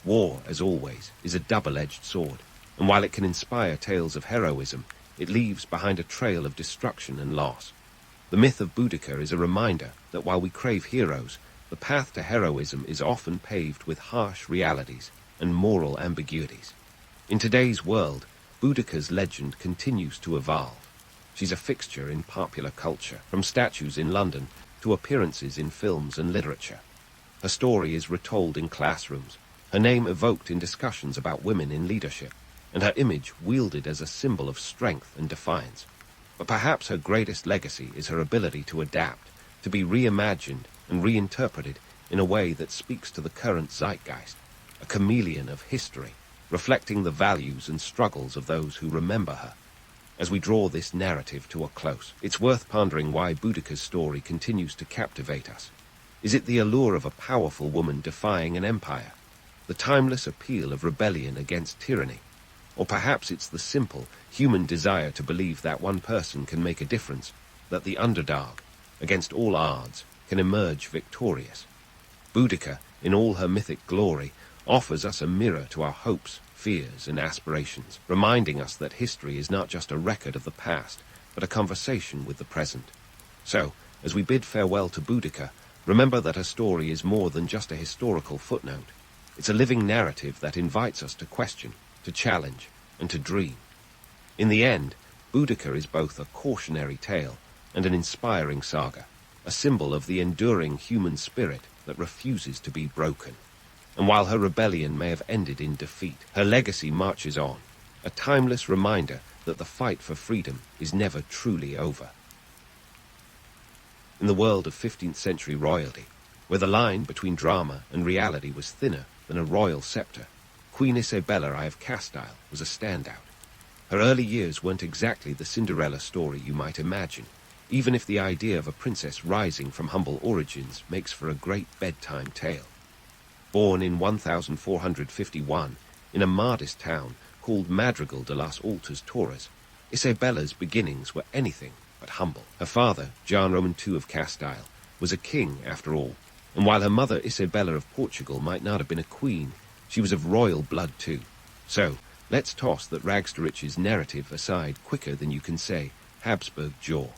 War, as always, is a double-edged sword, and while it can inspire tales of heroism, it leaves behind a trail of destruction and loss. The myth of Boudica is a reminder that while we crave heroes, the path to heroism is often paved with harsh realities and moral ambiguities. In today's world, Boudica's legend continues to evolve. She's a fixture in popular culture, from statues in London to appearances in films and literature. Her story is retold in classrooms, her name evoked in discussions about women in leadership, and her image wielded as a symbol of strength and defiance. But perhaps her greatest legacy is her ability to adapt, to be reimagined and reinterpreted in a way that speaks to the current zeitgeist, a chameleon of history, reflecting the values and struggles of those who remember her. As we draw this narrative to a close, it's worth pondering why Boudica's story continues to captivate us. Is it the allure of a powerful woman defying an empire? The timeless appeal of rebellion against tyranny? Or perhaps it's the simple, human desire to believe that one person can make a difference, that the underdog, against all odds, can emerge victorious. Boudica, in all her mythic glory, offers us a mirror to our hopes, fears, and aspirations, reminding us that history is not just a record of the past, but a conversation with the present. So, as we bid farewell to Boudica, remember that her story is more than just a historical footnote. It's a living narrative that invites us to question, to challenge, and to dream. In the end, Boudica is both a cautionary tale and an inspiring saga, a symbol of the enduring human spirit that refuses to be broken. And while her rebellion may have ended in defeat, her legacy marches on, a timeless reminder that the fight for freedom is never truly over. In the world of 15th century royalty, where the line between drama and reality was thinner than a royal scepter, Queen Isabella I of Castile was a standout. Her early years weren't exactly the Cinderella story you might imagine, even if the idea of a princess rising from humble origins makes for a great bedtime tale. Born in 1451 in a modest town called Madrigal de las Altas Torres, Isabella's beginnings were anything but humble. Her father, John Roman II of Castile, was a king after all, and while her mother Isabella of Portugal might not have been a queen, she was of royal blood too. So, let's toss that rags-to-riches narrative aside quicker than you can say Habsburg jaw.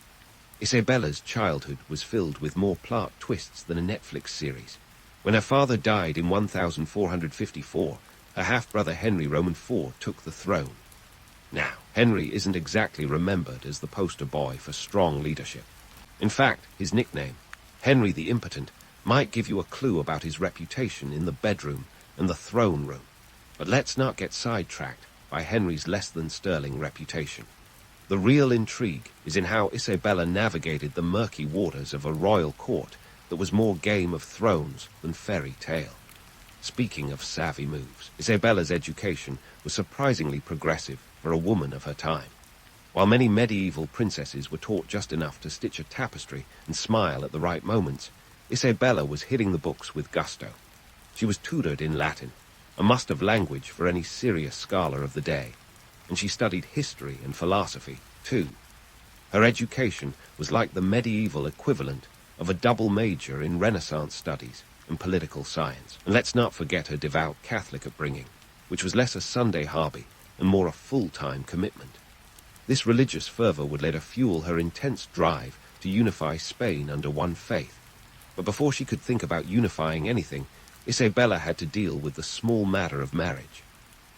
Isabella's childhood was filled with more plot twists than a Netflix series. When her father died in 1454, her half-brother Henry Roman IV took the throne. Now, Henry isn't exactly remembered as the poster boy for strong leadership. In fact, his nickname, Henry the Impotent, might give you a clue about his reputation in the bedroom and the throne room. But let's not get sidetracked by Henry's less-than-sterling reputation. The real intrigue is in how Isabella navigated the murky waters of a royal court that was more Game of Thrones than fairy tale. Speaking of savvy moves, Isabella's education was surprisingly progressive for a woman of her time. While many medieval princesses were taught just enough to stitch a tapestry and smile at the right moments, Isabella was hitting the books with gusto. She was tutored in Latin, a must-have language for any serious scholar of the day, and she studied history and philosophy, too. Her education was like the medieval equivalent of a double major in Renaissance studies and political science. And let's not forget her devout Catholic upbringing, which was less a Sunday hobby and more a full-time commitment. This religious fervor would let her fuel her intense drive to unify Spain under one faith. But before she could think about unifying anything, Isabella had to deal with the small matter of marriage.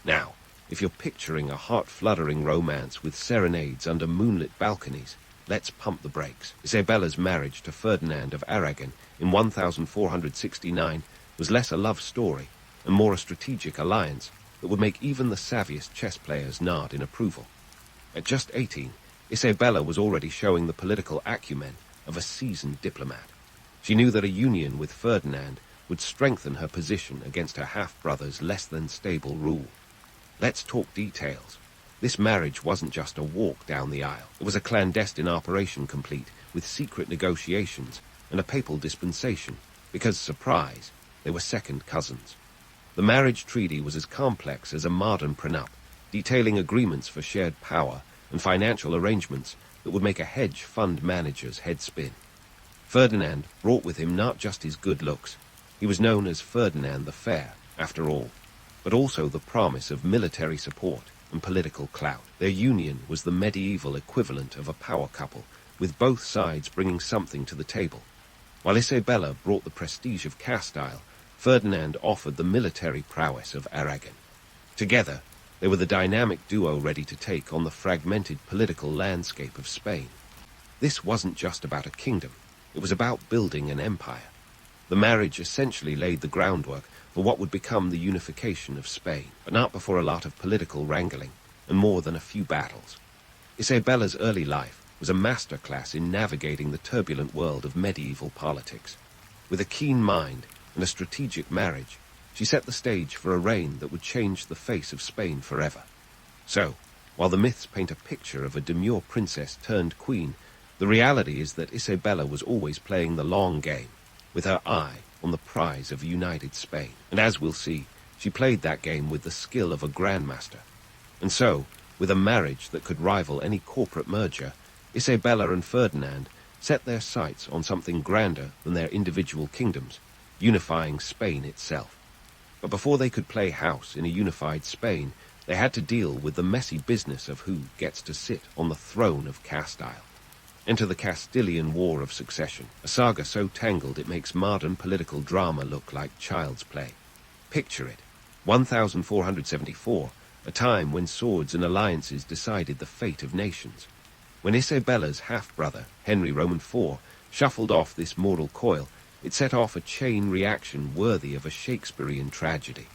Now, if you're picturing a heart-fluttering romance with serenades under moonlit balconies, let's pump the brakes. Isabella's marriage to Ferdinand of Aragon in 1469 was less a love story and more a strategic alliance that would make even the savviest chess players nod in approval. At just 18, Isabella was already showing the political acumen of a seasoned diplomat. She knew that a union with Ferdinand would strengthen her position against her half-brother's less-than-stable rule. Let's talk details. This marriage wasn't just a walk down the aisle. It was a clandestine operation complete with secret negotiations and a papal dispensation, because, surprise, they were second cousins. The marriage treaty was as complex as a modern prenup, detailing agreements for shared power and financial arrangements that would make a hedge fund manager's head spin. Ferdinand brought with him not just his good looks. He was known as Ferdinand the Fair, after all, but also the promise of military support and political clout. Their union was the medieval equivalent of a power couple, with both sides bringing something to the table. While Isabella brought the prestige of Castile, Ferdinand offered the military prowess of Aragon. Together, they were the dynamic duo ready to take on the fragmented political landscape of Spain. This wasn't just about a kingdom. It was about building an empire. The marriage essentially laid the groundwork for what would become the unification of Spain, but not before a lot of political wrangling and more than a few battles. Isabella's early life was a masterclass in navigating the turbulent world of medieval politics. With a keen mind and a strategic marriage, she set the stage for a reign that would change the face of Spain forever. So, while the myths paint a picture of a demure princess turned queen, the reality is that Isabella was always playing the long game, with her eye on the prize of united Spain. And as we'll see, she played that game with the skill of a grandmaster. And so, with a marriage that could rival any corporate merger, Isabella and Ferdinand set their sights on something grander than their individual kingdoms, unifying Spain itself. But before they could play house in a unified Spain, they had to deal with the messy business of who gets to sit on the throne of Castile. Enter the Castilian War of Succession, a saga so tangled it makes modern political drama look like child's play. Picture it, 1474, a time when swords and alliances decided the fate of nations. When Isabella's half-brother, Henry Roman IV, shuffled off this mortal coil, it set off a chain reaction worthy of a Shakespearean tragedy.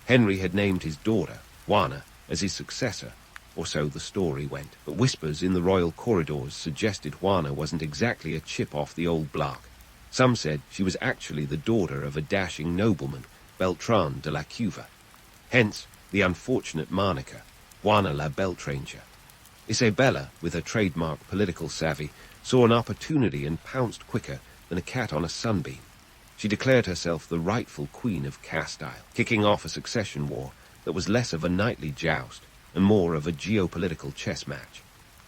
Henry had named his daughter, Juana, as his successor, or so the story went, but whispers in the royal corridors suggested Juana wasn't exactly a chip off the old block. Some said she was actually the daughter of a dashing nobleman, Beltran de la Cuva. Hence, the unfortunate moniker, Juana la Beltranger. Isabella, with her trademark political savvy, saw an opportunity and pounced quicker than a cat on a sunbeam. She declared herself the rightful queen of Castile, kicking off a succession war that was less of a knightly joust and more of a geopolitical chess match.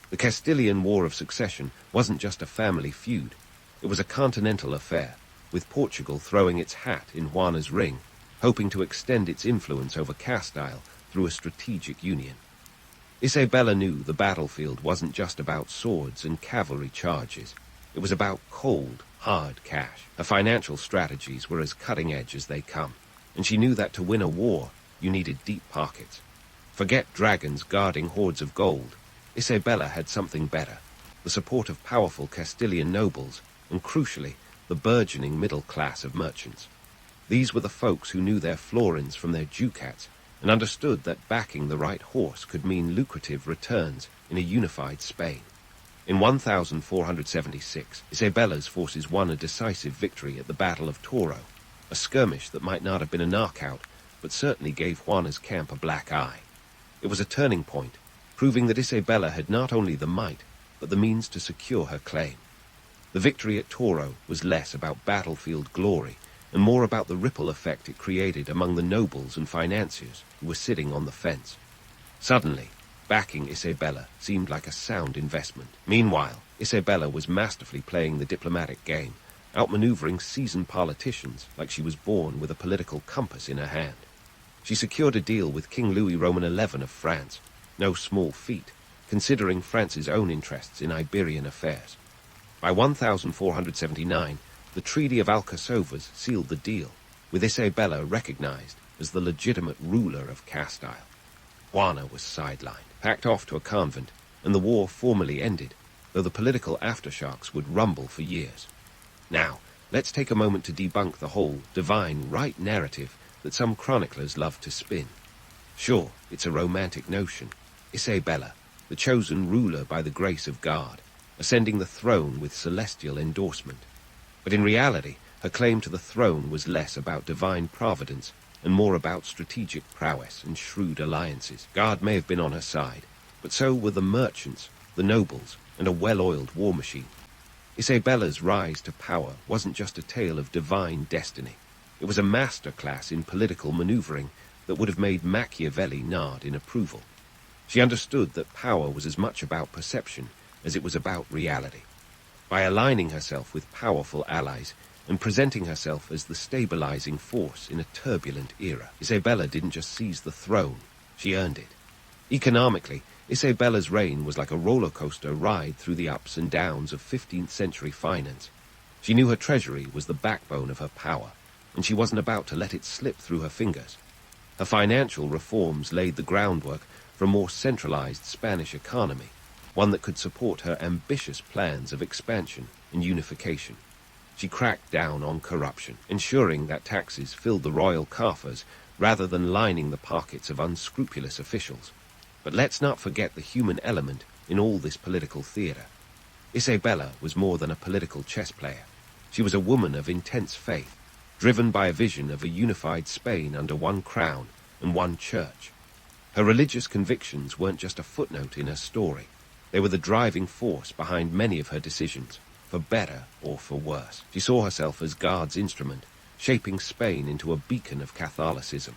The Castilian War of Succession wasn't just a family feud. It was a continental affair, with Portugal throwing its hat in Juana's ring, hoping to extend its influence over Castile through a strategic union. Isabella knew the battlefield wasn't just about swords and cavalry charges. It was about cold, hard cash. Her financial strategies were as cutting-edge as they come, and she knew that to win a war, you needed deep pockets. Forget dragons guarding hoards of gold. Isabella had something better, the support of powerful Castilian nobles, and crucially, the burgeoning middle class of merchants. These were the folks who knew their florins from their ducats, and understood that backing the right horse could mean lucrative returns in a unified Spain. In 1476, Isabella's forces won a decisive victory at the Battle of Toro, a skirmish that might not have been a knockout, but certainly gave Juana's camp a black eye. It was a turning point, proving that Isabella had not only the might, but the means to secure her claim. The victory at Toro was less about battlefield glory and more about the ripple effect it created among the nobles and financiers who were sitting on the fence. Suddenly, backing Isabella seemed like a sound investment. Meanwhile, Isabella was masterfully playing the diplomatic game, outmaneuvering seasoned politicians like she was born with a political compass in her hand. She secured a deal with King Louis Roman XI of France, no small feat, considering France's own interests in Iberian affairs. By 1479, the Treaty of Alcasovas sealed the deal, with Isabella recognized as the legitimate ruler of Castile. Juana was sidelined, packed off to a convent, and the war formally ended, though the political aftershocks would rumble for years. Now, let's take a moment to debunk the whole divine right narrative that some chroniclers love to spin. Sure, it's a romantic notion. Isabella, the chosen ruler by the grace of God, ascending the throne with celestial endorsement. But in reality, her claim to the throne was less about divine providence and more about strategic prowess and shrewd alliances. God may have been on her side, but so were the merchants, the nobles, and a well-oiled war machine. Isabella's rise to power wasn't just a tale of divine destiny. It was a masterclass in political maneuvering that would have made Machiavelli nod in approval. She understood that power was as much about perception as it was about reality. By aligning herself with powerful allies and presenting herself as the stabilizing force in a turbulent era, Isabella didn't just seize the throne, she earned it. Economically, Isabella's reign was like a roller coaster ride through the ups and downs of 15th century finance. She knew her treasury was the backbone of her power, and she wasn't about to let it slip through her fingers. Her financial reforms laid the groundwork for a more centralized Spanish economy, one that could support her ambitious plans of expansion and unification. She cracked down on corruption, ensuring that taxes filled the royal coffers rather than lining the pockets of unscrupulous officials. But let's not forget the human element in all this political theater. Isabella was more than a political chess player. She was a woman of intense faith, driven by a vision of a unified Spain under one crown and one church. Her religious convictions weren't just a footnote in her story. They were the driving force behind many of her decisions, for better or for worse. She saw herself as God's instrument, shaping Spain into a beacon of Catholicism.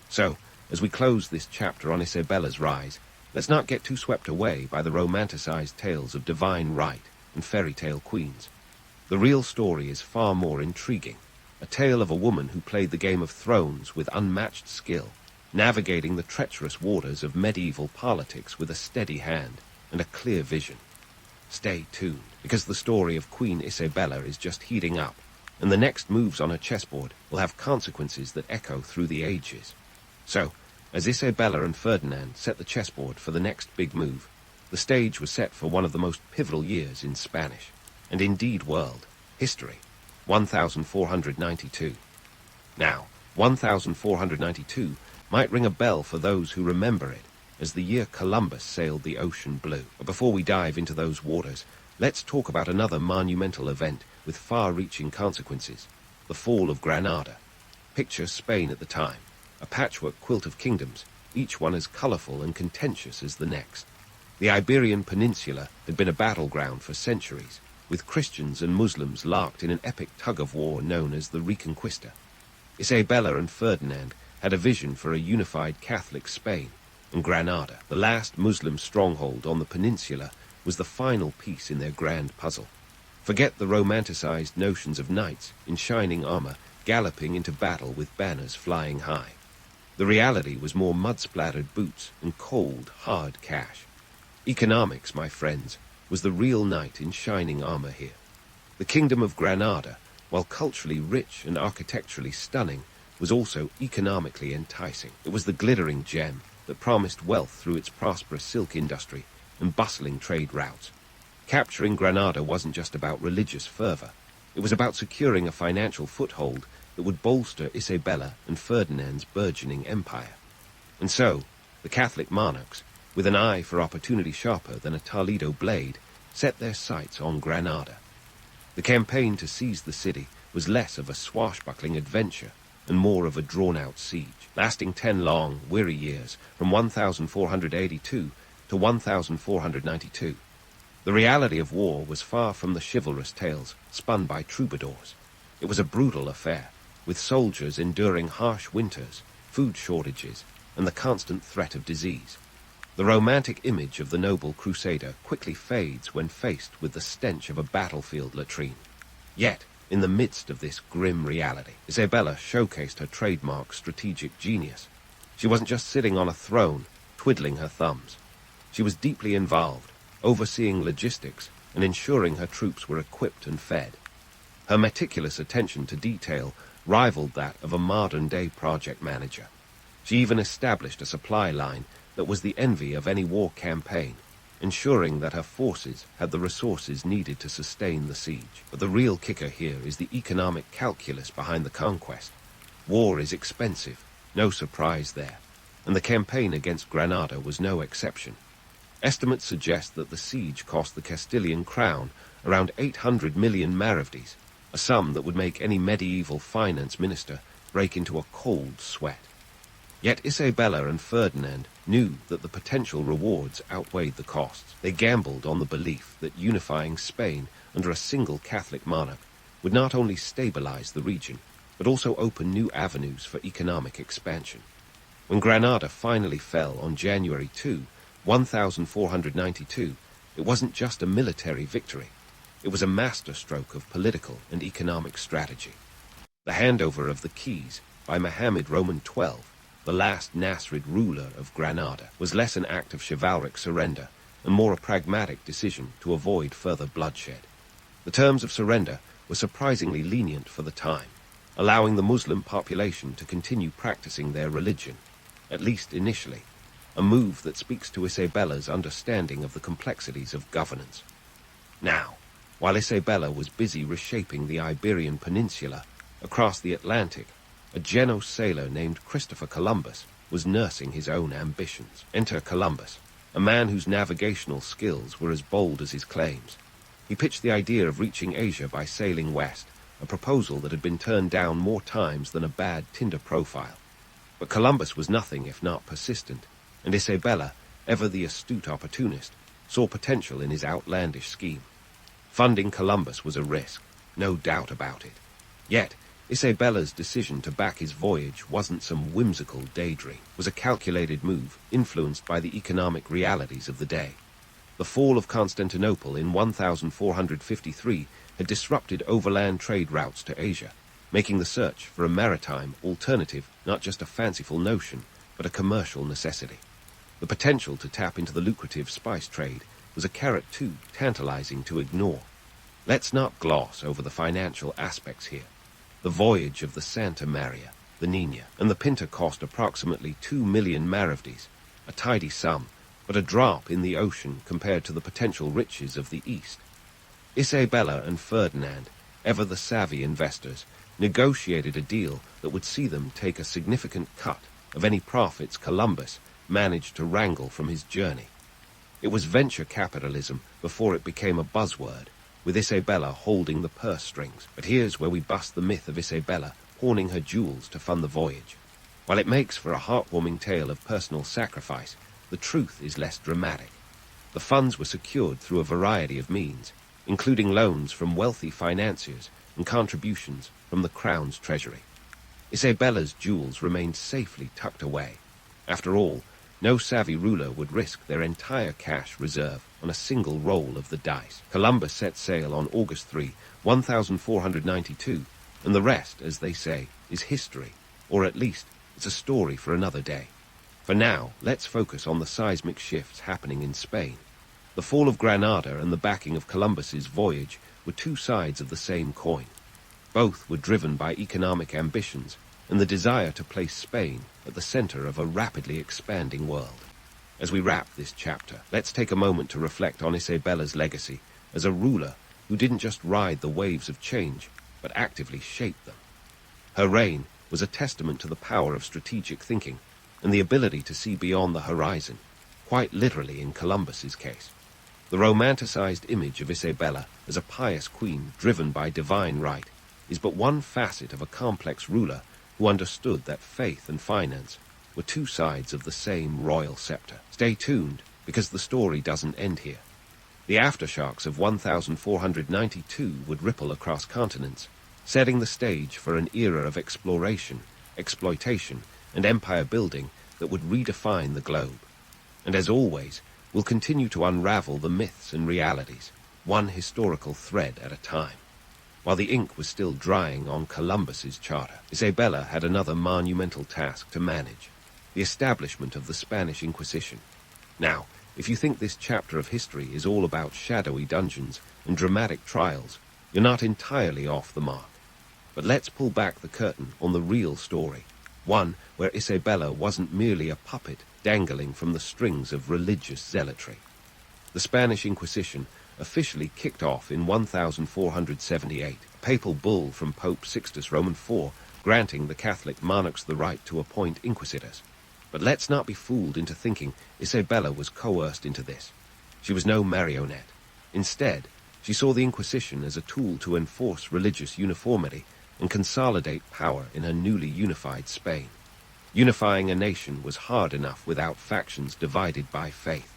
So, as we close this chapter on Isabella's rise, let's not get too swept away by the romanticized tales of divine right and fairy tale queens. The real story is far more intriguing, a tale of a woman who played the game of thrones with unmatched skill, navigating the treacherous waters of medieval politics with a steady hand and a clear vision. Stay tuned, because the story of Queen Isabella is just heating up, and the next moves on her chessboard will have consequences that echo through the ages. So, as Isabella and Ferdinand set the chessboard for the next big move, the stage was set for one of the most pivotal years in Spanish, and indeed world, history, 1492. Now, 1492 might ring a bell for those who remember it as the year Columbus sailed the ocean blue. But before we dive into those waters, let's talk about another monumental event with far-reaching consequences, the fall of Granada. Picture Spain at the time, a patchwork quilt of kingdoms, each one as colorful and contentious as the next. The Iberian Peninsula had been a battleground for centuries, with Christians and Muslims locked in an epic tug-of-war known as the Reconquista. Isabella and Ferdinand had a vision for a unified Catholic Spain, and Granada, the last Muslim stronghold on the peninsula, was the final piece in their grand puzzle. Forget the romanticized notions of knights in shining armor galloping into battle with banners flying high. The reality was more mud-splattered boots and cold, hard cash. Economics, my friends, was the real knight in shining armor here. The Kingdom of Granada, while culturally rich and architecturally stunning, was also economically enticing. It was the glittering gem that promised wealth through its prosperous silk industry and bustling trade routes. Capturing Granada wasn't just about religious fervor. It was about securing a financial foothold that would bolster Isabella and Ferdinand's burgeoning empire. And so, the Catholic monarchs, with an eye for opportunity sharper than a Toledo blade, set their sights on Granada. The campaign to seize the city was less of a swashbuckling adventure and more of a drawn-out siege, lasting 10 long, weary years from 1482 to 1492. The reality of war was far from the chivalrous tales spun by troubadours. It was a brutal affair, with soldiers enduring harsh winters, food shortages, and the constant threat of disease. The romantic image of the noble crusader quickly fades when faced with the stench of a battlefield latrine. Yet, in the midst of this grim reality, Isabella showcased her trademark strategic genius. She wasn't just sitting on a throne, twiddling her thumbs. She was deeply involved, overseeing logistics and ensuring her troops were equipped and fed. Her meticulous attention to detail rivaled that of a modern-day project manager. She even established a supply line that was the envy of any war campaign, ensuring that her forces had the resources needed to sustain the siege. But the real kicker here is the economic calculus behind the conquest. War is expensive, no surprise there, and the campaign against Granada was no exception. Estimates suggest that the siege cost the Castilian crown around 800 million maravedis, a sum that would make any medieval finance minister break into a cold sweat. Yet Isabella and Ferdinand knew that the potential rewards outweighed the costs. They gambled on the belief that unifying Spain under a single Catholic monarch would not only stabilize the region, but also open new avenues for economic expansion. When Granada finally fell on January 2, 1492, it wasn't just a military victory. It was a masterstroke of political and economic strategy. The handover of the keys by Mohammed Roman XII, the last Nasrid ruler of Granada, was less an act of chivalric surrender and more a pragmatic decision to avoid further bloodshed. The terms of surrender were surprisingly lenient for the time, allowing the Muslim population to continue practicing their religion, at least initially, a move that speaks to Isabella's understanding of the complexities of governance. Now, while Isabella was busy reshaping the Iberian Peninsula across the Atlantic, a Genoese sailor named Christopher Columbus was nursing his own ambitions. Enter Columbus, a man whose navigational skills were as bold as his claims. He pitched the idea of reaching Asia by sailing west, a proposal that had been turned down more times than a bad Tinder profile. But Columbus was nothing if not persistent, and Isabella, ever the astute opportunist, saw potential in his outlandish scheme. Funding Columbus was a risk, no doubt about it. Yet, Isabella's decision to back his voyage wasn't some whimsical daydream. It was a calculated move, influenced by the economic realities of the day. The fall of Constantinople in 1453 had disrupted overland trade routes to Asia, making the search for a maritime alternative not just a fanciful notion, but a commercial necessity. The potential to tap into the lucrative spice trade was a carrot too tantalizing to ignore. Let's not gloss over the financial aspects here. The voyage of the Santa Maria, the Nina, and the Pinta cost approximately 2 million maravedis, a tidy sum, but a drop in the ocean compared to the potential riches of the East. Isabella and Ferdinand, ever the savvy investors, negotiated a deal that would see them take a significant cut of any profits Columbus managed to wrangle from his journey. It was venture capitalism before it became a buzzword, with Isabella holding the purse strings. But here's where we bust the myth of Isabella pawning her jewels to fund the voyage. While it makes for a heartwarming tale of personal sacrifice, the truth is less dramatic. The funds were secured through a variety of means, including loans from wealthy financiers and contributions from the Crown's treasury. Isabella's jewels remained safely tucked away. After all, no savvy ruler would risk their entire cash reserve on a single roll of the dice. Columbus set sail on August 3, 1492, and the rest, as they say, is history, or at least it's a story for another day. For now, let's focus on the seismic shifts happening in Spain. The fall of Granada and the backing of Columbus's voyage were two sides of the same coin. Both were driven by economic ambitions and the desire to place Spain at the center of a rapidly expanding world. As we wrap this chapter, let's take a moment to reflect on Isabella's legacy as a ruler who didn't just ride the waves of change, but actively shaped them. Her reign was a testament to the power of strategic thinking and the ability to see beyond the horizon, quite literally in Columbus's case. The romanticized image of Isabella as a pious queen driven by divine right is but one facet of a complex ruler who understood that faith and finance were two sides of the same royal scepter. Stay tuned, because the story doesn't end here. The aftershocks of 1492 would ripple across continents, setting the stage for an era of exploration, exploitation, and empire building that would redefine the globe. And as always, we'll continue to unravel the myths and realities, one historical thread at a time. While the ink was still drying on Columbus's charter, Isabella had another monumental task to manage: the establishment of the Spanish Inquisition. Now, if you think this chapter of history is all about shadowy dungeons and dramatic trials, you're not entirely off the mark. But let's pull back the curtain on the real story, one where Isabella wasn't merely a puppet dangling from the strings of religious zealotry. The Spanish Inquisition officially kicked off in 1478, a papal bull from Pope Sixtus Roman IV granting the Catholic monarchs the right to appoint inquisitors. But let's not be fooled into thinking Isabella was coerced into this. She was no marionette. Instead, she saw the Inquisition as a tool to enforce religious uniformity and consolidate power in her newly unified Spain. Unifying a nation was hard enough without factions divided by faith.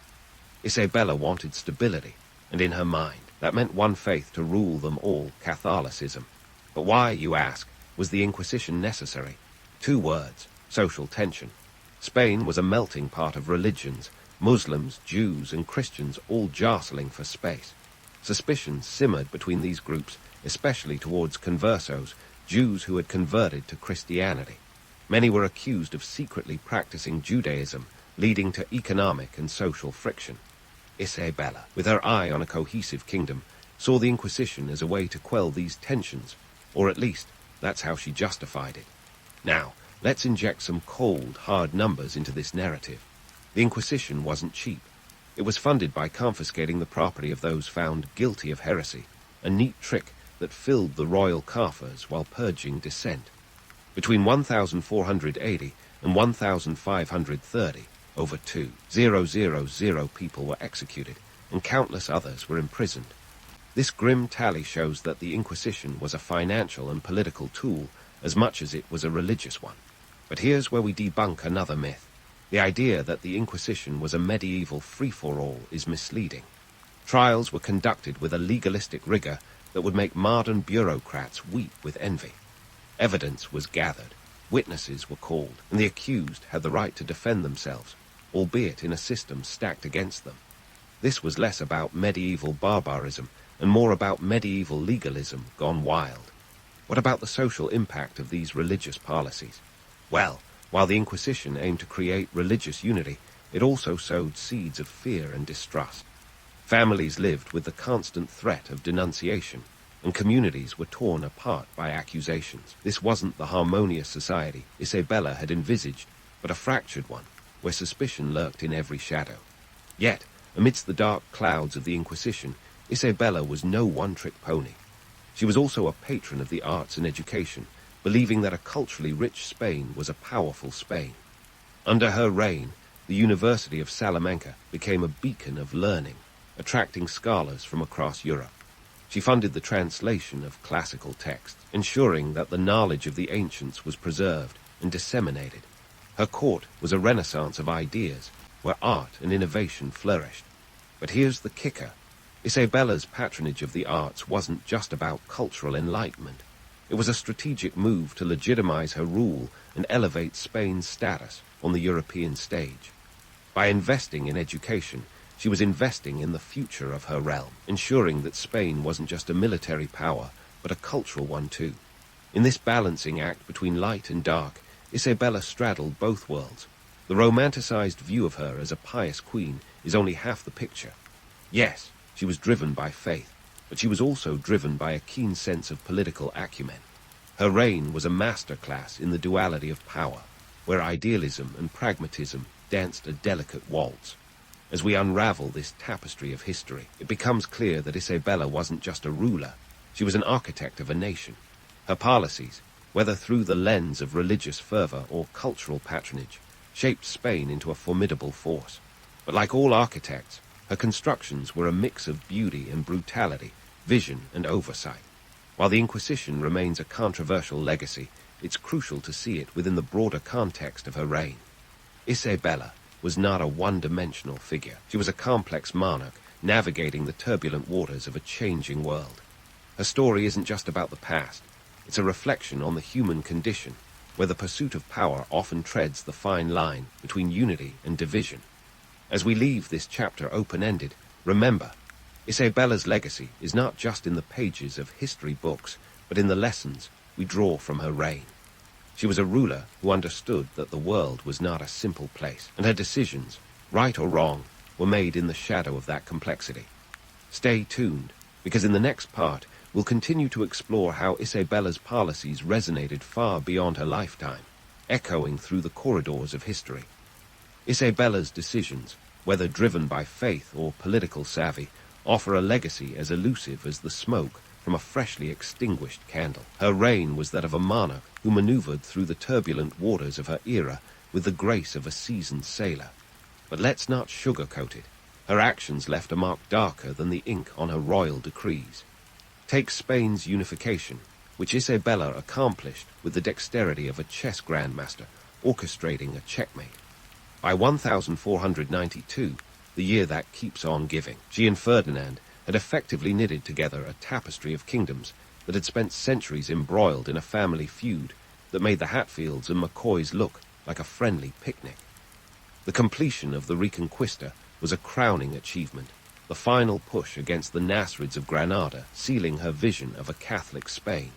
Isabella wanted stability, and in her mind, that meant one faith to rule them all, Catholicism. But why, you ask, was the Inquisition necessary? 2 words: social tension. Spain was a melting pot of religions, Muslims, Jews, and Christians all jostling for space. Suspicion simmered between these groups, especially towards conversos, Jews who had converted to Christianity. Many were accused of secretly practicing Judaism, leading to economic and social friction. Isabella, with her eye on a cohesive kingdom, saw the Inquisition as a way to quell these tensions, or at least, that's how she justified it. Now, let's inject some cold, hard numbers into this narrative. The Inquisition wasn't cheap. It was funded by confiscating the property of those found guilty of heresy, a neat trick that filled the royal coffers while purging dissent. Between 1480 and 1530, over 2,000 people were executed, and countless others were imprisoned. This grim tally shows that the Inquisition was a financial and political tool as much as it was a religious one. But here's where we debunk another myth. The idea that the Inquisition was a medieval free-for-all is misleading. Trials were conducted with a legalistic rigor that would make modern bureaucrats weep with envy. Evidence was gathered, witnesses were called, and the accused had the right to defend themselves, albeit in a system stacked against them. This was less about medieval barbarism and more about medieval legalism gone wild. What about the social impact of these religious policies? Well, while the Inquisition aimed to create religious unity, it also sowed seeds of fear and distrust. Families lived with the constant threat of denunciation, and communities were torn apart by accusations. This wasn't the harmonious society Isabella had envisaged, but a fractured one, where suspicion lurked in every shadow. Yet, amidst the dark clouds of the Inquisition, Isabella was no one-trick pony. She was also a patron of the arts and education, believing that a culturally rich Spain was a powerful Spain. Under her reign, the University of Salamanca became a beacon of learning, attracting scholars from across Europe. She funded the translation of classical texts, ensuring that the knowledge of the ancients was preserved and disseminated. Her court was a renaissance of ideas, where art and innovation flourished. But here's the kicker. Isabella's patronage of the arts wasn't just about cultural enlightenment. It was a strategic move to legitimize her rule and elevate Spain's status on the European stage. By investing in education, she was investing in the future of her realm, ensuring that Spain wasn't just a military power, but a cultural one too. In this balancing act between light and dark, Isabella straddled both worlds. The romanticized view of her as a pious queen is only half the picture. Yes, she was driven by faith, but she was also driven by a keen sense of political acumen. Her reign was a masterclass in the duality of power, where idealism and pragmatism danced a delicate waltz. As we unravel this tapestry of history, it becomes clear that Isabella wasn't just a ruler, she was an architect of a nation. Her policies, whether through the lens of religious fervor or cultural patronage, shaped Spain into a formidable force. But like all architects, her constructions were a mix of beauty and brutality, vision and oversight. While the Inquisition remains a controversial legacy, it's crucial to see it within the broader context of her reign. Isabella was not a one-dimensional figure. She was a complex monarch, navigating the turbulent waters of a changing world. Her story isn't just about the past. It's a reflection on the human condition, where the pursuit of power often treads the fine line between unity and division. As we leave this chapter open-ended, remember, Isabella's legacy is not just in the pages of history books, but in the lessons we draw from her reign. She was a ruler who understood that the world was not a simple place, and her decisions, right or wrong, were made in the shadow of that complexity. Stay tuned, because in the next part, we'll continue to explore how Isabella's policies resonated far beyond her lifetime, echoing through the corridors of history. Isabella's decisions, whether driven by faith or political savvy, offer a legacy as elusive as the smoke from a freshly extinguished candle. Her reign was that of a monarch who maneuvered through the turbulent waters of her era with the grace of a seasoned sailor. But let's not sugarcoat it. Her actions left a mark darker than the ink on her royal decrees. Take Spain's unification. which Isabella accomplished with the dexterity of a chess grandmaster orchestrating a checkmate. By 1492, the year that keeps on giving, she and Ferdinand had effectively knitted together a tapestry of kingdoms that had spent centuries embroiled in a family feud that made the Hatfields and McCoys look like a friendly picnic. The completion of the Reconquista was a crowning achievement, the final push against the Nasrids of Granada, sealing her vision of a Catholic Spain.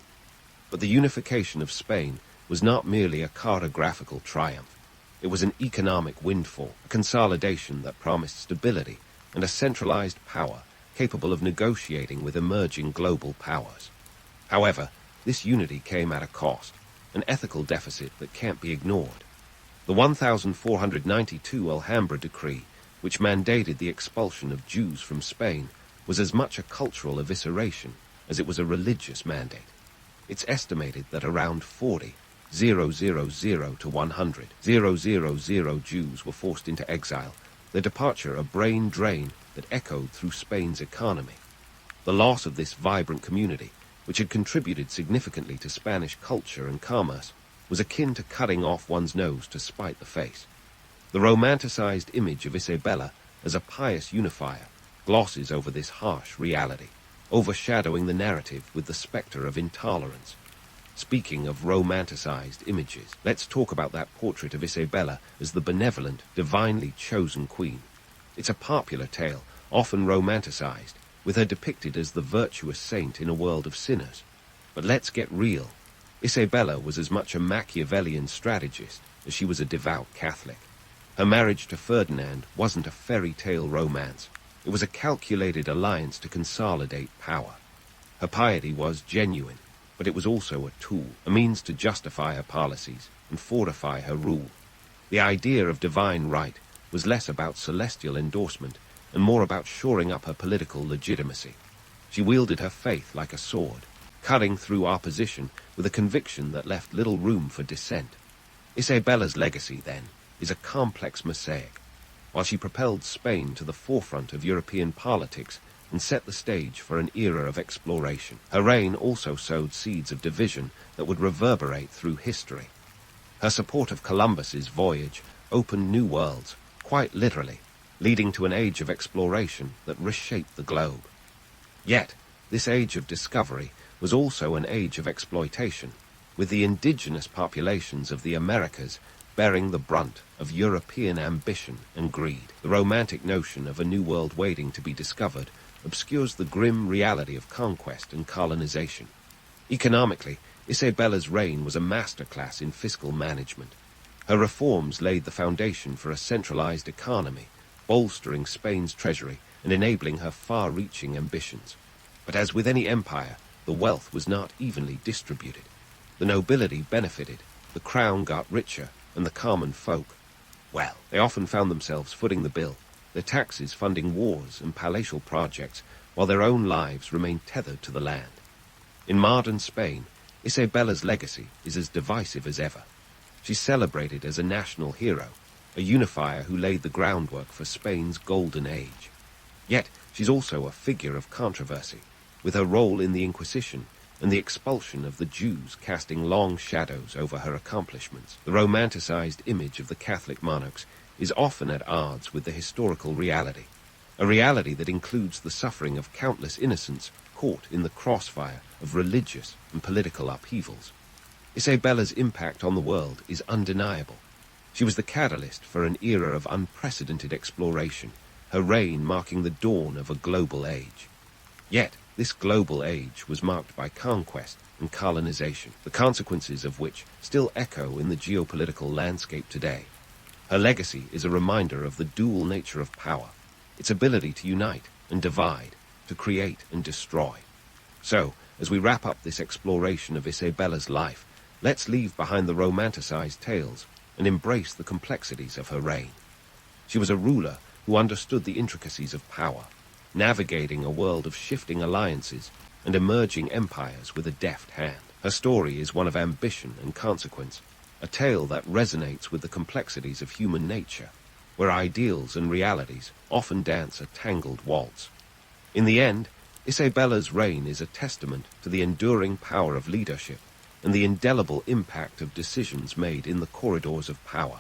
But the unification of Spain was not merely a cartographical triumph. It was an economic windfall, a consolidation that promised stability and a centralized power capable of negotiating with emerging global powers. However, this unity came at a cost, an ethical deficit that can't be ignored. The 1492 Alhambra Decree, which mandated the expulsion of Jews from Spain, was as much a cultural evisceration as it was a religious mandate. It's estimated that around 40, 000 to 100, 000 Jews were forced into exile, their departure a brain drain that echoed through Spain's economy. The loss of this vibrant community, which had contributed significantly to Spanish culture and commerce, was akin to cutting off one's nose to spite the face. The romanticized image of Isabella as a pious unifier glosses over this harsh reality, overshadowing the narrative with the specter of intolerance. Speaking of romanticized images, let's talk about that portrait of Isabella as the benevolent, divinely chosen queen. It's a popular tale, often romanticized, with her depicted as the virtuous saint in a world of sinners. But let's get real. Isabella was as much a Machiavellian strategist as she was a devout Catholic. Her marriage to Ferdinand wasn't a fairy tale romance. It was a calculated alliance to consolidate power. Her piety was genuine, but it was also a tool, a means to justify her policies and fortify her rule. The idea of divine right was less about celestial endorsement and more about shoring up her political legitimacy. She wielded her faith like a sword, cutting through opposition with a conviction that left little room for dissent. Isabella's legacy, then, is a complex mosaic. While she propelled Spain to the forefront of European politics and set the stage for an era of exploration, her reign also sowed seeds of division that would reverberate through history. Her support of Columbus's voyage opened new worlds, quite literally, leading to an age of exploration that reshaped the globe. Yet, this age of discovery was also an age of exploitation, with the indigenous populations of the Americas bearing the brunt of European ambition and greed. The romantic notion of a new world waiting to be discovered obscures the grim reality of conquest and colonization. Economically, Isabella's reign was a masterclass in fiscal management. Her reforms laid the foundation for a centralized economy, bolstering Spain's treasury and enabling her far-reaching ambitions. But as with any empire, the wealth was not evenly distributed. The nobility benefited, the crown got richer, and the common folk, well, they often found themselves footing the bill, their taxes funding wars and palatial projects, while their own lives remained tethered to the land. In modern Spain, Isabella's legacy is as divisive as ever. She's celebrated as a national hero, a unifier who laid the groundwork for Spain's golden age. Yet, she's also a figure of controversy, with her role in the Inquisition and the expulsion of the Jews casting long shadows over her accomplishments. The romanticized image of the Catholic monarchs is often at odds with the historical reality, a reality that includes the suffering of countless innocents caught in the crossfire of religious and political upheavals. Isabella's impact on the world is undeniable. She was the catalyst for an era of unprecedented exploration, her reign marking the dawn of a global age. Yet, this global age was marked by conquest and colonization, the consequences of which still echo in the geopolitical landscape today. Her legacy is a reminder of the dual nature of power, its ability to unite and divide, to create and destroy. So, as we wrap up this exploration of Isabella's life, let's leave behind the romanticized tales and embrace the complexities of her reign. She was a ruler who understood the intricacies of power, navigating a world of shifting alliances and emerging empires with a deft hand. Her story is one of ambition and consequence, a tale that resonates with the complexities of human nature, where ideals and realities often dance a tangled waltz. In the end, Isabella's reign is a testament to the enduring power of leadership and the indelible impact of decisions made in the corridors of power.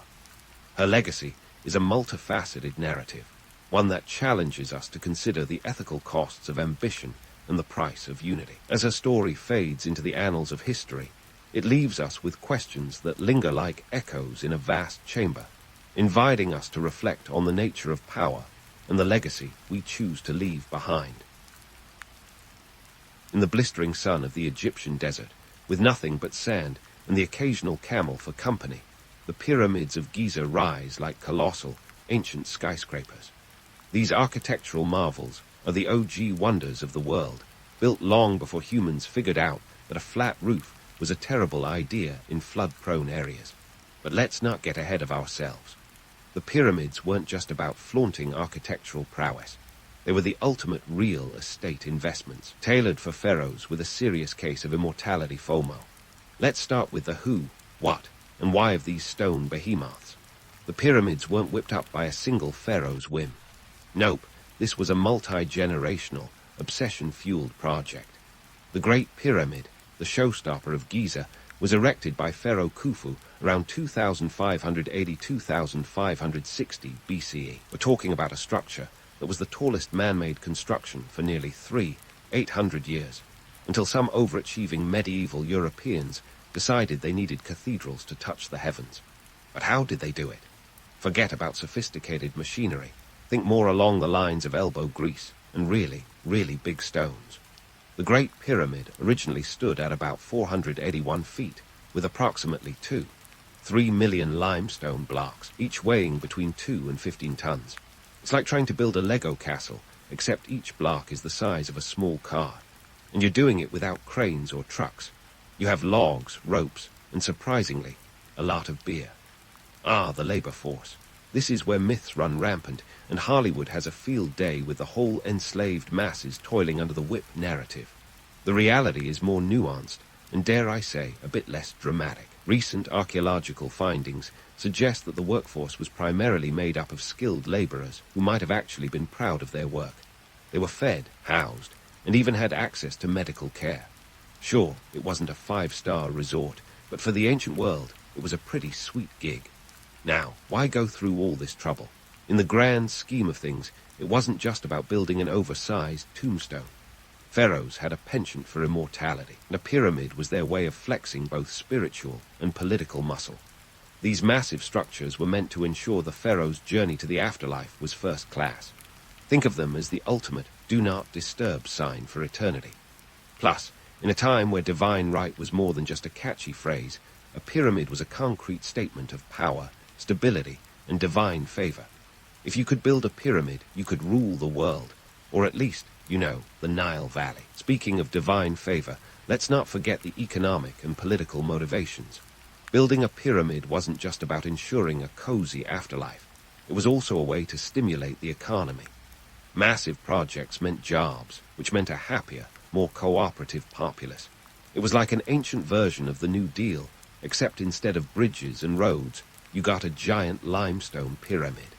Her legacy is a multifaceted narrative, one that challenges us to consider the ethical costs of ambition and the price of unity. As her story fades into the annals of history, it leaves us with questions that linger like echoes in a vast chamber, inviting us to reflect on the nature of power and the legacy we choose to leave behind. In the blistering sun of the Egyptian desert, with nothing but sand and the occasional camel for company, the pyramids of Giza rise like colossal, ancient skyscrapers. These architectural marvels are the OG wonders of the world, built long before humans figured out that a flat roof was a terrible idea in flood-prone areas. But let's not get ahead of ourselves. The pyramids weren't just about flaunting architectural prowess. They were the ultimate real estate investments, tailored for pharaohs with a serious case of immortality FOMO. Let's start with the who, what, and why of these stone behemoths. The pyramids weren't whipped up by a single pharaoh's whim. Nope, this was a multi-generational, obsession-fueled project. The Great Pyramid, the showstopper of Giza, was erected by Pharaoh Khufu around 2580-2560 BCE. We're talking about a structure that was the tallest man-made construction for nearly 800 years, until some overachieving medieval Europeans decided they needed cathedrals to touch the heavens. But how did they do it? Forget about sophisticated machinery. Think more along the lines of elbow grease and really, really big stones. The Great Pyramid originally stood at about 481 feet, with approximately 3 million limestone blocks, each weighing between 2 and 15 tons. It's like trying to build a Lego castle, except each block is the size of a small car. And you're doing it without cranes or trucks. You have logs, ropes, and surprisingly, a lot of beer. Ah, the labor force. This is where myths run rampant, and Hollywood has a field day with the whole enslaved masses toiling under the whip narrative. The reality is more nuanced, and dare I say, a bit less dramatic. Recent archaeological findings suggest that the workforce was primarily made up of skilled laborers who might have actually been proud of their work. They were fed, housed, and even had access to medical care. Sure, it wasn't a 5-star resort, but for the ancient world, it was a pretty sweet gig. Now, why go through all this trouble? In the grand scheme of things, it wasn't just about building an oversized tombstone. Pharaohs had a penchant for immortality, and a pyramid was their way of flexing both spiritual and political muscle. These massive structures were meant to ensure the pharaoh's journey to the afterlife was first class. Think of them as the ultimate do not disturb sign for eternity. Plus, in a time where divine right was more than just a catchy phrase, a pyramid was a concrete statement of power, stability, and divine favor. If you could build a pyramid, you could rule the world, or at least, the Nile Valley. Speaking of divine favor, let's not forget the economic and political motivations. Building a pyramid wasn't just about ensuring a cozy afterlife. It was also a way to stimulate the economy. Massive projects meant jobs, which meant a happier, more cooperative populace. It was like an ancient version of the New Deal, except instead of bridges and roads, you got a giant limestone pyramid.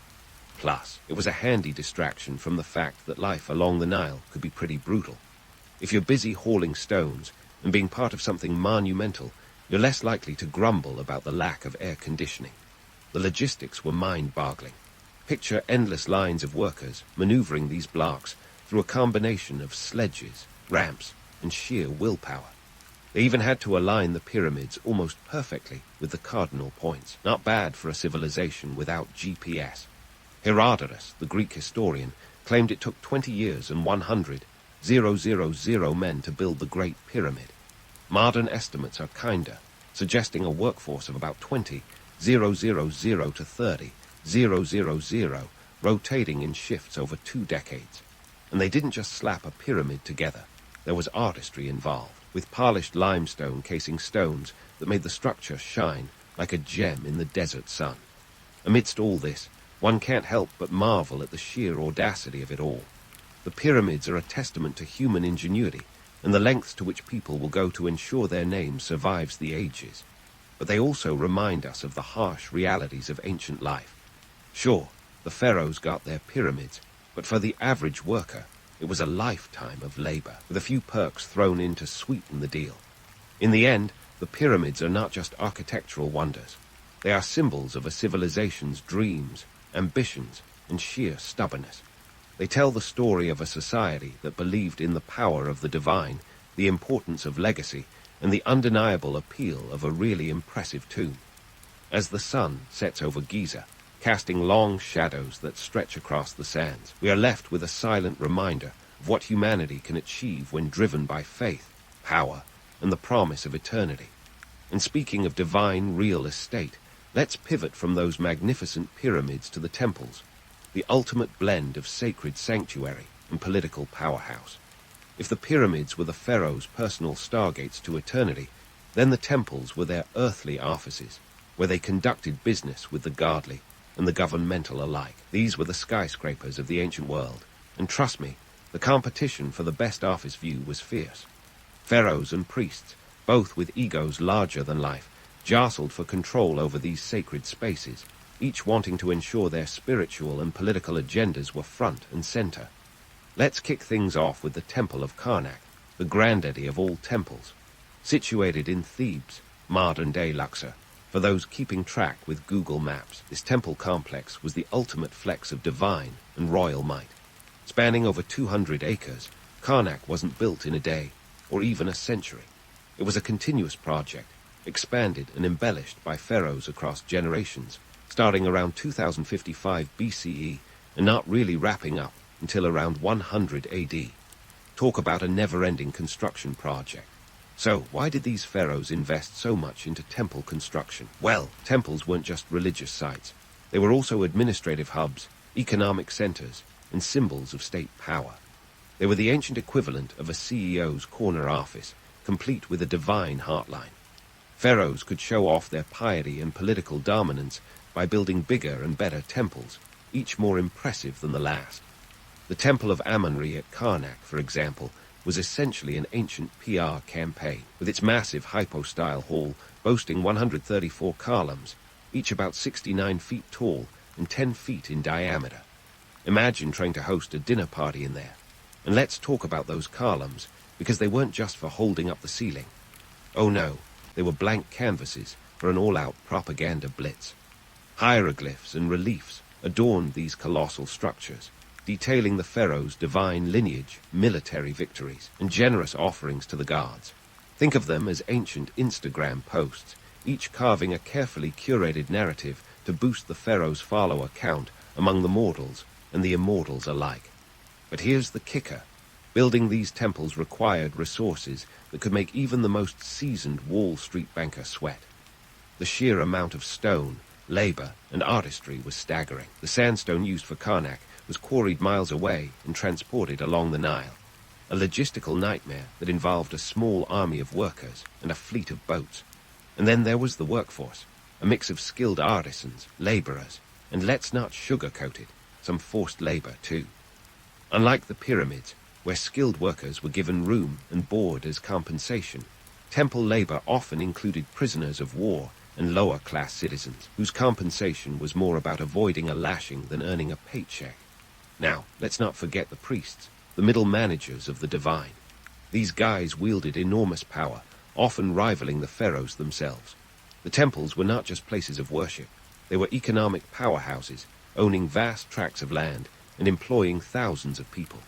Plus, it was a handy distraction from the fact that life along the Nile could be pretty brutal. If you're busy hauling stones and being part of something monumental, you're less likely to grumble about the lack of air conditioning. The logistics were mind-boggling. Picture endless lines of workers maneuvering these blocks through a combination of sledges, ramps, and sheer willpower. They even had to align the pyramids almost perfectly with the cardinal points. Not bad for a civilization without GPS. Herodotus, the Greek historian, claimed it took 20 years and 100,000 men to build the Great Pyramid. Modern estimates are kinder, suggesting a workforce of about 20,000 to 30,000, rotating in shifts over 2 decades. And they didn't just slap a pyramid together. There was artistry involved, with polished limestone casing stones that made the structure shine like a gem in the desert sun. Amidst all this, one can't help but marvel at the sheer audacity of it all. The pyramids are a testament to human ingenuity and the lengths to which people will go to ensure their name survives the ages. But they also remind us of the harsh realities of ancient life. Sure, the pharaohs got their pyramids, but for the average worker, It was a lifetime of labor, with a few perks thrown in to sweeten the deal. In the end, the pyramids are not just architectural wonders. They are symbols of a civilization's dreams, ambitions, and sheer stubbornness. They tell the story of a society that believed in the power of the divine, the importance of legacy, and the undeniable appeal of a really impressive tomb. As the sun sets over Giza, casting long shadows that stretch across the sands, we are left with a silent reminder of what humanity can achieve when driven by faith, power, and the promise of eternity. And speaking of divine real estate, let's pivot from those magnificent pyramids to the temples, the ultimate blend of sacred sanctuary and political powerhouse. If the pyramids were the pharaoh's personal stargates to eternity, then the temples were their earthly offices, where they conducted business with the godly and the governmental alike. These were the skyscrapers of the ancient world, and trust me, the competition for the best office view was fierce. Pharaohs and priests, both with egos larger than life, jostled for control over these sacred spaces, each wanting to ensure their spiritual and political agendas were front and center. Let's kick things off with the Temple of Karnak, the granddaddy of all temples. Situated in Thebes, modern-day Luxor, for those keeping track with Google Maps, this temple complex was the ultimate flex of divine and royal might. Spanning over 200 acres, Karnak wasn't built in a day, or even a century. It was a continuous project, expanded and embellished by pharaohs across generations, starting around 2055 BCE and not really wrapping up until around 100 AD. Talk about a never-ending construction project. So, why did these pharaohs invest so much into temple construction? Well, temples weren't just religious sites. They were also administrative hubs, economic centers, and symbols of state power. They were the ancient equivalent of a CEO's corner office, complete with a divine heartline. Pharaohs could show off their piety and political dominance by building bigger and better temples, each more impressive than the last. The Temple of Amun-Re at Karnak, for example, was essentially an ancient PR campaign, with its massive hypo-style hall boasting 134 columns, each about 69 feet tall and 10 feet in diameter. Imagine trying to host a dinner party in there. And let's talk about those columns, because they weren't just for holding up the ceiling. Oh no, they were blank canvases for an all-out propaganda blitz. Hieroglyphs and reliefs adorned these colossal structures, detailing the pharaoh's divine lineage, military victories, and generous offerings to the gods. Think of them as ancient Instagram posts, each carving a carefully curated narrative to boost the pharaoh's follower count among the mortals and the immortals alike. But here's the kicker. Building these temples required resources that could make even the most seasoned Wall Street banker sweat. The sheer amount of stone, labor, and artistry was staggering. The sandstone used for Karnak was quarried miles away and transported along the Nile. A logistical nightmare that involved a small army of workers and a fleet of boats. And then there was the workforce, a mix of skilled artisans, laborers, and let's not sugarcoat it, some forced labor too. Unlike the pyramids, where skilled workers were given room and board as compensation, temple labor often included prisoners of war and lower-class citizens, whose compensation was more about avoiding a lashing than earning a paycheck. Now, let's not forget the priests, the middle managers of the divine. These guys wielded enormous power, often rivaling the pharaohs themselves. The temples were not just places of worship. They were economic powerhouses, owning vast tracts of land and employing thousands of people.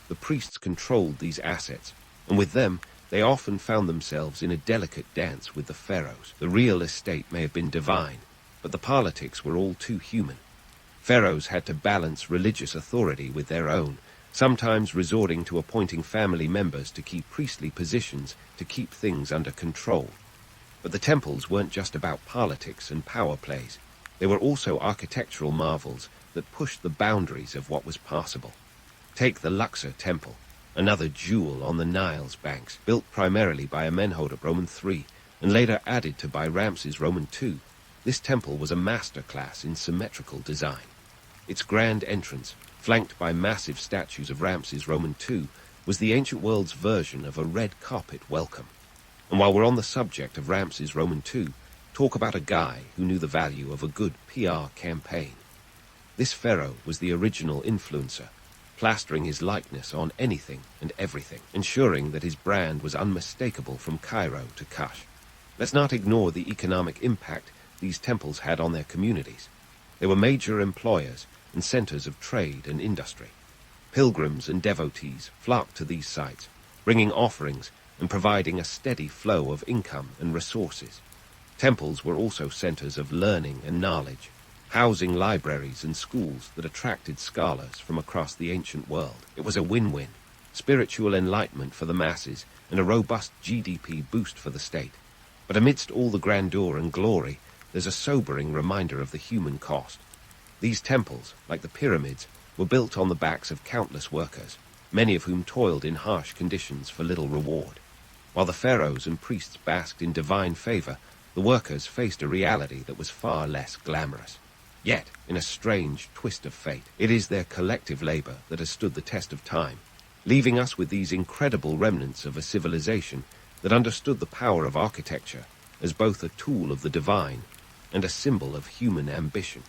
The priests controlled these assets, and with them, they often found themselves in a delicate dance with the pharaohs. The real estate may have been divine, but the politics were all too human. Pharaohs had to balance religious authority with their own, sometimes resorting to appointing family members to key priestly positions to keep things under control. But the temples weren't just about politics and power plays. They were also architectural marvels that pushed the boundaries of what was possible. Take the Luxor Temple, another jewel on the Nile's banks, built primarily by Amenhotep III and later added to by Ramses II. This temple was a masterclass in symmetrical design. Its grand entrance, flanked by massive statues of Ramses II, was the ancient world's version of a red carpet welcome. And while we're on the subject of Ramses II, talk about a guy who knew the value of a good PR campaign. This pharaoh was the original influencer. plastering his likeness on anything and everything, ensuring that his brand was unmistakable from Cairo to Kush. Let's not ignore the economic impact these temples had on their communities. They were major employers and centers of trade and industry. Pilgrims and devotees flocked to these sites, bringing offerings and providing a steady flow of income and resources. Temples were also centers of learning and knowledge, housing libraries and schools that attracted scholars from across the ancient world. It was a win-win: spiritual enlightenment for the masses and a robust GDP boost for the state. But amidst all the grandeur and glory, there's a sobering reminder of the human cost. These temples, like the pyramids, were built on the backs of countless workers, many of whom toiled in harsh conditions for little reward. While the pharaohs and priests basked in divine favor, the workers faced a reality that was far less glamorous. Yet, in a strange twist of fate, it is their collective labor that has stood the test of time, leaving us with these incredible remnants of a civilization that understood the power of architecture as both a tool of the divine and a symbol of human ambition.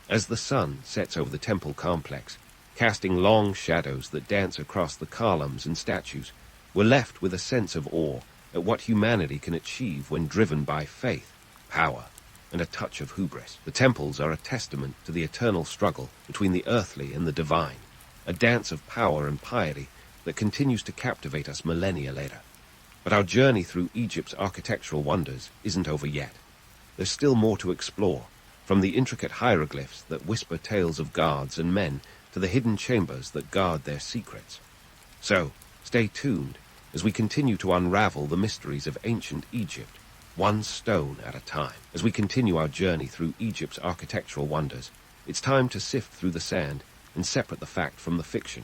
As the sun sets over the temple complex, casting long shadows that dance across the columns and statues, we're left with a sense of awe at what humanity can achieve when driven by faith, power, and a touch of hubris. The temples are a testament to the eternal struggle between the earthly and the divine, a dance of power and piety that continues to captivate us millennia later. But our journey through Egypt's architectural wonders isn't over yet. There's still more to explore, from the intricate hieroglyphs that whisper tales of gods and men to the hidden chambers that guard their secrets. So, stay tuned as we continue to unravel the mysteries of ancient Egypt, one stone at a time. As we continue our journey through Egypt's architectural wonders, it's time to sift through the sand and separate the fact from the fiction.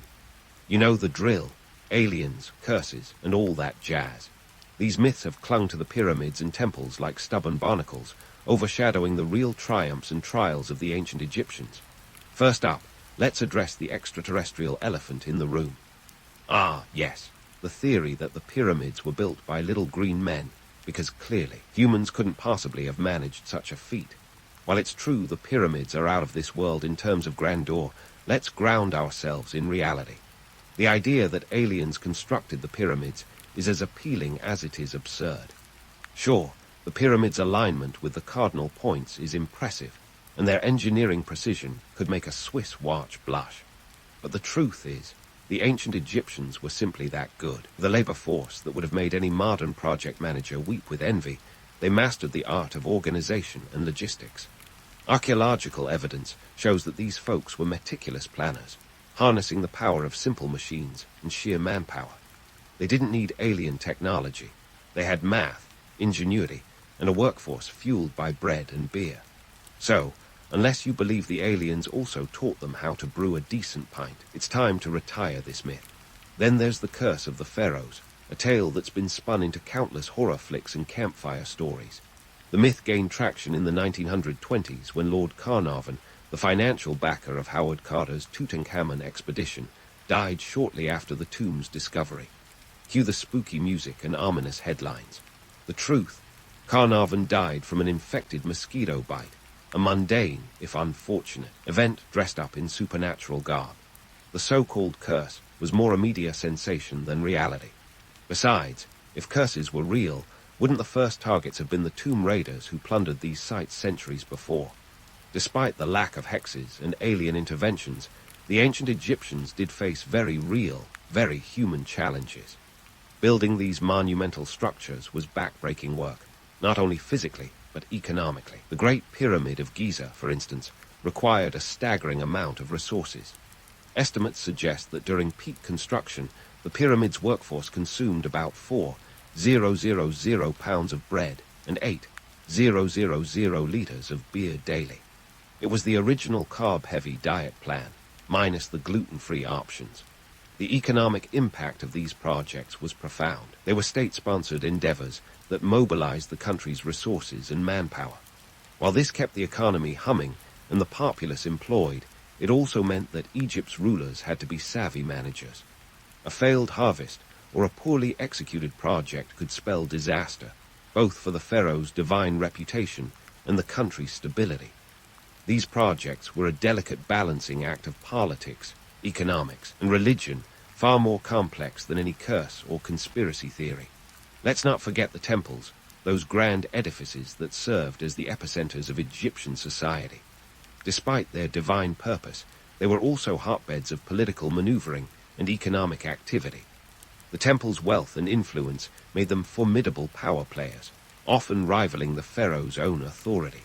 You know the drill: aliens, curses, and all that jazz. These myths have clung to the pyramids and temples like stubborn barnacles, overshadowing the real triumphs and trials of the ancient Egyptians. First up, let's address the extraterrestrial elephant in the room. Ah, yes, the theory that the pyramids were built by little green men, because clearly humans couldn't possibly have managed such a feat. While it's true the pyramids are out of this world in terms of grandeur, let's ground ourselves in reality. The idea that aliens constructed the pyramids is as appealing as it is absurd. Sure, the pyramid's alignment with the cardinal points is impressive, and their engineering precision could make a Swiss watch blush. But the truth is, the ancient Egyptians were simply that good. With a labor force that would have made any modern project manager weep with envy, they mastered the art of organization and logistics. Archaeological evidence shows that these folks were meticulous planners, harnessing the power of simple machines and sheer manpower. They didn't need alien technology. They had math, ingenuity, and a workforce fueled by bread and beer. So, unless you believe the aliens also taught them how to brew a decent pint, it's time to retire this myth. Then there's the curse of the pharaohs, a tale that's been spun into countless horror flicks and campfire stories. The myth gained traction in the 1920s when Lord Carnarvon, the financial backer of Howard Carter's Tutankhamun expedition, died shortly after the tomb's discovery. Cue the spooky music and ominous headlines. The truth: Carnarvon died from an infected mosquito bite, a mundane, if unfortunate, event dressed up in supernatural garb. The so-called curse was more a media sensation than reality. Besides, if curses were real, wouldn't the first targets have been the tomb raiders who plundered these sites centuries before? Despite the lack of hexes and alien interventions, the ancient Egyptians did face very real, very human challenges. Building these monumental structures was back-breaking work, not only physically, but economically. The Great Pyramid of Giza, for instance, required a staggering amount of resources. Estimates suggest that during peak construction, the pyramid's workforce consumed about 4,000 pounds of bread and 8,000 liters of beer daily. It was the original carb-heavy diet plan, minus the gluten-free options. The economic impact of these projects was profound. They were state-sponsored endeavors that mobilized the country's resources and manpower. While this kept the economy humming and the populace employed, it also meant that Egypt's rulers had to be savvy managers. A failed harvest or a poorly executed project could spell disaster, both for the pharaoh's divine reputation and the country's stability. These projects were a delicate balancing act of politics, economics, and religion far more complex than any curse or conspiracy theory. Let's not forget the temples, those grand edifices that served as the epicenters of Egyptian society. Despite their divine purpose, they were also hotbeds of political maneuvering and economic activity. The temple's wealth and influence made them formidable power players, often rivaling the pharaoh's own authority.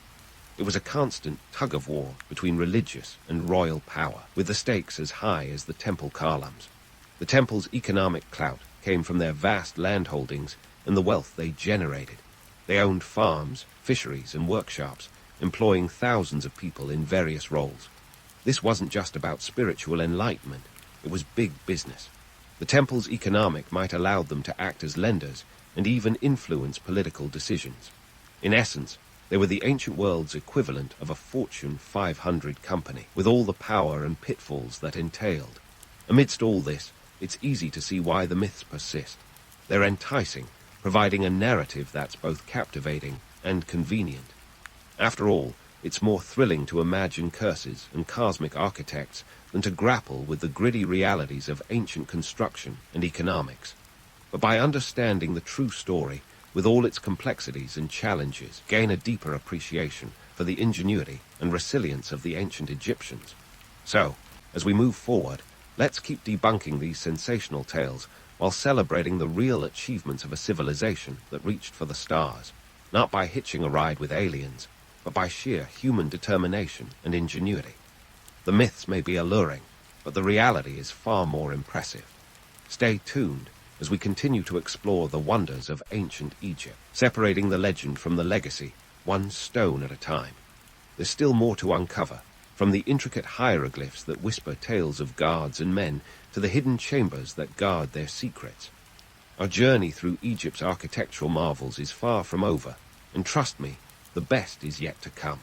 It was a constant tug-of-war between religious and royal power, with the stakes as high as the temple columns. The temple's economic clout came from their vast landholdings and the wealth they generated. They owned farms, fisheries, and workshops, employing thousands of people in various roles. This wasn't just about spiritual enlightenment, it was big business. The temple's economic might allow them to act as lenders and even influence political decisions. In essence, they were the ancient world's equivalent of a Fortune 500 company, with all the power and pitfalls that entailed. Amidst all this, it's easy to see why the myths persist. They're enticing, providing a narrative that's both captivating and convenient. After all, it's more thrilling to imagine curses and cosmic architects than to grapple with the gritty realities of ancient construction and economics. But by understanding the true story, with all its complexities and challenges, gain a deeper appreciation for the ingenuity and resilience of the ancient Egyptians. So, as we move forward, let's keep debunking these sensational tales while celebrating the real achievements of a civilization that reached for the stars, not by hitching a ride with aliens, but by sheer human determination and ingenuity. The myths may be alluring, but the reality is far more impressive. Stay tuned as we continue to explore the wonders of ancient Egypt, separating the legend from the legacy, one stone at a time. There's still more to uncover, from the intricate hieroglyphs that whisper tales of gods and men to the hidden chambers that guard their secrets. Our journey through Egypt's architectural marvels is far from over, and trust me, the best is yet to come.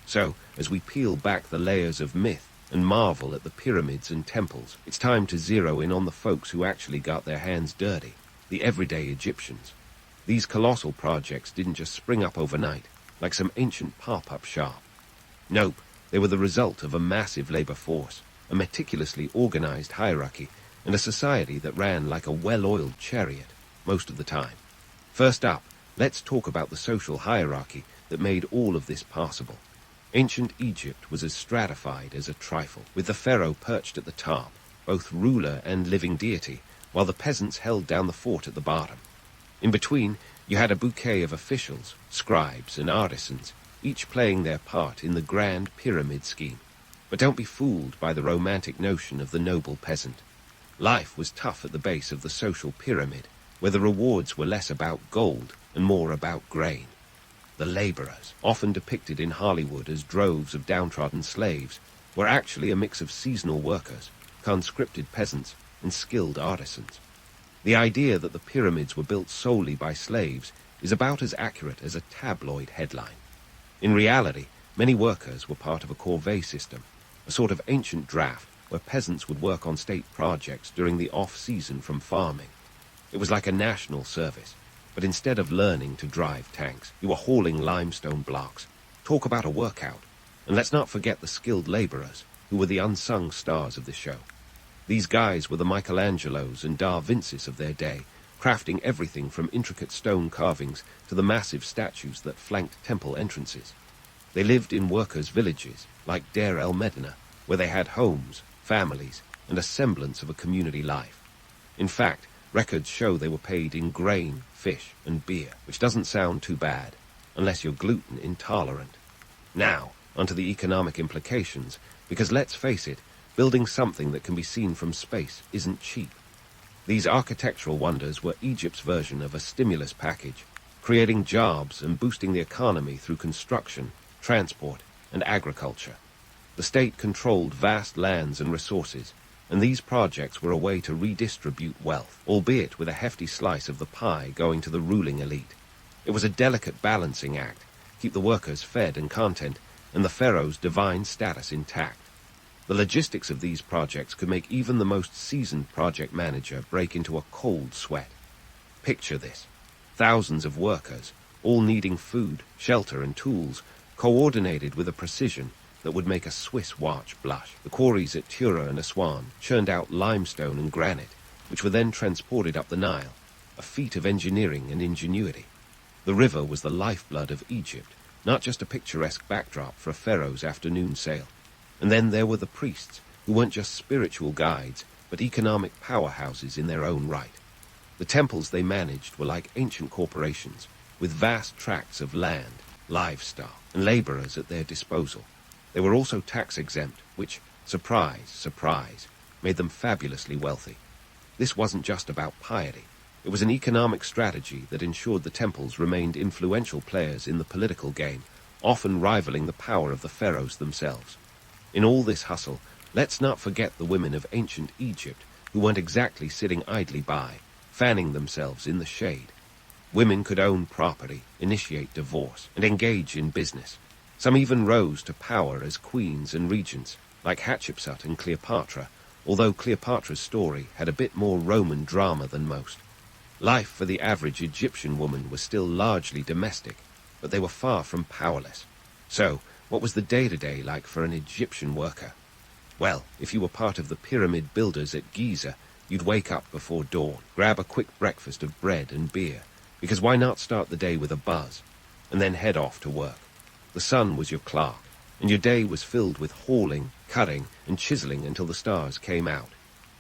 So, as we peel back the layers of myth and marvel at the pyramids and temples, it's time to zero in on the folks who actually got their hands dirty, the everyday Egyptians. These colossal projects didn't just spring up overnight, like some ancient pop-up shop. Nope, they were the result of a massive labor force, a meticulously organized hierarchy, and a society that ran like a well-oiled chariot, most of the time. First up, let's talk about the social hierarchy that made all of this possible. Ancient Egypt was as stratified as a trifle, with the pharaoh perched at the top, both ruler and living deity, while the peasants held down the fort at the bottom. In between, you had a bouquet of officials, scribes, and artisans, each playing their part in the grand pyramid scheme. But don't be fooled by the romantic notion of the noble peasant. Life was tough at the base of the social pyramid, where the rewards were less about gold and more about grain. The laborers, often depicted in Hollywood as droves of downtrodden slaves, were actually a mix of seasonal workers, conscripted peasants, and skilled artisans. The idea that the pyramids were built solely by slaves is about as accurate as a tabloid headline. In reality, many workers were part of a corvée system, a sort of ancient draft where peasants would work on state projects during the off-season from farming. It was like a national service, but instead of learning to drive tanks, you were hauling limestone blocks. Talk about a workout. And let's not forget the skilled laborers, who were the unsung stars of the show. These guys were the Michelangelos and Da Vincis of their day, crafting everything from intricate stone carvings to the massive statues that flanked temple entrances. They lived in workers' villages, like Deir el-Medina, where they had homes, families, and a semblance of a community life. In fact, records show they were paid in grain, fish, and beer, which doesn't sound too bad, unless you're gluten intolerant. Now, onto the economic implications, because let's face it, building something that can be seen from space isn't cheap. These architectural wonders were Egypt's version of a stimulus package, creating jobs and boosting the economy through construction, transport, and agriculture. The state controlled vast lands and resources, and these projects were a way to redistribute wealth, albeit with a hefty slice of the pie going to the ruling elite. It was a delicate balancing act, keep the workers fed and content, and the pharaoh's divine status intact. The logistics of these projects could make even the most seasoned project manager break into a cold sweat. Picture this. Thousands of workers, all needing food, shelter, and tools, coordinated with a precision that would make a Swiss watch blush. The quarries at Tura and Aswan churned out limestone and granite, which were then transported up the Nile, a feat of engineering and ingenuity. The river was the lifeblood of Egypt, not just a picturesque backdrop for a pharaoh's afternoon sail. And then there were the priests, who weren't just spiritual guides, but economic powerhouses in their own right. The temples they managed were like ancient corporations, with vast tracts of land, livestock, and laborers at their disposal. They were also tax-exempt, which, surprise, surprise, made them fabulously wealthy. This wasn't just about piety. It was an economic strategy that ensured the temples remained influential players in the political game, often rivaling the power of the pharaohs themselves. In all this hustle, let's not forget the women of ancient Egypt, who weren't exactly sitting idly by, fanning themselves in the shade. Women could own property, initiate divorce, and engage in business. Some even rose to power as queens and regents, like Hatshepsut and Cleopatra, although Cleopatra's story had a bit more Roman drama than most. Life for the average Egyptian woman was still largely domestic, but they were far from powerless. So, what was the day-to-day like for an Egyptian worker? Well, if you were part of the pyramid builders at Giza, you'd wake up before dawn, grab a quick breakfast of bread and beer, because why not start the day with a buzz, and then head off to work? The sun was your clerk, and your day was filled with hauling, cutting, and chiseling until the stars came out.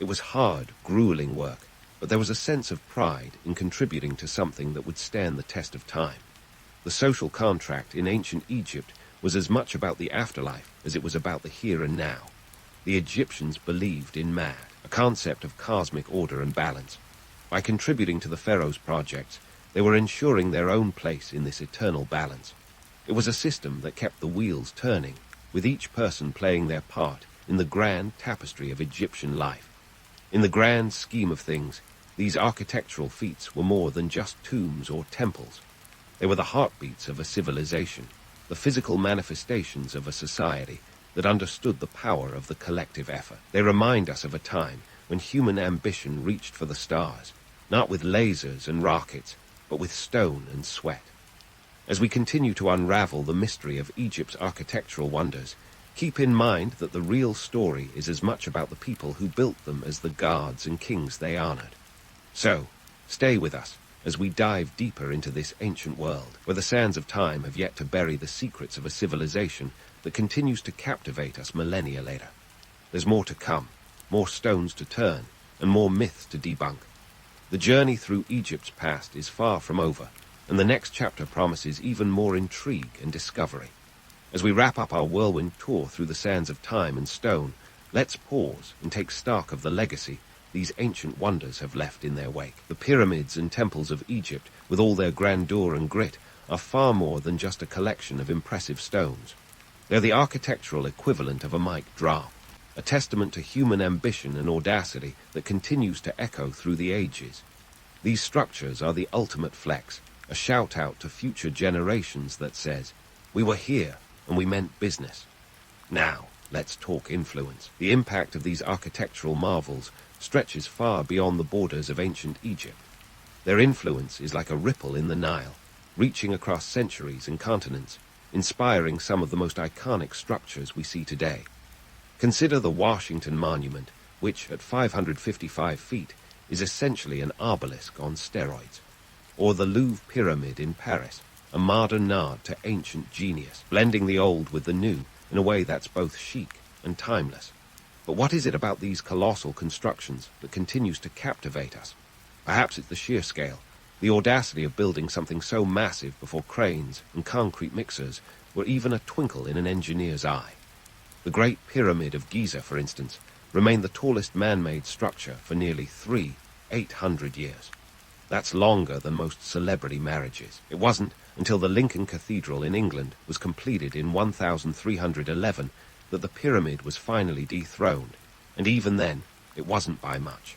It was hard, grueling work, but there was a sense of pride in contributing to something that would stand the test of time. The social contract in ancient Egypt was as much about the afterlife as it was about the here and now. The Egyptians believed in Mad, a concept of cosmic order and balance. By contributing to the pharaoh's projects, they were ensuring their own place in this eternal balance. It was a system that kept the wheels turning, with each person playing their part in the grand tapestry of Egyptian life. In the grand scheme of things, these architectural feats were more than just tombs or temples. They were the heartbeats of a civilization, the physical manifestations of a society that understood the power of the collective effort. They remind us of a time when human ambition reached for the stars, not with lasers and rockets, but with stone and sweat. As we continue to unravel the mystery of Egypt's architectural wonders, keep in mind that the real story is as much about the people who built them as the gods and kings they honored. So, stay with us as we dive deeper into this ancient world, where the sands of time have yet to bury the secrets of a civilization that continues to captivate us millennia later. There's more to come, more stones to turn, and more myths to debunk. The journey through Egypt's past is far from over, and the next chapter promises even more intrigue and discovery. As we wrap up our whirlwind tour through the sands of time and stone, let's pause and take stock of the legacy these ancient wonders have left in their wake. The pyramids and temples of Egypt, with all their grandeur and grit, are far more than just a collection of impressive stones. They're the architectural equivalent of a mic drop, a testament to human ambition and audacity that continues to echo through the ages. These structures are the ultimate flex, a shout-out to future generations that says, "We were here, and we meant business." Now, let's talk influence. The impact of these architectural marvels stretches far beyond the borders of ancient Egypt. Their influence is like a ripple in the Nile, reaching across centuries and continents, inspiring some of the most iconic structures we see today. Consider the Washington Monument, which, at 555 feet, is essentially an obelisk on steroids. Or the Louvre Pyramid in Paris, a modern nod to ancient genius, blending the old with the new in a way that's both chic and timeless. But what is it about these colossal constructions that continues to captivate us? Perhaps it's the sheer scale, the audacity of building something so massive before cranes and concrete mixers were even a twinkle in an engineer's eye. The Great Pyramid of Giza, for instance, remained the tallest man-made structure for nearly 800 years. That's longer than most celebrity marriages. It wasn't until the Lincoln Cathedral in England was completed in 1311 that the pyramid was finally dethroned, and even then, it wasn't by much.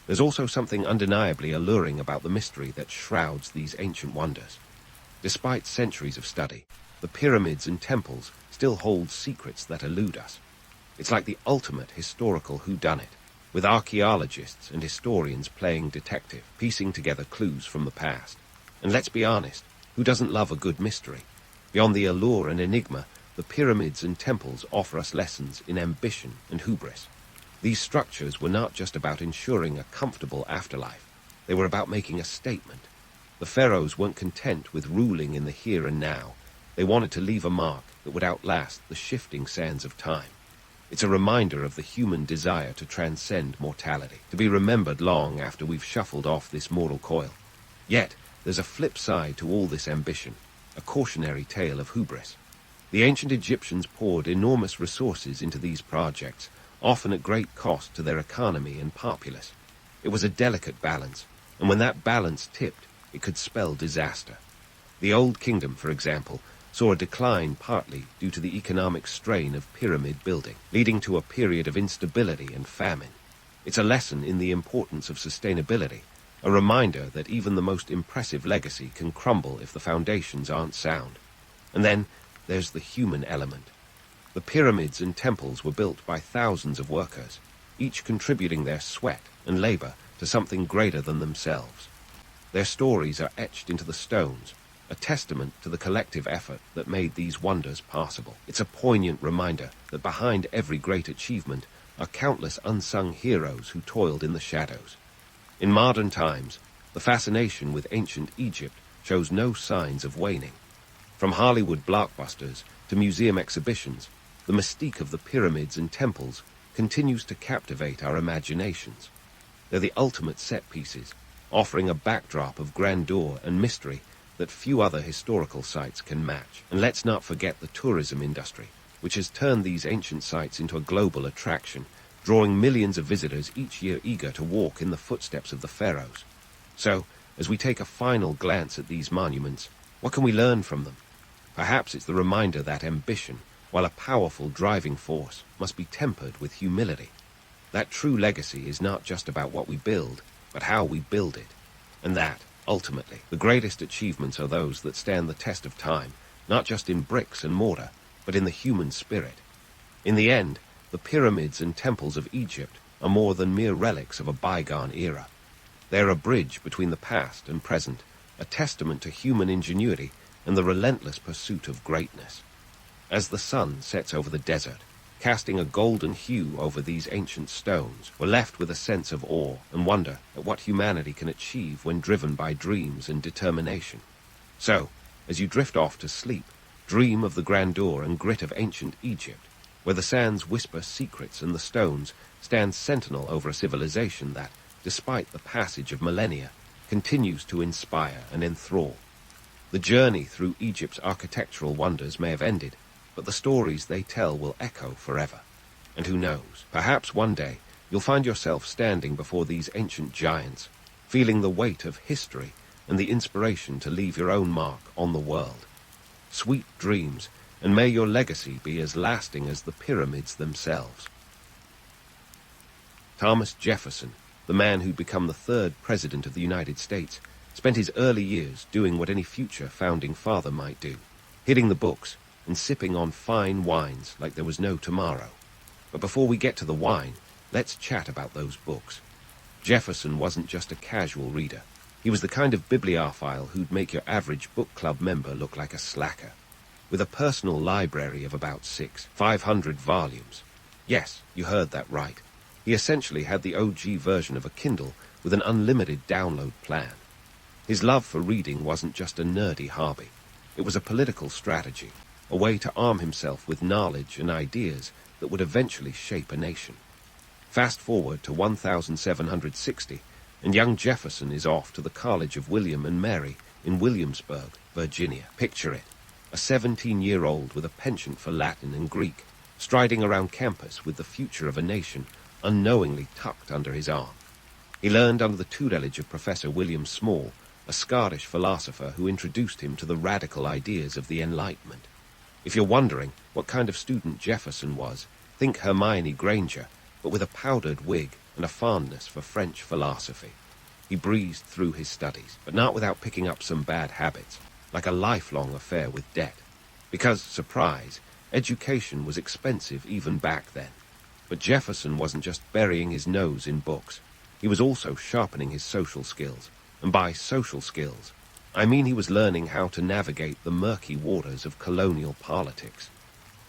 There's also something undeniably alluring about the mystery that shrouds these ancient wonders. Despite centuries of study, the pyramids and temples still hold secrets that elude us. It's like the ultimate historical whodunit, with archaeologists and historians playing detective, piecing together clues from the past. And let's be honest, who doesn't love a good mystery? Beyond the allure and enigma, the pyramids and temples offer us lessons in ambition and hubris. These structures were not just about ensuring a comfortable afterlife. They were about making a statement. The pharaohs weren't content with ruling in the here and now. They wanted to leave a mark that would outlast the shifting sands of time. It's a reminder of the human desire to transcend mortality, to be remembered long after we've shuffled off this mortal coil. Yet, there's a flip side to all this ambition, a cautionary tale of hubris. The ancient Egyptians poured enormous resources into these projects, often at great cost to their economy and populace. It was a delicate balance, and when that balance tipped, it could spell disaster. The Old Kingdom, for example, saw a decline partly due to the economic strain of pyramid building, leading to a period of instability and famine. It's a lesson in the importance of sustainability, a reminder that even the most impressive legacy can crumble if the foundations aren't sound. And then there's the human element. The pyramids and temples were built by thousands of workers, each contributing their sweat and labor to something greater than themselves. Their stories are etched into the stones, a testament to the collective effort that made these wonders possible. It's a poignant reminder that behind every great achievement are countless unsung heroes who toiled in the shadows. In modern times, the fascination with ancient Egypt shows no signs of waning. From Hollywood blockbusters to museum exhibitions, the mystique of the pyramids and temples continues to captivate our imaginations. They're the ultimate set pieces, offering a backdrop of grandeur and mystery that few other historical sites can match. And let's not forget the tourism industry, which has turned these ancient sites into a global attraction, drawing millions of visitors each year eager to walk in the footsteps of the pharaohs. So, as we take a final glance at these monuments, what can we learn from them? Perhaps it's the reminder that ambition, while a powerful driving force, must be tempered with humility. That true legacy is not just about what we build, but how we build it. And that, ultimately, the greatest achievements are those that stand the test of time, not just in bricks and mortar, but in the human spirit. In the end, the pyramids and temples of Egypt are more than mere relics of a bygone era. They're a bridge between the past and present, a testament to human ingenuity and the relentless pursuit of greatness. As the sun sets over the desert, casting a golden hue over these ancient stones, we're left with a sense of awe and wonder at what humanity can achieve when driven by dreams and determination. So, as you drift off to sleep, dream of the grandeur and grit of ancient Egypt, where the sands whisper secrets and the stones stand sentinel over a civilization that, despite the passage of millennia, continues to inspire and enthrall. The journey through Egypt's architectural wonders may have ended, but the stories they tell will echo forever. And who knows, perhaps one day you'll find yourself standing before these ancient giants, feeling the weight of history and the inspiration to leave your own mark on the world. Sweet dreams, and may your legacy be as lasting as the pyramids themselves. Thomas Jefferson, the man who'd become the third president of the United States, spent his early years doing what any future founding father might do, hitting the books and sipping on fine wines like there was no tomorrow. But before we get to the wine, let's chat about those books. Jefferson wasn't just a casual reader. He was the kind of bibliophile who'd make your average book club member look like a slacker. With a personal library of about 500 volumes. Yes, you heard that right. He essentially had the OG version of a Kindle with an unlimited download plan. His love for reading wasn't just a nerdy hobby. It was a political strategy, a way to arm himself with knowledge and ideas that would eventually shape a nation. Fast forward to 1760, and young Jefferson is off to the College of William and Mary in Williamsburg, Virginia. Picture it, a 17-year-old with a penchant for Latin and Greek, striding around campus with the future of a nation unknowingly tucked under his arm. He learned under the tutelage of Professor William Small, a Scottish philosopher who introduced him to the radical ideas of the Enlightenment. If you're wondering what kind of student Jefferson was, think Hermione Granger, but with a powdered wig and a fondness for French philosophy. He breezed through his studies, but not without picking up some bad habits, like a lifelong affair with debt. Because, surprise, education was expensive even back then. But Jefferson wasn't just burying his nose in books. He was also sharpening his social skills. And by social skills, I mean he was learning how to navigate the murky waters of colonial politics.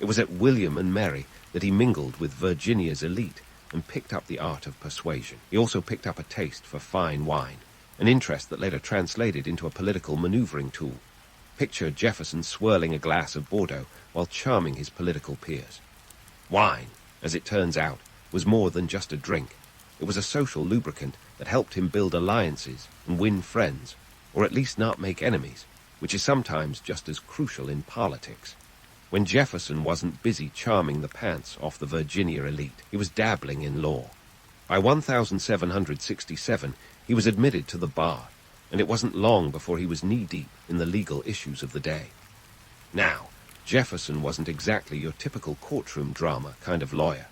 It was at William and Mary that he mingled with Virginia's elite and picked up the art of persuasion. He also picked up a taste for fine wine, an interest that later translated into a political maneuvering tool. Picture Jefferson swirling a glass of Bordeaux while charming his political peers. Wine, as it turns out, was more than just a drink. It was a social lubricant that helped him build alliances and win friends, or at least not make enemies, which is sometimes just as crucial in politics. When Jefferson wasn't busy charming the pants off the Virginia elite, he was dabbling in law. By 1767, he was admitted to the bar, and it wasn't long before he was knee-deep in the legal issues of the day. Now, Jefferson wasn't exactly your typical courtroom drama kind of lawyer.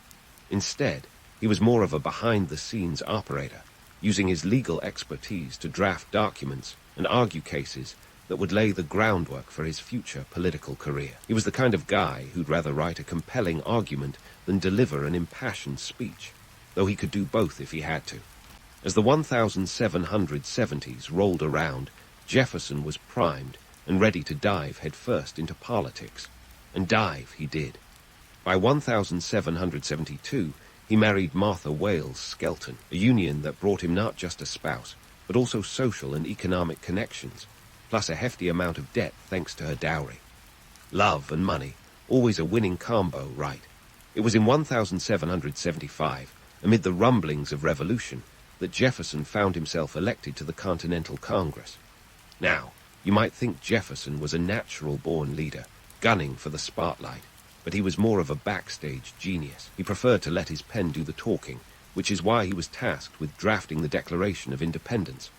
Instead, he was more of a behind-the-scenes operator, using his legal expertise to draft documents and argue cases that would lay the groundwork for his future political career. He was the kind of guy who'd rather write a compelling argument than deliver an impassioned speech, though he could do both if he had to. As the 1770s rolled around, Jefferson was primed and ready to dive headfirst into politics. And dive he did. By 1772, he married Martha Wales Skelton, a union that brought him not just a spouse, but also social and economic connections, plus a hefty amount of debt thanks to her dowry. Love and money, always a winning combo, right? It was in 1775, amid the rumblings of revolution, that Jefferson found himself elected to the Continental Congress. Now, you might think Jefferson was a natural-born leader, gunning for the spotlight, but he was more of a backstage genius. He preferred to let his pen do the talking, which is why he was tasked with drafting the Declaration of Independence.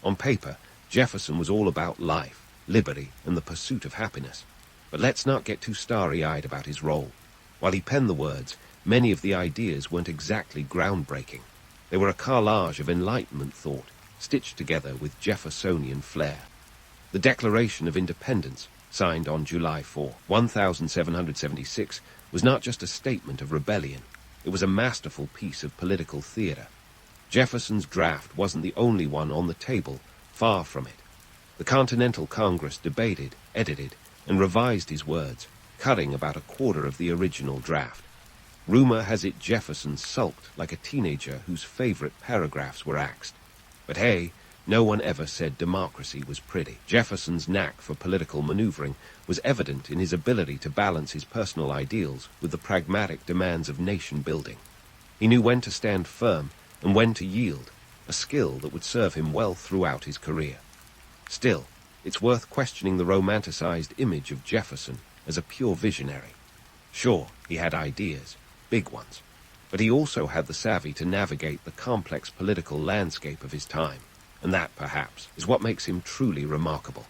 On paper, Jefferson was all about life, liberty, and the pursuit of happiness. But let's not get too starry-eyed about his role. While he penned the words, many of the ideas weren't exactly groundbreaking. They were a collage of Enlightenment thought, stitched together with Jeffersonian flair. The Declaration of Independence, signed on July 4, 1776, was not just a statement of rebellion. It was a masterful piece of political theater. Jefferson's draft wasn't the only one on the table, far from it. The Continental Congress debated, edited, and revised his words, cutting about a quarter of the original draft. Rumor has it Jefferson sulked like a teenager whose favorite paragraphs were axed. But hey, no one ever said democracy was pretty. Jefferson's knack for political maneuvering was evident in his ability to balance his personal ideals with the pragmatic demands of nation building. He knew when to stand firm and when to yield, a skill that would serve him well throughout his career. Still, it's worth questioning the romanticized image of Jefferson as a pure visionary. Sure, he had ideas, big ones, but he also had the savvy to navigate the complex political landscape of his time, and that, perhaps, is what makes him truly remarkable.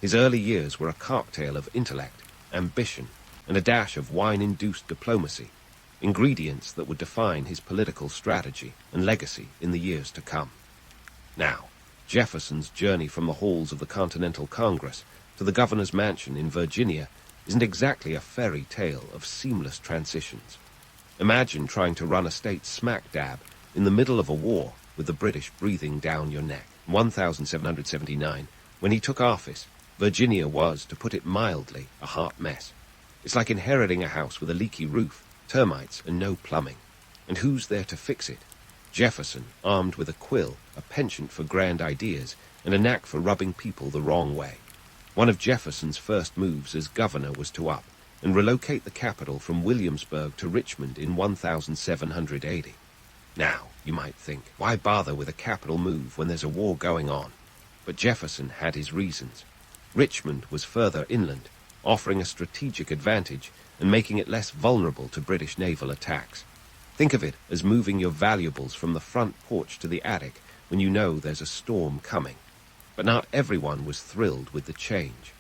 His early years were a cocktail of intellect, ambition, and a dash of wine-induced diplomacy, ingredients that would define his political strategy and legacy in the years to come. Now, Jefferson's journey from the halls of the Continental Congress to the governor's mansion in Virginia isn't exactly a fairy tale of seamless transitions. Imagine trying to run a state smack dab in the middle of a war with the British breathing down your neck. In 1779, when he took office, Virginia was, to put it mildly, a hot mess. It's like inheriting a house with a leaky roof, termites, and no plumbing. And who's there to fix it? Jefferson, armed with a quill, a penchant for grand ideas, and a knack for rubbing people the wrong way. One of Jefferson's first moves as governor was to up and relocate the capital from Williamsburg to Richmond in 1780. Now, you might think, why bother with a capital move when there's a war going on? But Jefferson had his reasons. Richmond was further inland, offering a strategic advantage and making it less vulnerable to British naval attacks. Think of it as moving your valuables from the front porch to the attic when you know there's a storm coming. But not everyone was thrilled with the change.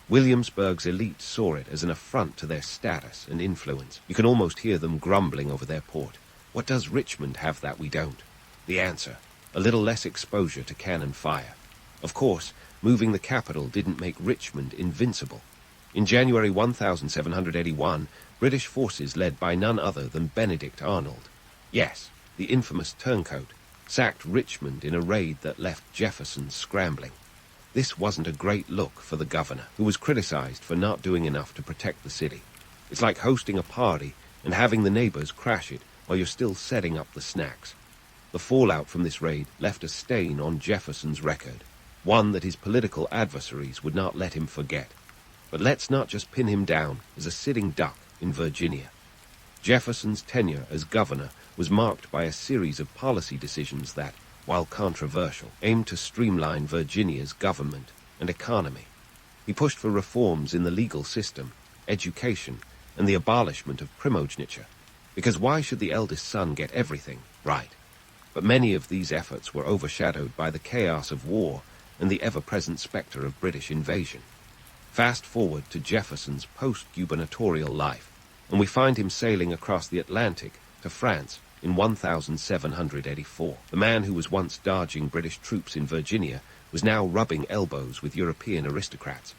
Williamsburg's elite saw it as an affront to their status and influence. You can almost hear them grumbling over their port. What does Richmond have that we don't? The answer, a little less exposure to cannon fire. Of course, moving the capital didn't make Richmond invincible. In January 1781, British forces led by none other than Benedict Arnold, yes, the infamous turncoat, sacked Richmond in a raid that left Jefferson scrambling. This wasn't a great look for the governor, who was criticized for not doing enough to protect the city. It's like hosting a party and having the neighbors crash it while you're still setting up the snacks. The fallout from this raid left a stain on Jefferson's record, one that his political adversaries would not let him forget. But let's not just pin him down as a sitting duck in Virginia. Jefferson's tenure as governor was marked by a series of policy decisions that, while controversial, aimed to streamline Virginia's government and economy. He pushed for reforms in the legal system, education, and the abolishment of primogeniture, because why should the eldest son get everything right? But many of these efforts were overshadowed by the chaos of war and the ever-present specter of British invasion. Fast forward to Jefferson's post-gubernatorial life, and we find him sailing across the Atlantic to France in 1784. The man who was once dodging British troops in Virginia was now rubbing elbows with European aristocrats.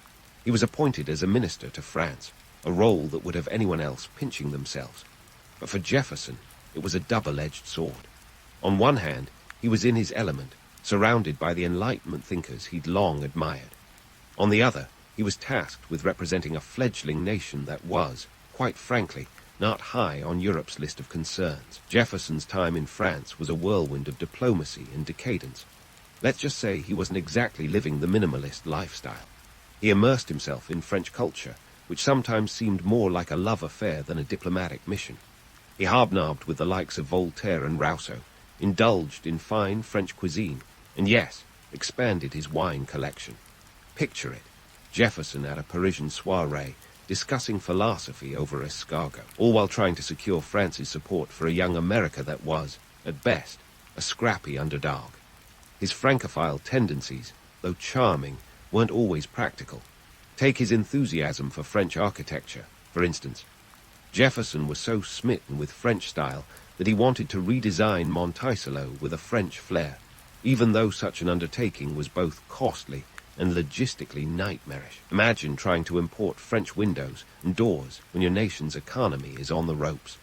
He was appointed as a minister to France, a role that would have anyone else pinching themselves. But for Jefferson, it was a double-edged sword. On one hand, he was in his element, surrounded by the Enlightenment thinkers he'd long admired. On the other, he was tasked with representing a fledgling nation that was, quite frankly, not high on Europe's list of concerns. Jefferson's time in France was a whirlwind of diplomacy and decadence. Let's just say he wasn't exactly living the minimalist lifestyle. He immersed himself in French culture, which sometimes seemed more like a love affair than a diplomatic mission. He hobnobbed with the likes of Voltaire and Rousseau, indulged in fine French cuisine, and yes, expanded his wine collection. Picture it, Jefferson at a Parisian soiree, discussing philosophy over escargot, all while trying to secure France's support for a young America that was, at best, a scrappy underdog. His Francophile tendencies, though charming, weren't always practical. Take his enthusiasm for French architecture, for instance. Jefferson was so smitten with French style that he wanted to redesign Monticello with a French flair, even though such an undertaking was both costly and logistically nightmarish. Imagine trying to import French windows and doors when your nation's economy is on the ropes.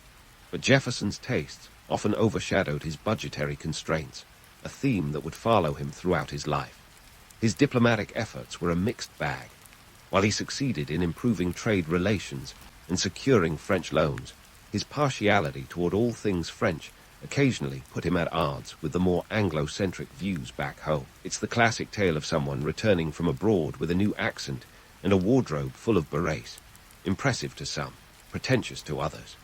But Jefferson's tastes often overshadowed his budgetary constraints, a theme that would follow him throughout his life. His diplomatic efforts were a mixed bag. While he succeeded in improving trade relations and securing French loans, his partiality toward all things French occasionally put him at odds with the more Anglo-centric views back home. It's the classic tale of someone returning from abroad with a new accent and a wardrobe full of berets, impressive to some, pretentious to others.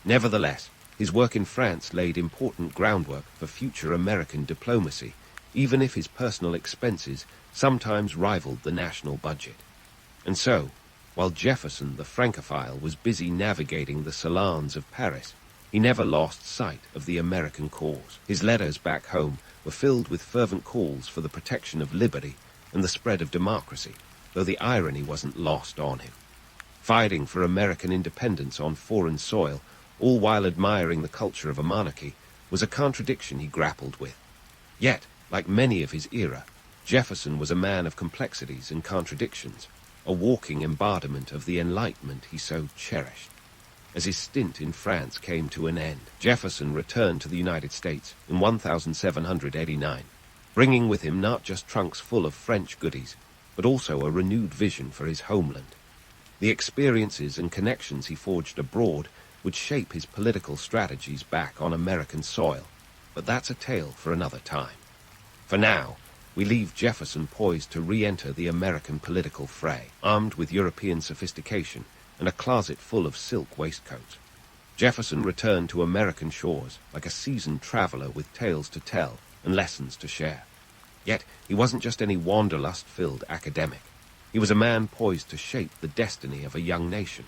Nevertheless, his work in France laid important groundwork for future American diplomacy, even if his personal expenses sometimes rivaled the national budget. And so, while Jefferson, the Francophile, was busy navigating the salons of Paris, he never lost sight of the American cause. His letters back home were filled with fervent calls for the protection of liberty and the spread of democracy, though the irony wasn't lost on him. Fighting for American independence on foreign soil, all while admiring the culture of a monarchy, was a contradiction he grappled with. Yet, like many of his era, Jefferson was a man of complexities and contradictions, a walking embodiment of the Enlightenment he so cherished. As his stint in France came to an end, Jefferson returned to the United States in 1789, bringing with him not just trunks full of French goodies, but also a renewed vision for his homeland. The experiences and connections he forged abroad would shape his political strategies back on American soil, but that's a tale for another time. For now, we leave Jefferson poised to re-enter the American political fray, armed with European sophistication and a closet full of silk waistcoats. Jefferson returned to American shores like a seasoned traveler with tales to tell and lessons to share. Yet he wasn't just any wanderlust-filled academic. He was a man poised to shape the destiny of a young nation.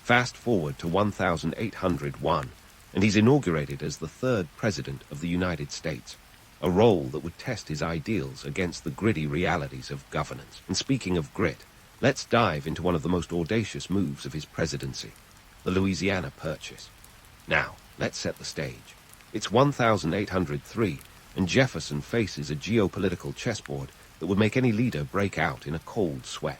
Fast forward to 1801, and he's inaugurated as the third president of the United States, a role that would test his ideals against the gritty realities of governance. And speaking of grit, let's dive into one of the most audacious moves of his presidency, the Louisiana Purchase. Now, let's set the stage. It's 1803, and Jefferson faces a geopolitical chessboard that would make any leader break out in a cold sweat.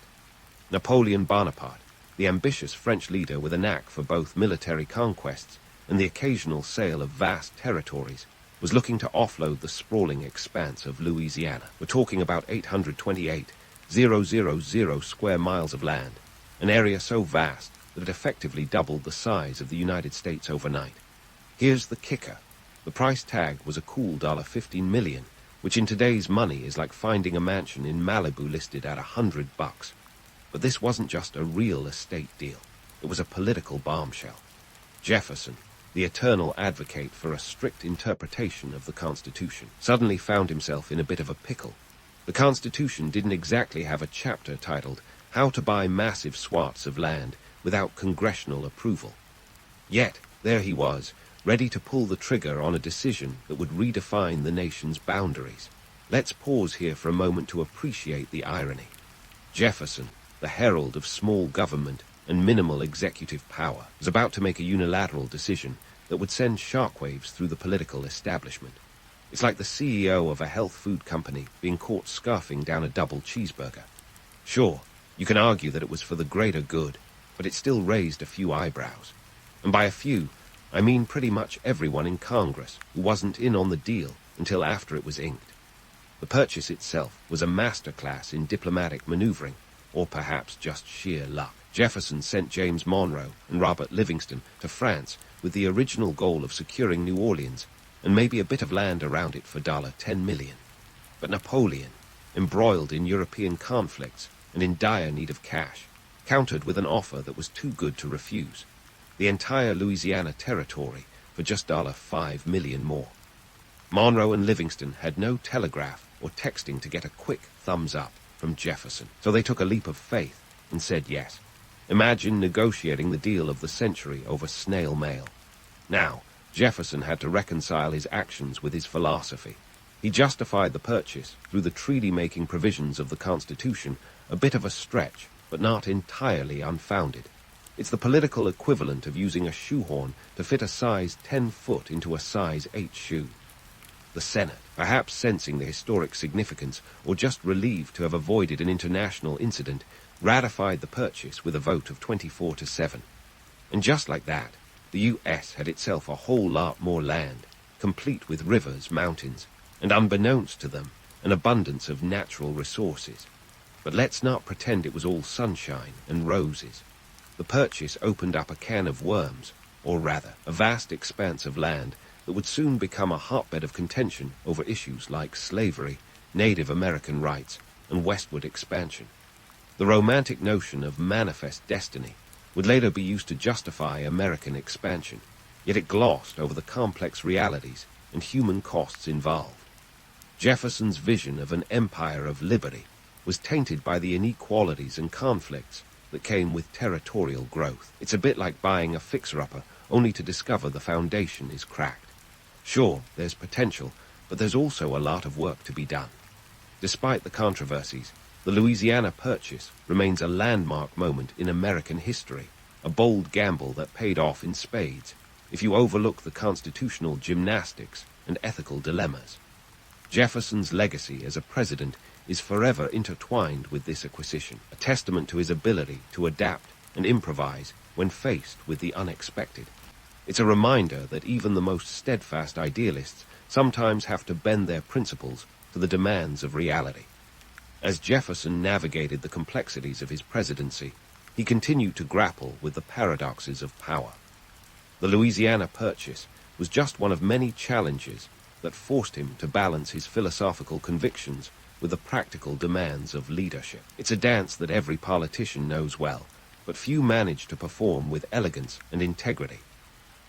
Napoleon Bonaparte, the ambitious French leader with a knack for both military conquests and the occasional sale of vast territories, was looking to offload the sprawling expanse of Louisiana. We're talking about 828,000 square miles of land, an area so vast that had effectively doubled the size of the United States overnight. Here's the kicker. The price tag was a cool $15 million, which in today's money is like finding a mansion in Malibu listed at $100. But this wasn't just a real estate deal. It was a political bombshell. Jefferson, the eternal advocate for a strict interpretation of the Constitution, suddenly found himself in a bit of a pickle. The Constitution didn't exactly have a chapter titled How to Buy Massive Swaths of Land Without Congressional Approval. Yet, there he was, ready to pull the trigger on a decision that would redefine the nation's boundaries. Let's pause here for a moment to appreciate the irony. Jefferson, the herald of small government and minimal executive power, was about to make a unilateral decision that would send shockwaves through the political establishment. It's like the CEO of a health food company being caught scarfing down a double cheeseburger. Sure, you can argue that it was for the greater good, but it still raised a few eyebrows. And by a few, I mean pretty much everyone in Congress who wasn't in on the deal until after it was inked. The purchase itself was a masterclass in diplomatic maneuvering, or perhaps just sheer luck. Jefferson sent James Monroe and Robert Livingston to France with the original goal of securing New Orleans and maybe a bit of land around it for $10 million. But Napoleon, embroiled in European conflicts and in dire need of cash, countered with an offer that was too good to refuse: the entire Louisiana territory for just $5 million more. Monroe and Livingston had no telegraph or texting to get a quick thumbs up from Jefferson, so they took a leap of faith and said yes. Imagine negotiating the deal of the century over snail mail. Now, Jefferson had to reconcile his actions with his philosophy. He justified the purchase through the treaty-making provisions of the Constitution, a bit of a stretch, but not entirely unfounded. It's the political equivalent of using a shoehorn to fit a size 10 foot into a size 8 shoe. The Senate, perhaps sensing the historic significance or just relieved to have avoided an international incident, ratified the purchase with a vote of 24-7. And just like that, the U.S. had itself a whole lot more land, complete with rivers, mountains, and unbeknownst to them, an abundance of natural resources. But let's not pretend it was all sunshine and roses. The purchase opened up a can of worms, or rather, a vast expanse of land that would soon become a hotbed of contention over issues like slavery, Native American rights, and westward expansion. The romantic notion of manifest destiny would later be used to justify American expansion, yet it glossed over the complex realities and human costs involved. Jefferson's vision of an empire of liberty was tainted by the inequalities and conflicts that came with territorial growth. It's a bit like buying a fixer-upper only to discover the foundation is cracked. Sure, there's potential, but there's also a lot of work to be done. Despite the controversies, the Louisiana Purchase remains a landmark moment in American history, a bold gamble that paid off in spades, if you overlook the constitutional gymnastics and ethical dilemmas. Jefferson's legacy as a president is forever intertwined with this acquisition, a testament to his ability to adapt and improvise when faced with the unexpected. It's a reminder that even the most steadfast idealists sometimes have to bend their principles to the demands of reality. As Jefferson navigated the complexities of his presidency, he continued to grapple with the paradoxes of power. The Louisiana Purchase was just one of many challenges that forced him to balance his philosophical convictions with the practical demands of leadership. It's a dance that every politician knows well, but few manage to perform with elegance and integrity.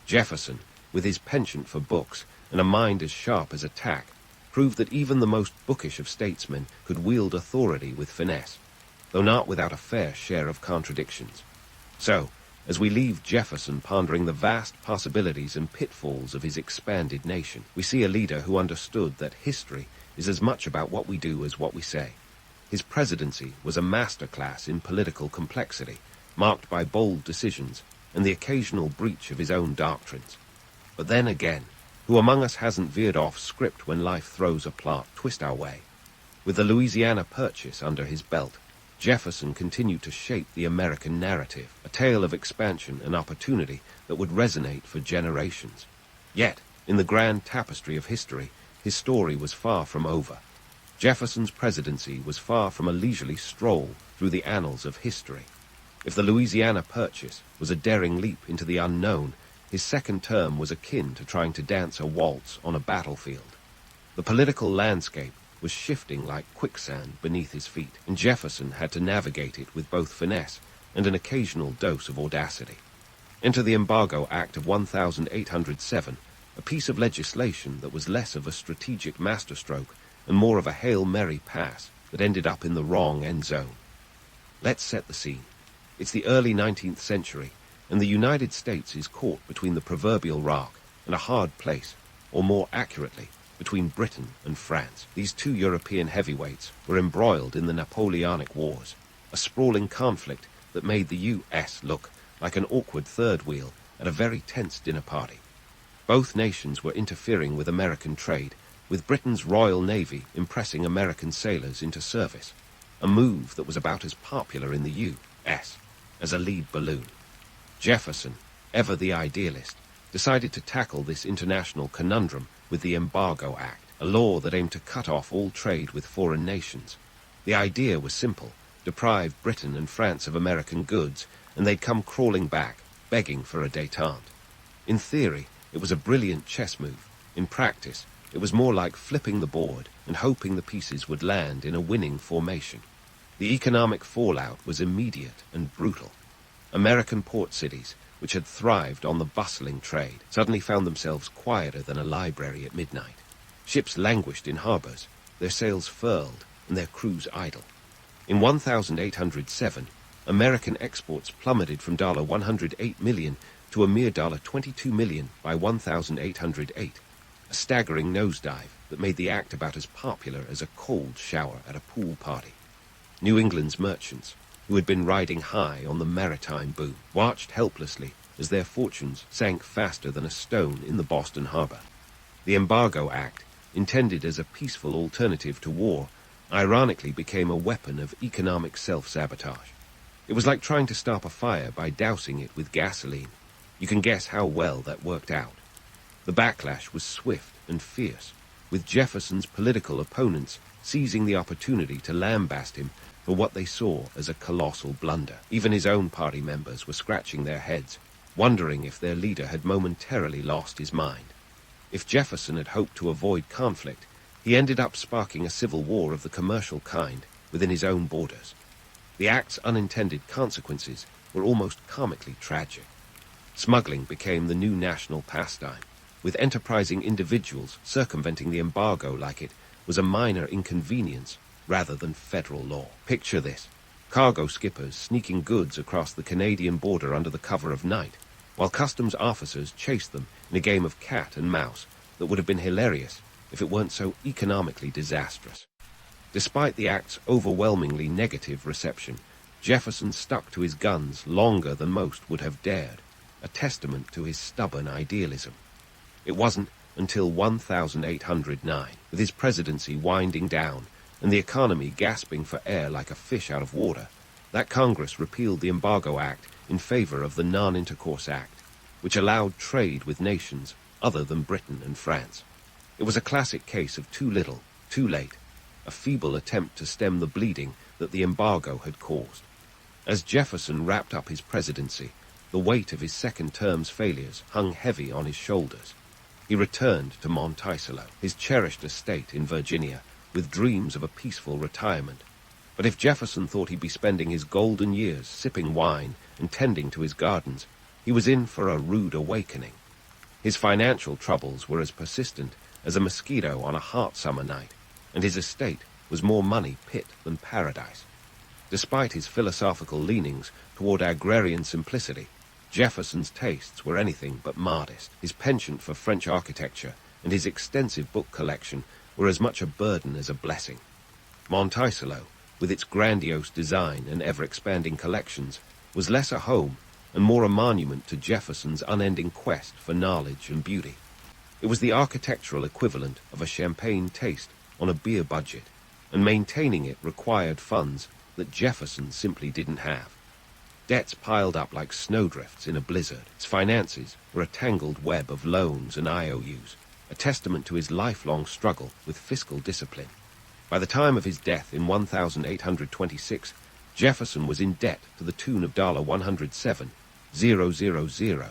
Jefferson, with his penchant for books and a mind as sharp as a tack, proved that even the most bookish of statesmen could wield authority with finesse, though not without a fair share of contradictions. So, as we leave Jefferson pondering the vast possibilities and pitfalls of his expanded nation, we see a leader who understood that history is as much about what we do as what we say. His presidency was a masterclass in political complexity, marked by bold decisions and the occasional breach of his own doctrines. But then again, who among us hasn't veered off script when life throws a plot twist our way? With the Louisiana Purchase under his belt, Jefferson continued to shape the American narrative, a tale of expansion and opportunity that would resonate for generations. Yet, in the grand tapestry of history, his story was far from over. Jefferson's presidency was far from a leisurely stroll through the annals of history. If the Louisiana Purchase was a daring leap into the unknown, his second term was akin to trying to dance a waltz on a battlefield. The political landscape was shifting like quicksand beneath his feet, and Jefferson had to navigate it with both finesse and an occasional dose of audacity. Enter the Embargo Act of 1807, a piece of legislation that was less of a strategic masterstroke and more of a Hail Mary pass that ended up in the wrong end zone. Let's set the scene. It's the early 19th century, and the United States is caught between the proverbial rock and a hard place, or more accurately, between Britain and France. These two European heavyweights were embroiled in the Napoleonic Wars, a sprawling conflict that made the U.S. look like an awkward third wheel at a very tense dinner party. Both nations were interfering with American trade, with Britain's Royal Navy impressing American sailors into service, a move that was about as popular in the U.S. as a lead balloon. Jefferson, ever the idealist, decided to tackle this international conundrum with the Embargo Act, a law that aimed to cut off all trade with foreign nations. The idea was simple: deprive Britain and France of American goods, and they'd come crawling back, begging for a détente. In theory, it was a brilliant chess move. In practice, it was more like flipping the board and hoping the pieces would land in a winning formation. The economic fallout was immediate and brutal. American port cities, which had thrived on the bustling trade, suddenly found themselves quieter than a library at midnight. Ships languished in harbors, their sails furled, and their crews idle. In 1807, American exports plummeted from $108 million to a mere $22 million by 1808, a staggering nosedive that made the act about as popular as a cold shower at a pool party. New England's merchants, who had been riding high on the maritime boom, watched helplessly as their fortunes sank faster than a stone in the Boston harbor. The Embargo Act, intended as a peaceful alternative to war, ironically became a weapon of economic self-sabotage. It was like trying to stop a fire by dousing it with gasoline. You can guess how well that worked out. The backlash was swift and fierce, with Jefferson's political opponents seizing the opportunity to lambaste him for what they saw as a colossal blunder. Even his own party members were scratching their heads, wondering if their leader had momentarily lost his mind. If Jefferson had hoped to avoid conflict, he ended up sparking a civil war of the commercial kind within his own borders. The act's unintended consequences were almost comically tragic. Smuggling became the new national pastime, with enterprising individuals circumventing the embargo like it was a minor inconvenience rather than federal law. Picture this: cargo skippers sneaking goods across the Canadian border under the cover of night, while customs officers chased them in a game of cat and mouse that would have been hilarious if it weren't so economically disastrous. Despite the act's overwhelmingly negative reception, Jefferson stuck to his guns longer than most would have dared, a testament to his stubborn idealism. It wasn't until 1809, with his presidency winding down and the economy gasping for air like a fish out of water, that Congress repealed the Embargo Act in favor of the Non-Intercourse Act, which allowed trade with nations other than Britain and France. It was a classic case of too little, too late, a feeble attempt to stem the bleeding that the embargo had caused. As Jefferson wrapped up his presidency, the weight of his second term's failures hung heavy on his shoulders. He returned to Monticello, his cherished estate in Virginia, with dreams of a peaceful retirement. But if Jefferson thought he'd be spending his golden years sipping wine and tending to his gardens, he was in for a rude awakening. His financial troubles were as persistent as a mosquito on a hot summer night, and his estate was more money pit than paradise. Despite his philosophical leanings toward agrarian simplicity, Jefferson's tastes were anything but modest. His penchant for French architecture and his extensive book collection were as much a burden as a blessing. Monticello, with its grandiose design and ever-expanding collections, was less a home and more a monument to Jefferson's unending quest for knowledge and beauty. It was the architectural equivalent of a champagne taste on a beer budget, and maintaining it required funds that Jefferson simply didn't have. Debts piled up like snowdrifts in a blizzard. Its finances were a tangled web of loans and IOUs, a testament to his lifelong struggle with fiscal discipline. By the time of his death in 1826, Jefferson was in debt to the tune of $107,000,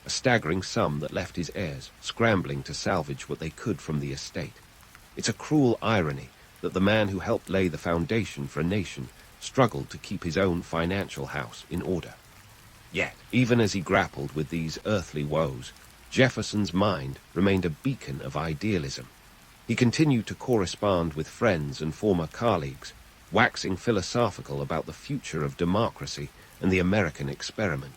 a staggering sum that left his heirs scrambling to salvage what they could from the estate. It's a cruel irony that the man who helped lay the foundation for a nation struggled to keep his own financial house in order. Yet, even as he grappled with these earthly woes, Jefferson's mind remained a beacon of idealism. He continued to correspond with friends and former colleagues, waxing philosophical about the future of democracy and the American experiment.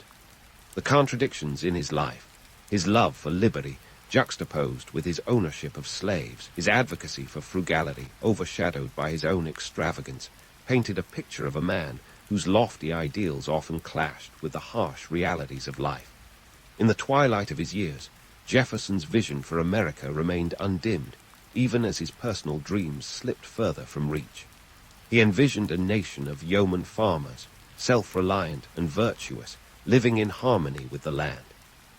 The contradictions in his life, his love for liberty juxtaposed with his ownership of slaves, his advocacy for frugality overshadowed by his own extravagance, painted a picture of a man whose lofty ideals often clashed with the harsh realities of life. In the twilight of his years, Jefferson's vision for America remained undimmed, even as his personal dreams slipped further from reach. He envisioned a nation of yeoman farmers, self-reliant and virtuous, living in harmony with the land.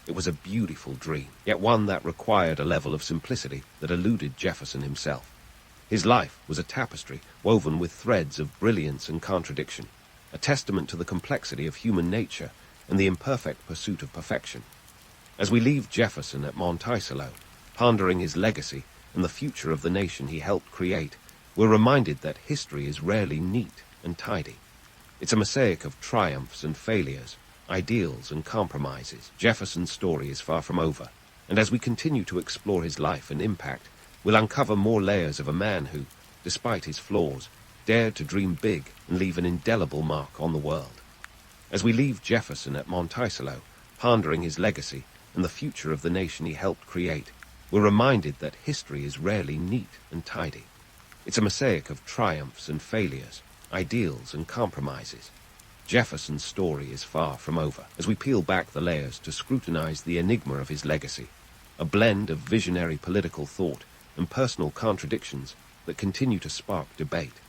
It was a beautiful dream, yet one that required a level of simplicity that eluded Jefferson himself. His life was a tapestry woven with threads of brilliance and contradiction, a testament to the complexity of human nature and the imperfect pursuit of perfection. As we leave Jefferson at Monticello, pondering his legacy and the future of the nation he helped create, we're reminded that history is rarely neat and tidy. It's a mosaic of triumphs and failures, ideals and compromises. Jefferson's story is far from over, and as we continue to explore his life and impact, we'll uncover more layers of a man who, despite his flaws, dared to dream big and leave an indelible mark on the world. As we leave Jefferson at Monticello, pondering his legacy and the future of the nation he helped create, we're reminded that history is rarely neat and tidy. It's a mosaic of triumphs and failures, ideals and compromises. Jefferson's story is far from over, as we peel back the layers to scrutinize the enigma of his legacy, a blend of visionary political thought and personal contradictions that continue to spark debate.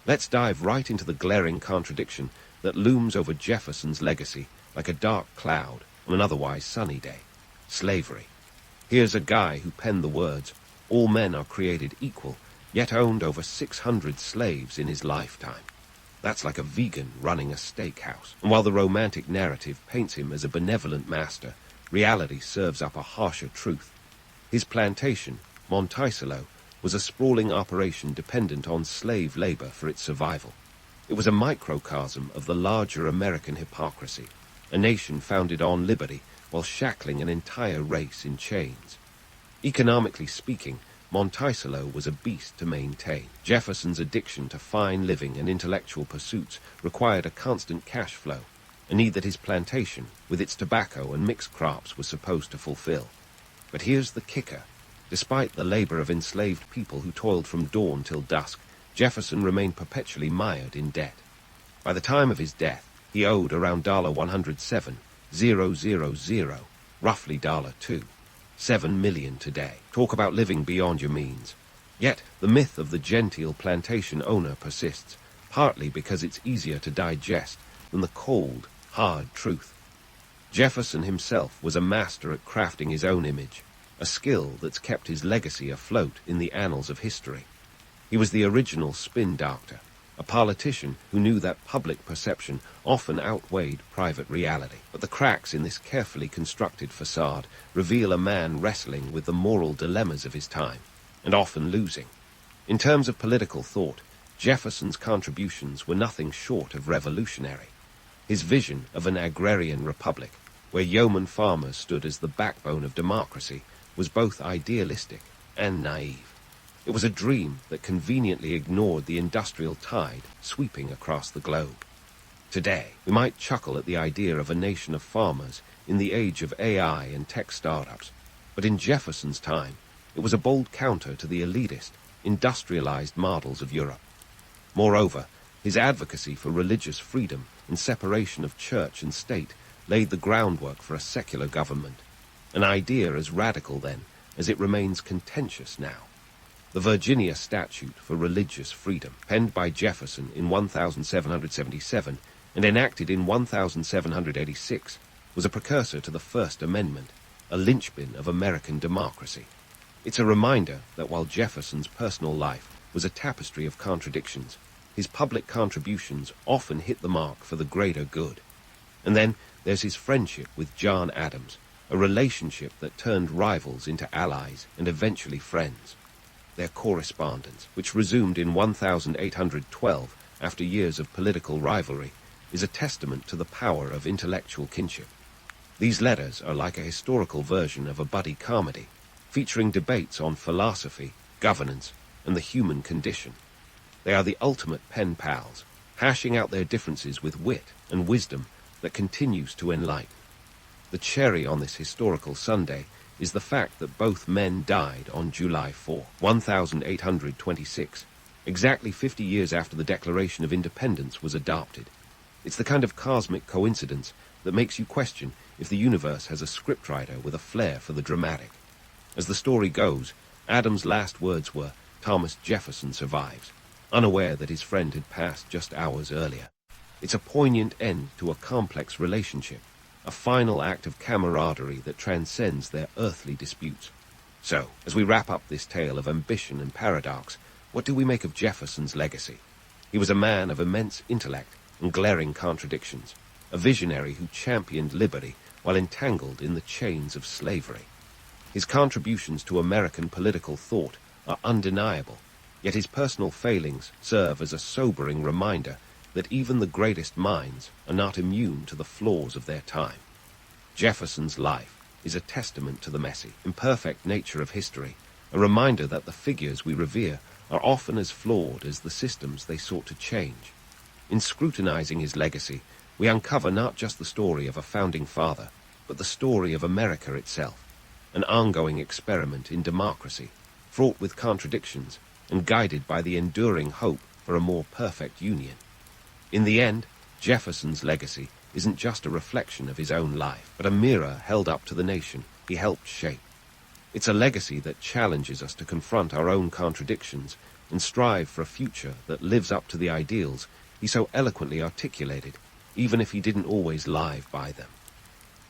Let's dive right into the glaring contradiction that looms over Jefferson's legacy like a dark cloud on an otherwise sunny day: slavery. Here's a guy who penned the words, "All men are created equal," yet owned over 600 slaves in his lifetime. That's like a vegan running a steakhouse. And while the romantic narrative paints him as a benevolent master, reality serves up a harsher truth. His plantation, Monticello, was a sprawling operation dependent on slave labor for its survival. It was a microcosm of the larger American hypocrisy, a nation founded on liberty while shackling an entire race in chains. Economically speaking, Monticello was a beast to maintain. Jefferson's addiction to fine living and intellectual pursuits required a constant cash flow, a need that his plantation, with its tobacco and mixed crops, was supposed to fulfill. But here's the kicker. Despite the labor of enslaved people who toiled from dawn till dusk, Jefferson remained perpetually mired in debt. By the time of his death, he owed around $107,000, roughly $2. 7 million today. Talk about living beyond your means. Yet, the myth of the genteel plantation owner persists, partly because it's easier to digest than the cold, hard truth. Jefferson himself was a master at crafting his own image, a skill that's kept his legacy afloat in the annals of history. He was the original spin doctor, a politician who knew that public perception often outweighed private reality. But the cracks in this carefully constructed facade reveal a man wrestling with the moral dilemmas of his time, and often losing. In terms of political thought, Jefferson's contributions were nothing short of revolutionary. His vision of an agrarian republic, where yeoman farmers stood as the backbone of democracy, was both idealistic and naive. It was a dream that conveniently ignored the industrial tide sweeping across the globe. Today, we might chuckle at the idea of a nation of farmers in the age of AI and tech startups, but in Jefferson's time, it was a bold counter to the elitist, industrialized models of Europe. Moreover, his advocacy for religious freedom and separation of church and state laid the groundwork for a secular government, an idea as radical then as it remains contentious now. The Virginia Statute for Religious Freedom, penned by Jefferson in 1777 and enacted in 1786, was a precursor to the First Amendment, a linchpin of American democracy. It's a reminder that while Jefferson's personal life was a tapestry of contradictions, his public contributions often hit the mark for the greater good. And then there's his friendship with John Adams, a relationship that turned rivals into allies and eventually friends. Their correspondence, which resumed in 1812 after years of political rivalry, is a testament to the power of intellectual kinship. These letters are like a historical version of a buddy comedy, featuring debates on philosophy, governance, and the human condition. They are the ultimate pen pals, hashing out their differences with wit and wisdom that continues to enlighten. The cherry on this historical Sunday is the fact that both men died on July 4, 1826, exactly 50 years after the Declaration of Independence was adopted. It's the kind of cosmic coincidence that makes you question if the universe has a scriptwriter with a flair for the dramatic. As the story goes, Adams' last words were, "Thomas Jefferson survives," unaware that his friend had passed just hours earlier. It's a poignant end to a complex relationship, a final act of camaraderie that transcends their earthly disputes. So, as we wrap up this tale of ambition and paradox, what do we make of Jefferson's legacy? He was a man of immense intellect and glaring contradictions, a visionary who championed liberty while entangled in the chains of slavery. His contributions to American political thought are undeniable, yet his personal failings serve as a sobering reminder that even the greatest minds are not immune to the flaws of their time. Jefferson's life is a testament to the messy, imperfect nature of history, a reminder that the figures we revere are often as flawed as the systems they sought to change. In scrutinizing his legacy, we uncover not just the story of a founding father, but the story of America itself, an ongoing experiment in democracy, fraught with contradictions and guided by the enduring hope for a more perfect union. In the end, Jefferson's legacy isn't just a reflection of his own life, but a mirror held up to the nation he helped shape. It's a legacy that challenges us to confront our own contradictions and strive for a future that lives up to the ideals he so eloquently articulated, even if he didn't always live by them.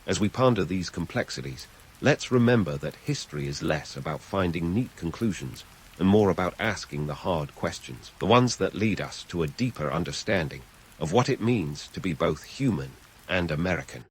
As we ponder these complexities, let's remember that history is less about finding neat conclusions and more about asking the hard questions, the ones that lead us to a deeper understanding of what it means to be both human and American.